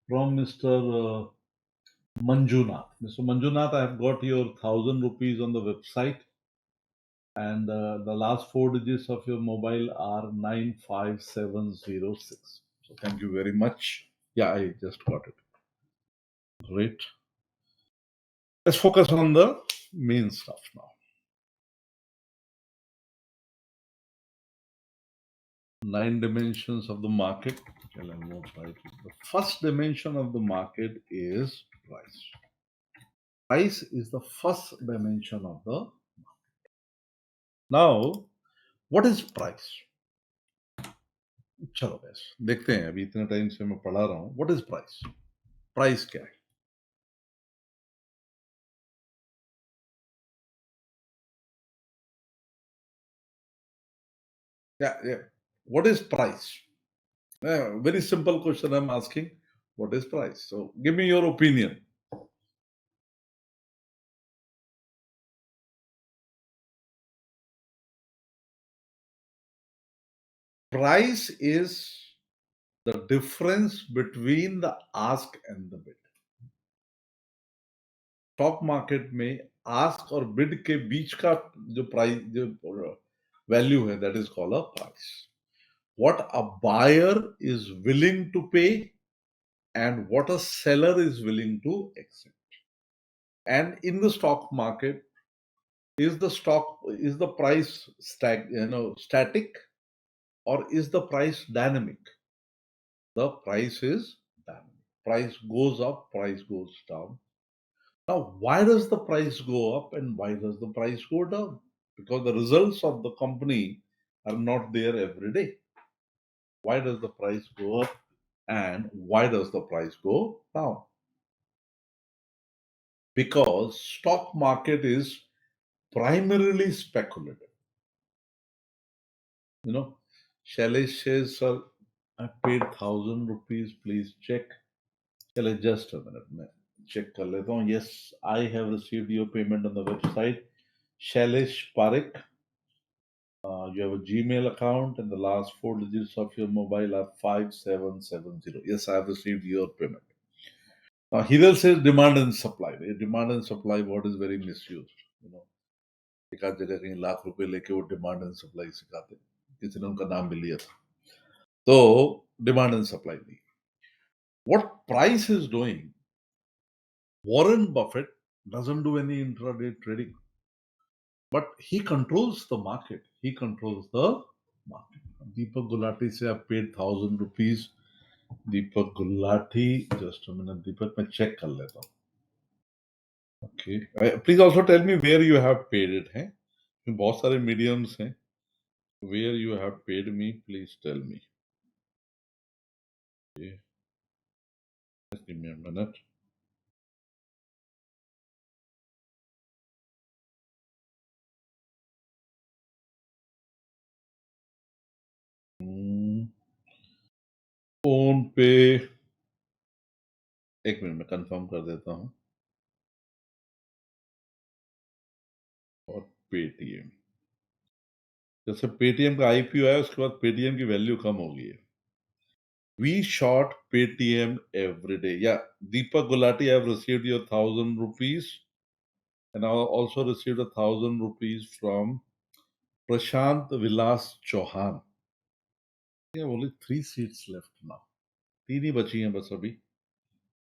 from Mr. Manjunath. Mr. Manjunath, I have got your 1,000 rupees on the website. And the last 4 digits of your mobile are 95706. So thank you very much. Yeah, I just got it. Great. Let's focus on the main stuff now. 9 dimensions of the market. The first dimension of the market is price. Price is the first dimension of the market. Now, what is price? चलो बस देखते हैं. अभी इतने time से मैं पढ़ा रहा हूँ. What is price? Price क्या है? Yeah. what is price? Very simple question I'm asking. What is price? So give me your opinion. Price is the difference between the ask and the bid. Stock market में ask और bid के बीच का जो price जो value है that is called a price. What a buyer is willing to pay and what a seller is willing to accept. And in the stock market, is the price static or is the price dynamic? The price is dynamic. Price goes up, price goes down. Now, why does the price go up and why does the price go down? Because the results of the company are not there every day. Why does the price go up and why does the price go down? Because stock market is primarily speculative. You know, Shailesh says, sir, I paid 1,000 rupees, please check. Shailesh, just a minute. मैं check कर लेता हूँ. Yes, I have received your payment on the website. Shailesh Parekh. You have a Gmail account and the last four digits of your mobile are 5770. Yes, I have received your payment. Hidal says demand and supply. Demand and supply word is very misused. You know, एक आध जगह कहीं लाख रुपए लेके वो demand and supply सिखाते हैं. किसी ने उनका नाम भी लिया था. तो डिमांड एंड सप्लाई नहीं. What price is doing? Warren Buffett doesn't do any intraday trading, but he controls the market. He controls the market. Deepak Gulati say I paid 1,000 rupees. Deepak Gulati, just a minute Deepak, मैं check कर लेता हूँ. Okay, please also tell me where you have paid it है. बहुत सारे mediums हैं. Where you have paid me, please tell me. Give me a minute. Phone पे, एक मिनट में कंफर्म कर देता हूँ. और पेटीएम, जैसे पेटीएम का आईपीओ आया उसके बाद पेटीएम की वैल्यू कम हो गई है. We short Paytm every day. Yeah, Deepak Gulati, I have received your 1,000 rupees, and I also received 1,000 rupees from Prashant Vilas Chauhan. Yeah, only 3 seats left now. 3 ही बची हैं बस अभी.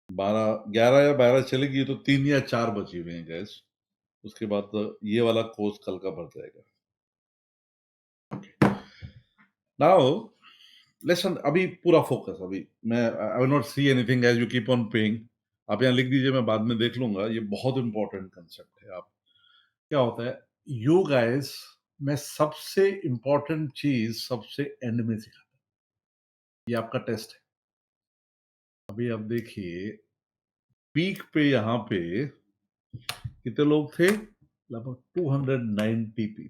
11 या 12 चलेगी तो 3 या 4 बची हुई हैं गैस. उसके बाद तो ये वाला कोर्स कल का भर जाएगा. Now, listen, अभी पूरा फोकस. अभी मैं I will not see anything as you keep on paying. आप यहाँ लिख दीजिए, मैं बाद में देख लूंगा. ये बहुत इंपॉर्टेंट कंसेप्ट है. आप क्या होता है, यू गाइस, मैं सबसे इंपॉर्टेंट चीज सबसे एंड में सिखाता हूँ. ये आपका टेस्ट है. अभी आप देखिए, पीक पे यहाँ पे कितने लोग थे? लगभग 290 पीपल.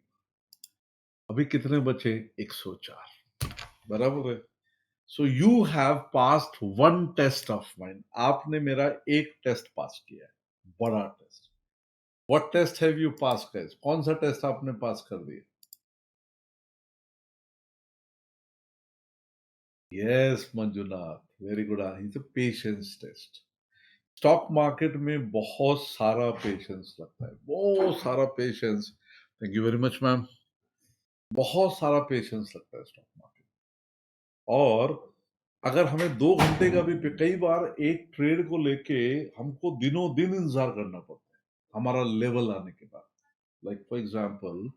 अभी कितने बचे? 104. बराबर है. So you have passed one test of mine. आपने मेरा एक टेस्ट पास किया है, बड़ा test. What test have you pass guys? कौन सा टेस्ट आपने पास कर दिया? Yes Manjunath, very good. It's a patience test. Stock market में बहुत सारा पेशेंस लगता है, बहुत सारा patience. Thank you very much ma'am. बहुत सारा पेशेंस लगता है स्टॉक मार्केट. और अगर हमें 2 घंटे का भी, कई बार एक ट्रेड को लेके हमको दिनों दिन इंतजार करना पड़ता है हमारा लेवल आने के बाद. Like for example,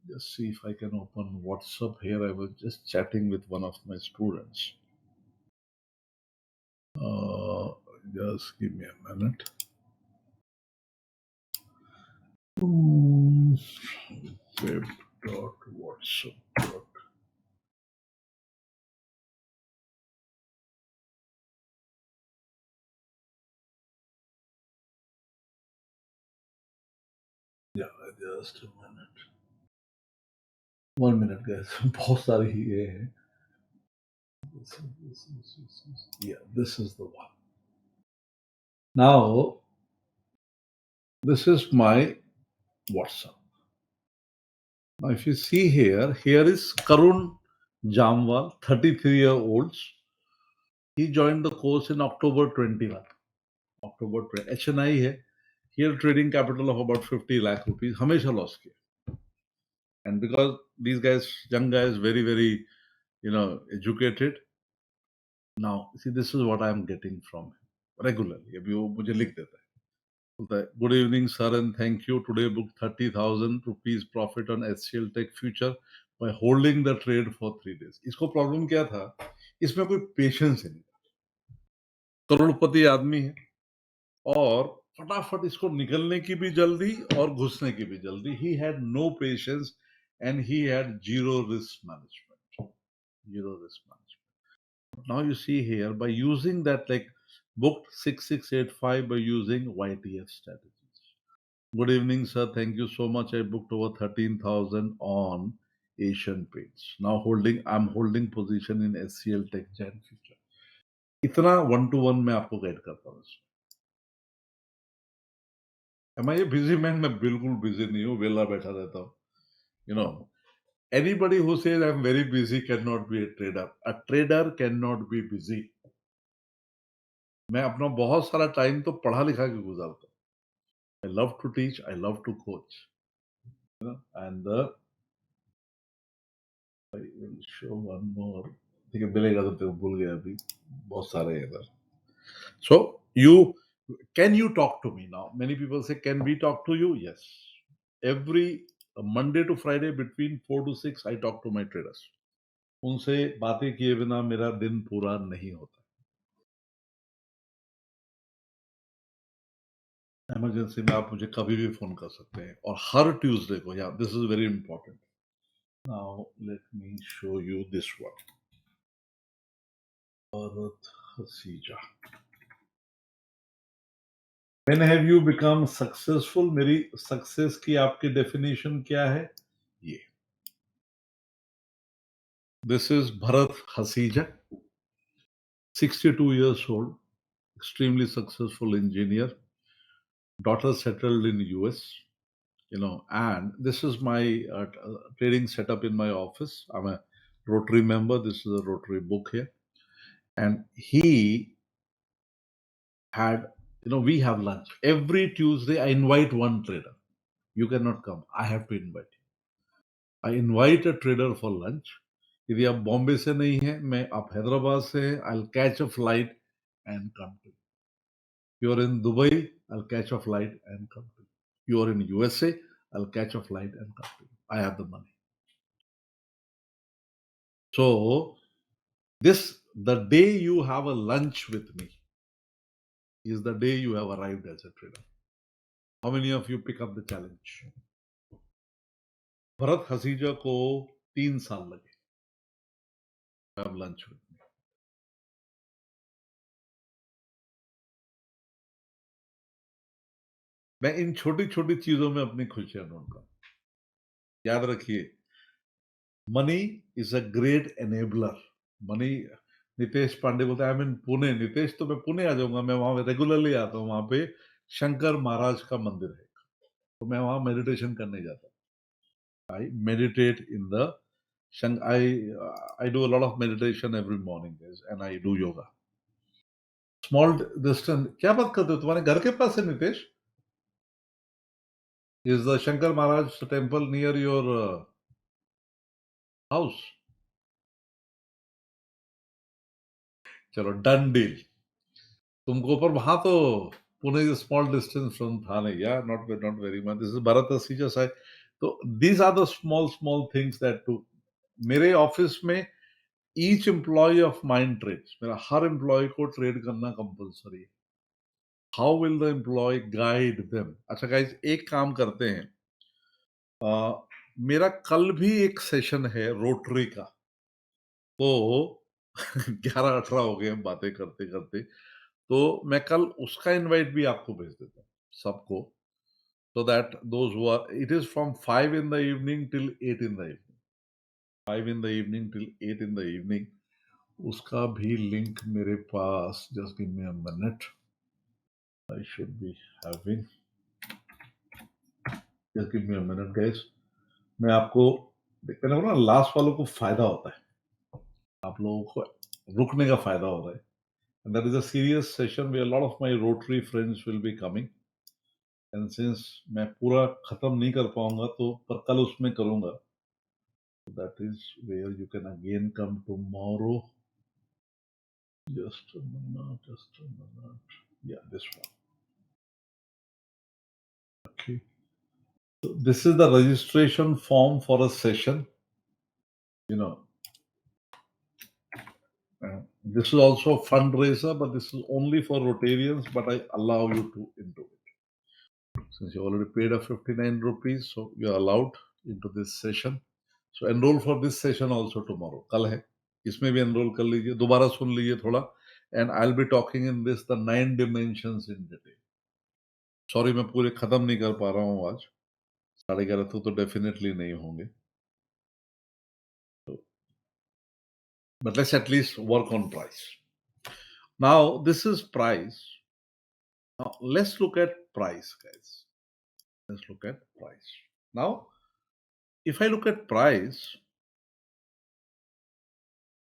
just see if I can open WhatsApp here. I was just chatting with one of my students. Just give me a minute. Web.whatsapp. Yeah, just a minute. 1 minute guys. बहुत सारी ये है. Yeah, this is the one. Now this is my WhatsApp. Now if you see here, here is Karun Jamwal, 33-year-olds. He joined the course in October 21. October 20. HNI है. Here trading capital of about 50 lakh rupees. हमेशा loss किया. And because these guys, young guys, very, very, educated. Now, see, this is what I am getting from him regularly. अभी वो मुझे लिख देता है. बोलता है, Good evening, sir, and thank you. Today booked 30,000 rupees profit on HCL Tech Future by holding the trade for 3 days. इसको problem क्या था? इसमें कोई पेशेंस नहीं. करोड़पति आदमी है और फटाफट इसको निकलने की भी जल्दी और घुसने की भी जल्दी. He had no patience and he had zero risk management. Zero risk management. Now you see here, by using that, like booked 6685 by using YTF strategies. Good evening, sir. Thank you so much. I booked over 13,000 on Asian Paints. Now I'm holding position in SCL Tech Gen Future. इतना 1-to-1 मैं आपको guide करता हूँ. Am I a busy man? मैं बिल्कुल busy नहीं हूँ, वेला बैठा रहता हूँ. Anybody who says I'm very busy cannot be a trader. A trader cannot be busy. मैं अपना बहुत सारा टाइम तो पढ़ा लिखा के गुजारता हूँ. I love to teach. I love to coach. And I will show one more. ठीक है, मिलेगा तो तेरे को भूल गया अभी. बहुत सारे हैं इधर. So can you talk to me now? Many people say, can we talk to you? Yes. Every Monday to Friday between 4 to 6, I talk to my traders. उनसे बातें किए बिना मेरा दिन पूरा नहीं होता. इमरजेंसी में आप मुझे कभी भी फोन कर सकते हैं और हर ट्यूसडे को. Yeah this is very important. Now let me show you this one. औरत हसीजा. When have you become successful? मेरी सक्सेस की आपकी डेफिनेशन क्या है? ये. This is Bharat Hasija, 62 years old, extremely successful engineer, daughter settled in US, and this is my trading setup in my office. I'm a Rotary member. This is a Rotary book here. And he had, we have lunch. Every Tuesday, I invite one trader. You cannot come. I have to invite you. I invite a trader for lunch. यदि आप बॉम्बे से नहीं है, मैं आप हैदराबाद से हैं, I'll catch a flight and come to you. You're in Dubai, I'll catch a flight and come to you. You're in USA, I'll catch a flight and come to you. I have the money. So, the day you have a lunch with me is the day you have arrived as a trader. How many of you pick up the challenge? Bharat Haseja को 3 साल लगे. Have lunch with me. मैं इन छोटी छोटी चीजों में अपनी खुशियां ढूंढता हूं. याद रखिए, money is a great enabler. Money. Nitesh Pandey बोलते हैं, आई मीन पुणे. नितेश, तो मैं पुणे आ जाऊंगा. मैं वहां रेगुलरली आता हूं. वहां पे शंकर महाराज का मंदिर है, तो मैं वहां मेडिटेशन करने जाता हूं. I meditate in the I do a lot of meditation every morning, guys, and I do yoga. Small distance. क्या बात करते हो? तुम्हारे घर के पास है, Nitesh? Is the Shankar Maharaj temple near your house? चलो, डन डील. तुमको पर वहां तो Pune is small distance from Thane. Yeah not very much. This is Bharat सीजा साइड. तो these are the small things that to. मेरे ऑफिस में each employ of mind trades. मेरा हर एम्प्लॉय को ट्रेड करना कंपलसरी है. How will the employ guide them? अच्छा गाइज, एक काम करते हैं. मेरा कल भी एक सेशन है रोटरी का. तो 11-18 हो गए हम बातें करते करते. तो मैं कल उसका इनवाइट भी आपको भेज देता हूँ सबको. So that those who are, it is from 5 in the evening till 8 in the evening. 5 in the evening till 8 in the evening. उसका भी लिंक मेरे पास, just give me a minute. I should be having, just give me a minute guys. मैं आपको मैंने बोला ना, last वालों को फायदा होता है, आप लोगों को रुकने का फायदा हो रहा है. And that is a serious session where a lot of my Rotary friends will be coming. And since मैं पूरा खत्म नहीं कर पाऊंगा तो पर कल उसमें करूंगा. That is where you can again come tomorrow. Just a minute, just a minute. Yeah, this one. Okay. So this is the registration form for a session. You know, this is also a fundraiser, but this is only for Rotarians, but I allow you to into it. Since you already paid a 59 rupees, so you are allowed into this session. So enroll for this session also tomorrow. कल है, इसमें भी enroll कर लीजिए, दोबारा सुन लीजिए थोड़ा. And I'll be talking in this the 9 dimensions in detail. Sorry, मैं पूरे खत्म नहीं कर पा रहा हूँ आज. 11:30 तो definitely नहीं होंगे. But let's at least work on price. Now this is price. Now let's look at price, guys. Let's look at price. Now, if I look at price,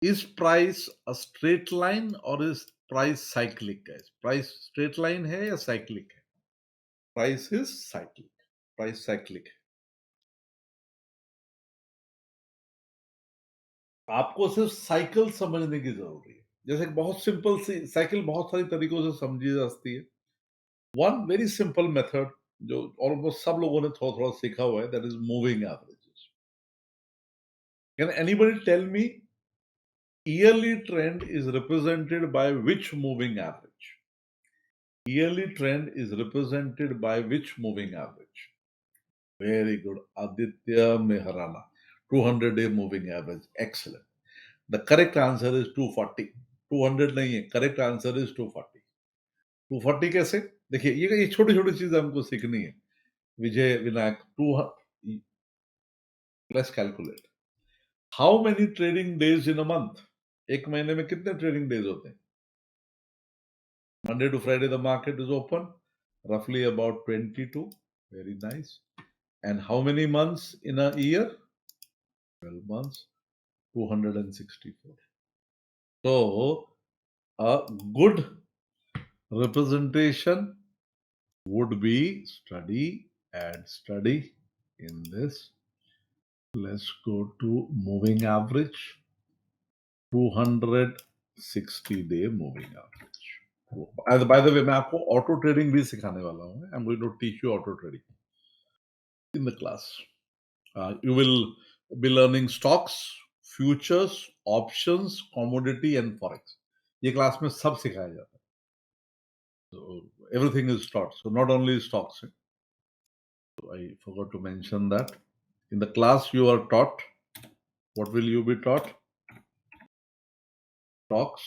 is price a straight line or is price cyclic, guys? Price straight line है या cyclic है? Price is cyclic. Price cyclic है. आपको सिर्फ cycle समझने की जरूरत है. जैसे बहुत सिंपल सी साइकिल बहुत सारी तरीकों से समझी जा सकती है. वन वेरी सिंपल मेथड जो ऑलमोस्ट सब लोगों ने थोड़ा थोड़ा सीखा हुआ है, that is moving averages. Can anybody tell me yearly trend is represented by which moving average? Yearly trend is represented by which moving average? Very good. Aditya Mehrana. 200-day moving average. Excellent. The correct answer is 240. 200 नहीं है. Correct answer is 240. 240 कैसे? देखिए ये छोटी छोटी चीजें हमको सीखनी है. विजय Vinayak 200. Let's calculate. How many trading days in a month? एक महीने में कितने trading days होते हैं? Monday to Friday, the market is open, roughly about 22. Very nice. And how many months in a year? 12 months, 264. So, a good representation would be study and study in this. Let's go to moving average, 260-day moving average. By the way, मैं आपको auto trading भी सिखाने वाला हूँ. I'm going to teach you auto trading in the class. You will be learning stocks, futures, options, commodity and forex. ये class में सब सिखाया जाता है. So everything is taught. So not only stocks. So I forgot to mention that. In the class you are taught. What will you be taught? Stocks,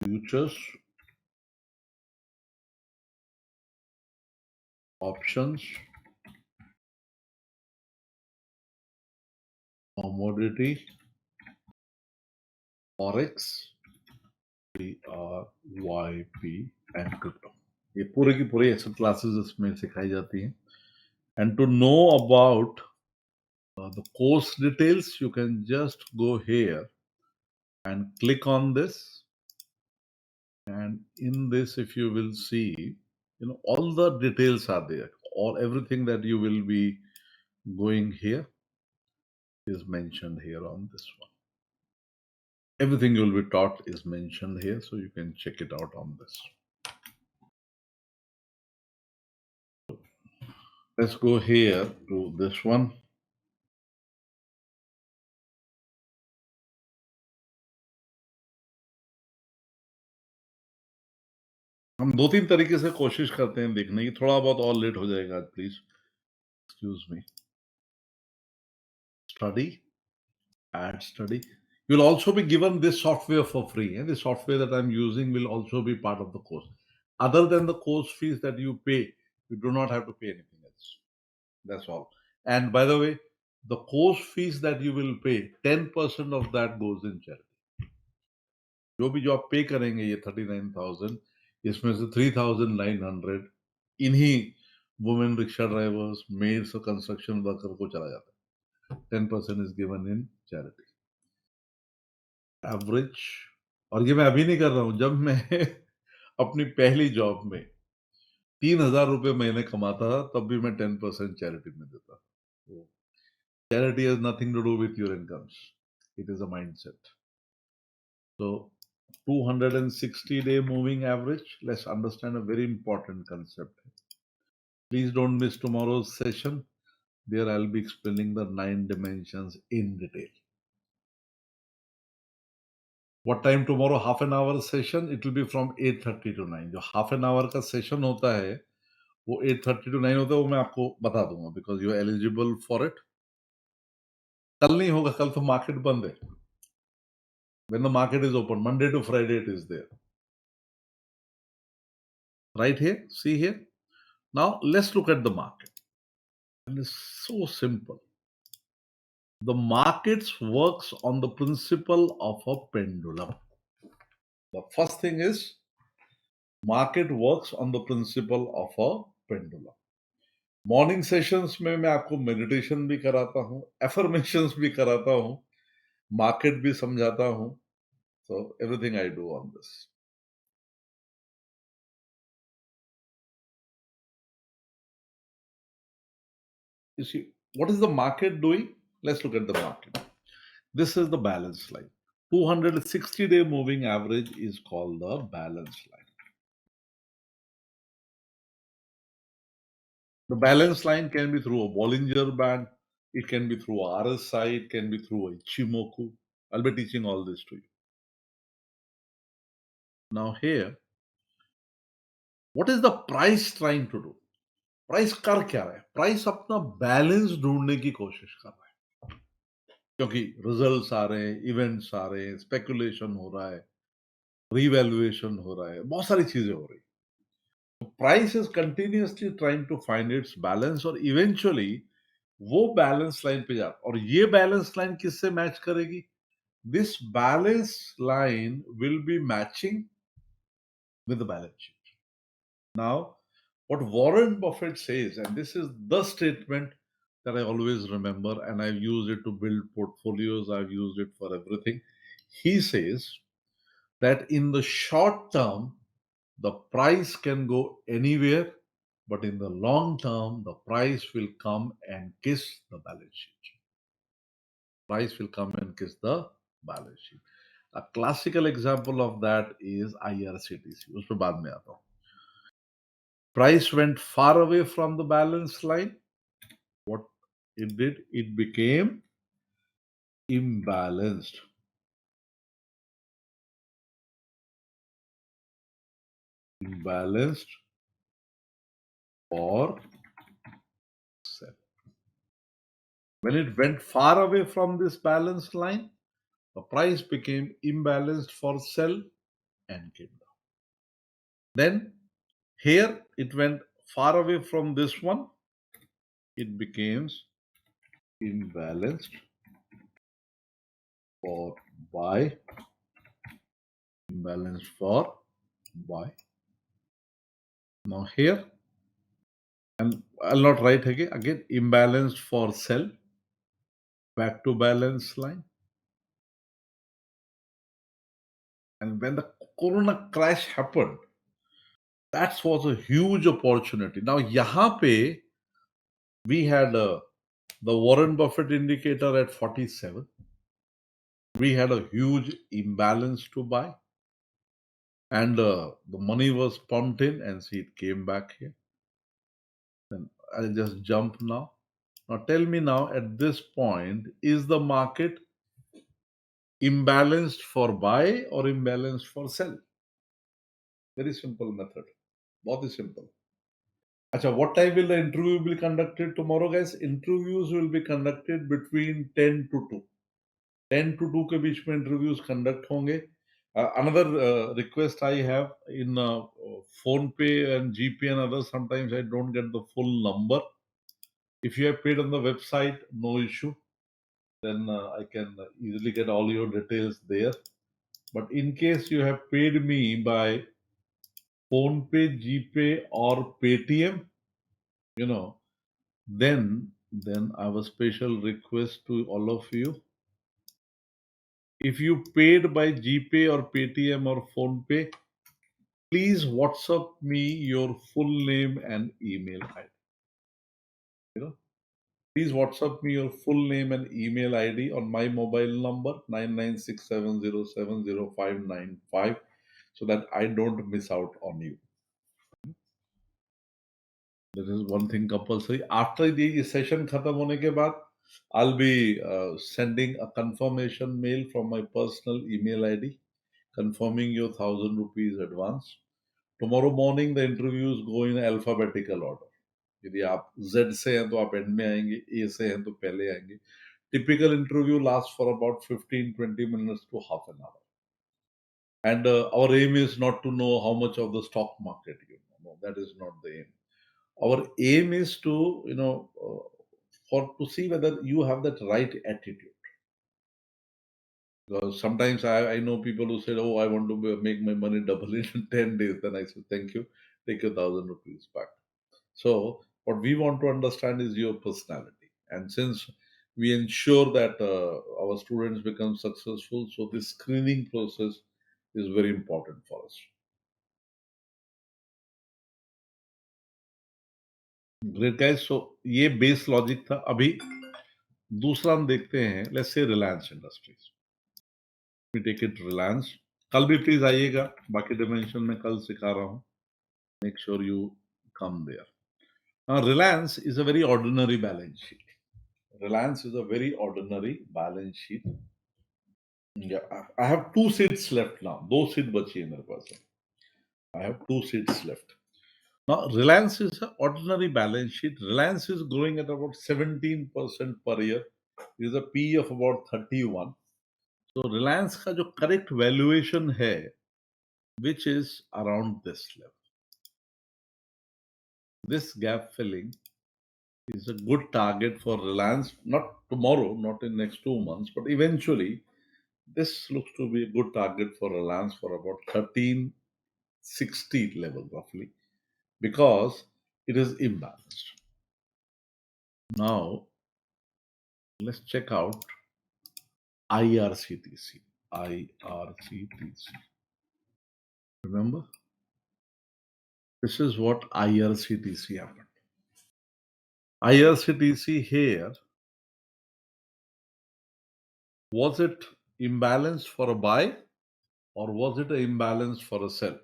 futures, options, commodity, forex, PRYP and crypto. ये पूरे की पूरी Excel classes इसमें सिखाई जाती हैं. And to know about the course details, you can just go here and click on this. And in this, if you will see, all the details are there. Everything that you will be going here is mentioned here on this one. Everything you will be taught is mentioned here, so you can check it out on this. Let's go here to this one. हम 2-3 तरीके से कोशिश करते हैं देखने की. थोड़ा बहुत और लेट हो जाएगा, please excuse me. Study, add study. You'll also be given this software for free. And the software that I'm using will also be part of the course. Other than the course fees that you pay, you do not have to pay anything else. That's all. And by the way, the course fees that you will pay, 10% of that goes in charity. जो आप पे करेंगे ये 39,000, इसमें से 3,900 इन्हीं women rickshaw drivers, maids और construction worker को चला जाता है. 10% is given in charity. Average. और ये मैं अभी नहीं कर रहा हूं, जब मैं अपनी पहली जॉब में 3,000 रुपए महीने कमाता था, तब भी मैं 10% चैरिटी में देता. Charity has nothing to do with your incomes. It is a mindset. So 260-day moving average. Let's understand a very important concept. Please don't miss tomorrow's session. There I'll be explaining the 9 dimensions in detail. What time tomorrow? Half an hour session. It will be from 8:30 to 9. जो half an hour का session होता है, वो 8:30 to 9 होता है, वो मैं आपको बता दूंगा, because you are eligible for it. कल नहीं होगा, कल तो market बंद है. When the market is open, Monday to Friday it is there. Right here, see here. Now let's look at the market. And it's so simple. The markets works on the principle of a pendulum. The first thing is, market works on the principle of a pendulum. Morning sessions में मैं आपको meditation भी कराता हूँ, affirmations भी कराता हूँ, market भी समझाता हूँ. So everything I do on this. You see, what is the market doing? Let's look at the market. This is the balance line. 260-day moving average is called the balance line. The balance line can be through a Bollinger Band, it can be through a RSI, it can be through a Ichimoku. I'll be teaching all this to you. Now here, what is the price trying to do? Price कर क्या रहा है? Price अपना balance ढूंढने की कोशिश कर रहा है, क्योंकि रिजल्ट्स आ रहे हैं, इवेंट्स आ रहे हैं, स्पेकुलेशन हो रहा है, रीवैल्यूएशन हो रहा है, बहुत सारी चीजें हो रही है. Price is continuously trying to find its balance, और इवेंचुअली वो बैलेंस लाइन पे जा. और ये बैलेंस लाइन किससे मैच करेगी? This balance line will be matching with the balance sheet. Now, what Warren Buffett says, and this is the statement that I always remember, and I've used it to build portfolios, I've used it for everything. He says that in the short term, the price can go anywhere, but in the long term, the price will come and kiss the balance sheet. Price will come and kiss the balance sheet. A classical example of that is IRCTC. उस पे बाद में आता हूँ. Price went far away from the balance line. What it did? It became imbalanced. Imbalanced or sell. When it went far away from this balance line, the price became imbalanced for sell and came down. Then here it went far away from this one, it becomes imbalanced for buy, imbalanced for buy. Now here, and I'll not write again imbalanced for sell, back to balance line. And when the corona crash happened, that was a huge opportunity. Now yahan pe we had the Warren Buffett indicator at 47. We had a huge imbalance to buy, and the money was pumped in, and see it came back here. Then I'll just jump now. Now tell me now, at this point, is the market imbalanced for buy or imbalanced for sell? Very simple method. Very simple. Acha, what time will the interview be conducted tomorrow, guys? Interviews will be conducted between 10 to 2. 10 to 2 के बीच में interviews conduct होंगे. Another request I have in phone pay and GP and others, sometimes I don't get the full number. If you have paid on the website, no issue. Then I can easily get all your details there. But in case you have paid me by PhonePe, GPay, or Paytm, you know, then I have a special request to all of you. If you paid by GPay or Paytm or PhonePe, please WhatsApp me your full name and email ID. You know, please WhatsApp me your full name and email ID on my mobile number 9967070595 so that I don't miss out on you. That is one thing compulsory. After the session khatam hone ke baad, I'll be sending a confirmation mail from my personal email ID confirming your 1,000 rupees advance. Tomorrow morning the interviews go in alphabetical order. यदि आप Z से हैं तो आप and में आएंगे, A से हैं तो पहले आएंगे. Typical interview lasts for about 15-20 minutes to half an hour. And our aim is not to know how much of the stock market you know. No, that is not the aim. Our aim is to for to see whether you have that right attitude. Because sometimes I know people who said, "Oh, I want to make my money double in 10 days." Then I said, "Thank you, take your 1,000 rupees back." So what we want to understand is your personality, and since we ensure that our students become successful, so this screening process is very important for us. Great guys. So ये base logic था. अभी दूसरा हम देखते हैं. Let's say Reliance Industries. We take it Reliance. कल भी please आइएगा. बाकी डिमेंशन में कल सिखा रहा हूँ. Make sure you come there. Now, Reliance is a very ordinary balance sheet. Reliance is a very ordinary balance sheet. Yeah, I have two seats left now. दो सीट बची है मेरे पास. I have two seats left. Now, Reliance is an ordinary balance sheet. Reliance is growing at about 17% per year. It is a P of about 31. So, Reliance का जो correct valuation है, which is around this level. This gap filling is a good target for Reliance, not tomorrow, not in next 2 months, but eventually this looks to be a good target for Reliance for about 1360 level roughly, because it is imbalanced. Now let's check out IRCTC. IRCTC. Remember, this is what IRCTC happened. IRCTC here, was it imbalanced for a buy or was it an imbalance for a sell?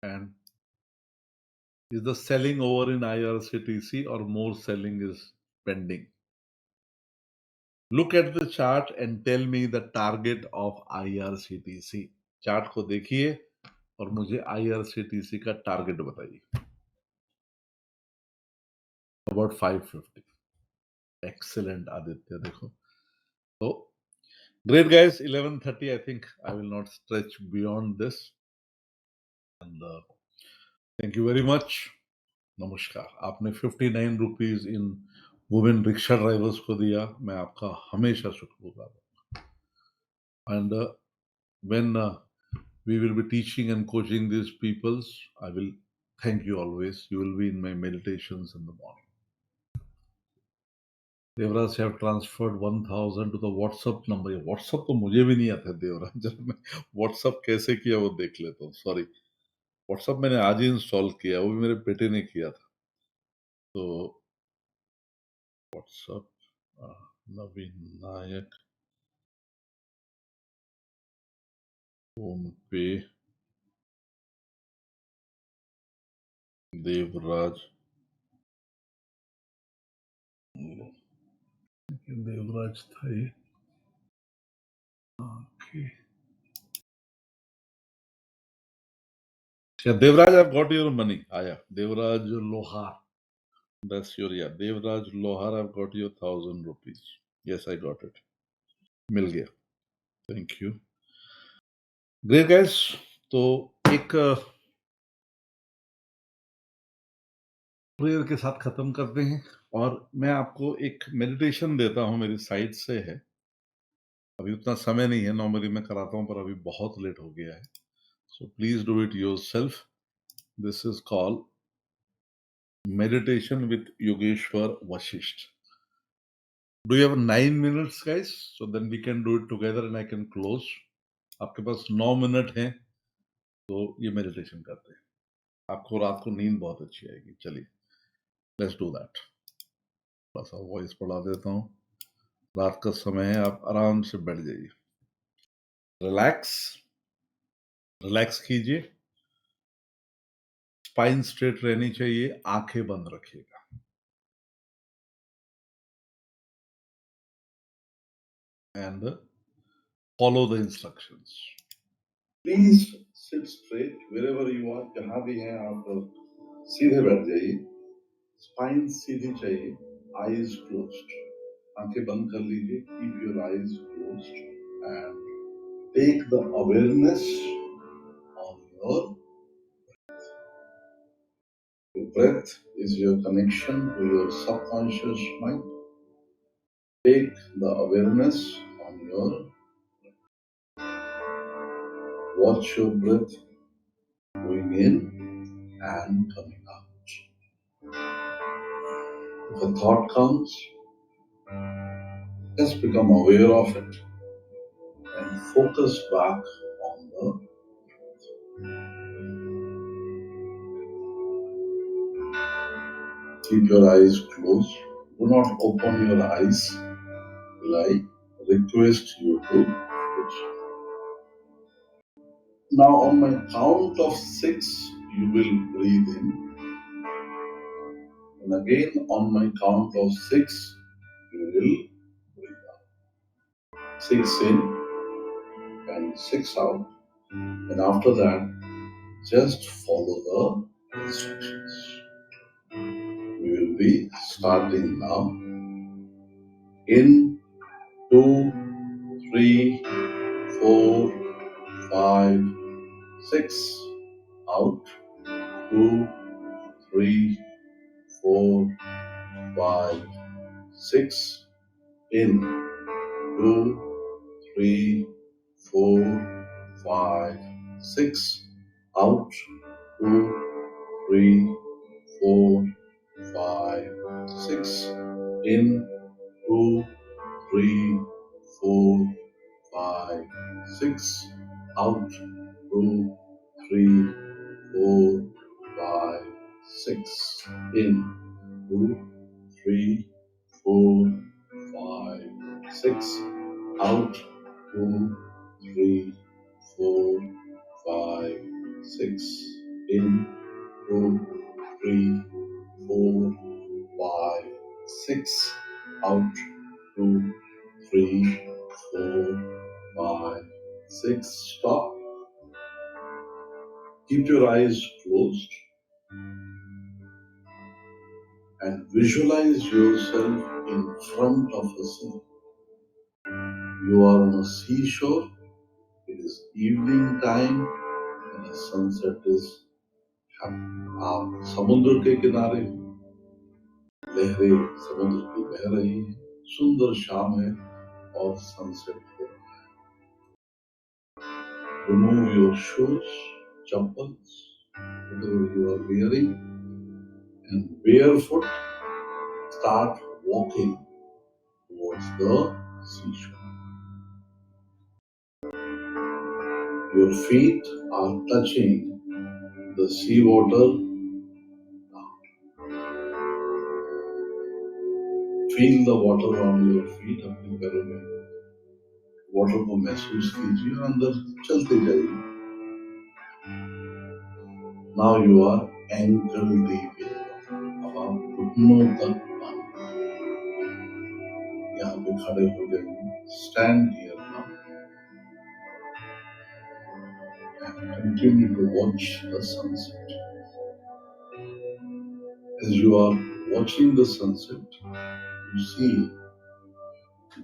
And is the selling over in IRCTC or more selling is pending? Look at the chart and tell me the target of IRCTC. Chart को देखिए और मुझे IRCTC का target बताइए. About 550. Excellent, Aditya. देखो. So, great guys. 11:30. I think I will not stretch beyond this. And thank you very much. नमस्कार. आपने 59 rupees in women rickshaw drivers को दिया. मैं आपका हमेशा शुक्रगुजार हूँ. And when we will be teaching and coaching these peoples, I will thank you always. You will be in my meditations in the morning. Devraj have transferred 1,000 to the WhatsApp number. ये WhatsApp तो मुझे भी नहीं आता देवराज. जब मैं WhatsApp कैसे किया वो देख लेता हूँ. सॉरी, WhatsApp मैंने आज ही इंस्टॉल किया, वो भी मेरे बेटे ने किया था. तो WhatsApp नवीन नायक, फोन पे देवराज, देवराज था ये. Okay. Yeah, Devraj, I've got your money. Aya, Devraj Lohar. That's your, yeah. Devraj Lohar, I've got your 1,000 rupees. Yes, I got it. मिल गया. Thank you. Great guys. तो एक प्रेयर के साथ खत्म करते हैं और मैं आपको एक मेडिटेशन देता हूँ, मेरी साइड से है। अभी उतना समय नहीं है, नॉर्मली मैं कराता हूँ पर अभी बहुत लेट हो गया है, so please do it yourself. This is called meditation with Yogeshwar Vashishth. Do you have 9 minutes guys? So then we can do it together and I can close. आपके पास 9 मिनट है तो ये मेडिटेशन करते हैं, आपको रात को नींद बहुत अच्छी आएगी। चलिए, लेट्स डू दैट। थोड़ा सा वॉइस बढ़ा देता हूँ, रात का समय है, आप आराम से बैठ जाइए, रिलैक्स रिलैक्स कीजिए, स्पाइन स्ट्रेट रहनी चाहिए, आंखें बंद रखिएगा and follow the instructions. Please sit straight wherever you are, जहां भी हैं आप सीधे बैठ जाइए, स्पाइन सीधी चाहिए, आईज क्लोज्ड, आंखें बंद कर लीजिए, keep your eyes closed and take the awareness on your breath is your connection to your subconscious mind. Take the awareness on your, watch your breath going in and coming out. If a thought comes, just become aware of it and focus back on the, keep your eyes closed. Do not open your eyes. I request you to. Now on my count of 6, you will breathe in. And again on my count of 6, you will breathe out. 6 in and 6 out. And after that, just follow the instructions. We will be starting now. In 2, 3, 4, 5, 6. Out. 2, 3, 4, 5, 6. In. 2, 3, 4, 5, 6. Out. 2, 3, 4, 5, 6. In. 2, 3, 4, 5, 6. Out. 2, 3, 4, 5, 6. In. 2, 3, 4, 5, 6. Out. 2, 3, 4, 5, 6. In. 2, 3, 4, 5, 6. Out. 2, 3, 4, 5, 6. Stop. Keep your eyes closed and visualize yourself in front of a sea. You are on a seashore. It is evening time and the sunset is happening. आप समुद्र के किनारे, लहरें समुद्र की बह रही हैं, सुंदर शाम है और सनसेट हो रहा है। Remove your shoes, chappals, whatever you are wearing, and barefoot start walking towards the seashore. Your feet are touching the seawater. Feel the water on your feet. अपने पैरों में वाटर को महसूस कीजिए और अंदर चलते जाइए. Now you are ankle deep in water. अब आप घुटनों तक पानी. यहाँ पे खड़े हो जाइए. Stand here now and continue to watch the sunset. As you are watching the sunset, you see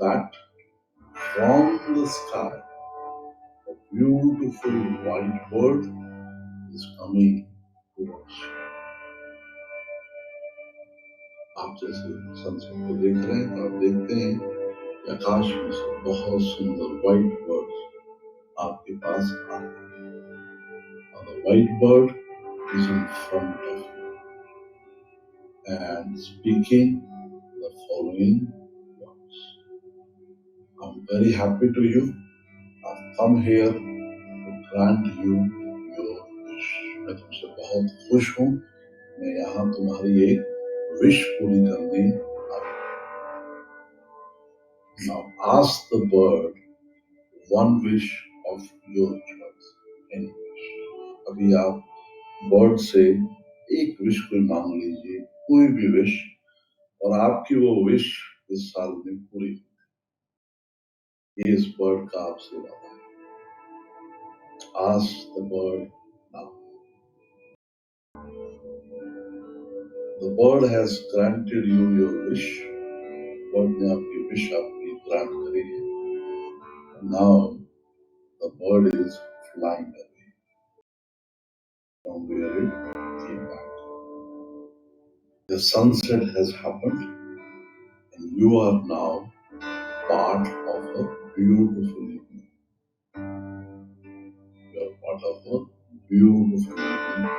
that from the sky, a beautiful white bird is coming towards you. आप जैसे सनसेट को देख रहे हैं तो आप देखते हैं कि आकाश में से बहुत सुंदर व्हाइट बर्ड आपके पास आते हैं और the white bird is in front of you and speaking the following words. I'm very happy to you. I've come here to grant you your wish. मैं तुमसे बहुत खुश हूँ. मैं यहाँ तुम्हारी एक wish पूरी करने आया. Now ask the bird one wish of your choice. Any wish. अभी आप बर्ड से एक विश कोई मांग लीजिए, कोई भी विश, और आपकी वो विश इस साल में पूरी. ये इस बर्ड का आपसे वादा है. Ask the bird now. The bird has granted you your wish. Bird ने आपकी विश आपकी ग्रांट करी है. Now the bird is flying away from where it came back. The sunset has happened and you are now part of a beautiful evening. You are part of a beautiful evening.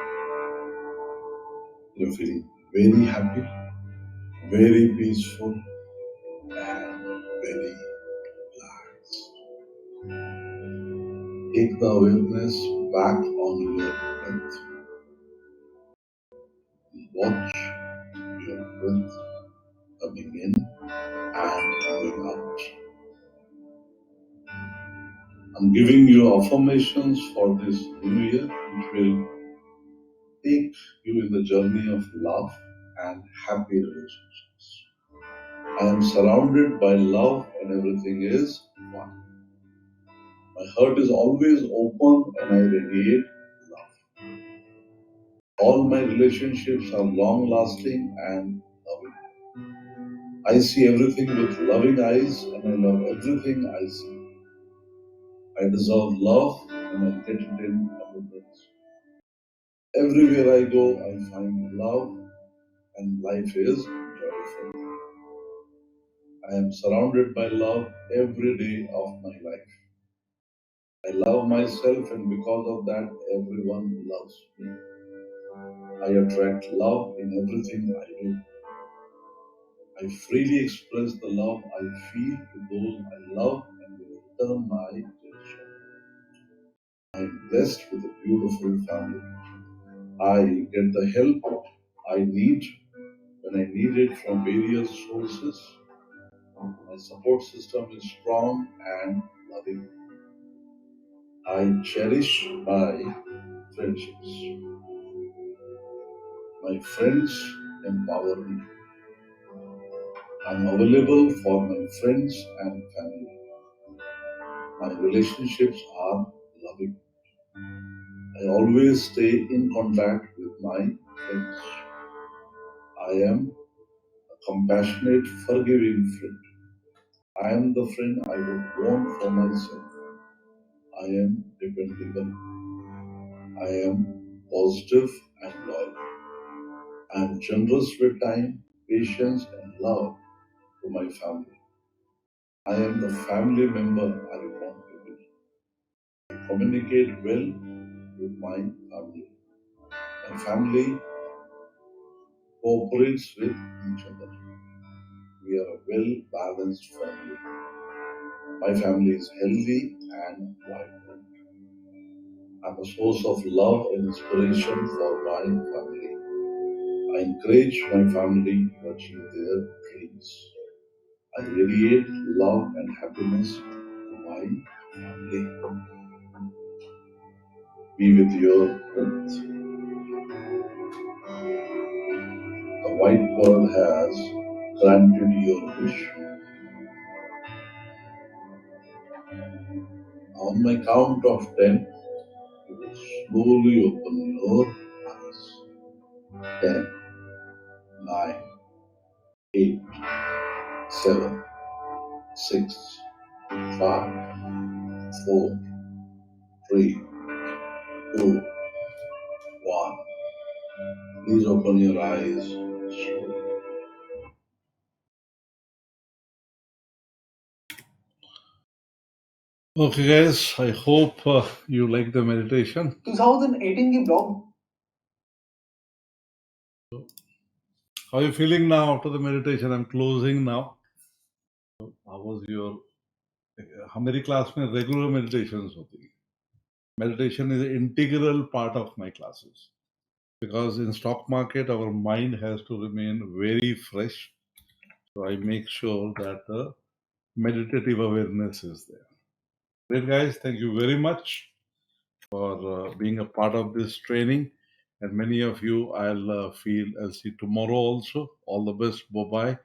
You're feeling very happy, very peaceful, and very relaxed. Take the awareness back on your breath. Watch your breath coming in and going out. I'm giving you affirmations for this new year, which will take you in the journey of love and happy relationships. I am surrounded by love and everything is one. My heart is always open and I radiate love. All my relationships are long lasting and loving. I see everything with loving eyes and I love everything I see. I deserve love and I get it in abundance. Everywhere I go, I find love and life is joyful. I am surrounded by love every day of my life. I love myself and because of that, everyone loves me. I attract love in everything I do. I freely express the love I feel to those I love and will return my attention. I am blessed with a beautiful family. I get the help I need when I need it from various sources. My support system is strong and loving. I cherish my friendships. My friends empower me. I'm available for my friends and family. My relationships are loving. I always stay in contact with my friends. I am a compassionate, forgiving friend. I am the friend I would want for myself. I am dependable. I am positive and loyal. I am generous with time, patience, and love to my family. I am the family member I want to be. I communicate well with my family. My family cooperates with each other. We are a well balanced family. My family is healthy and vibrant. I'm a source of love and inspiration for my family. I encourage my family to achieve their dreams. I radiate love and happiness to my family. Be with your health. The white bird has granted your wish. On my count of 10, you will slowly open your eyes. 10, 9, 8, 7, 6, 5, 4, 3, 2, 1. Please open your eyes slowly. Okay, guys, I hope you like the meditation. 2018 की blog. How are you feeling now after the meditation? I'm closing now. How was your? हमारी class में regular meditations होती है. Meditation is an integral part of my classes because in stock market our mind has to remain very fresh. So I make sure that the meditative awareness is there. Great, guys. Thank you very much for being a part of this training. And many of you I'll see tomorrow also. All the best. Bye-bye.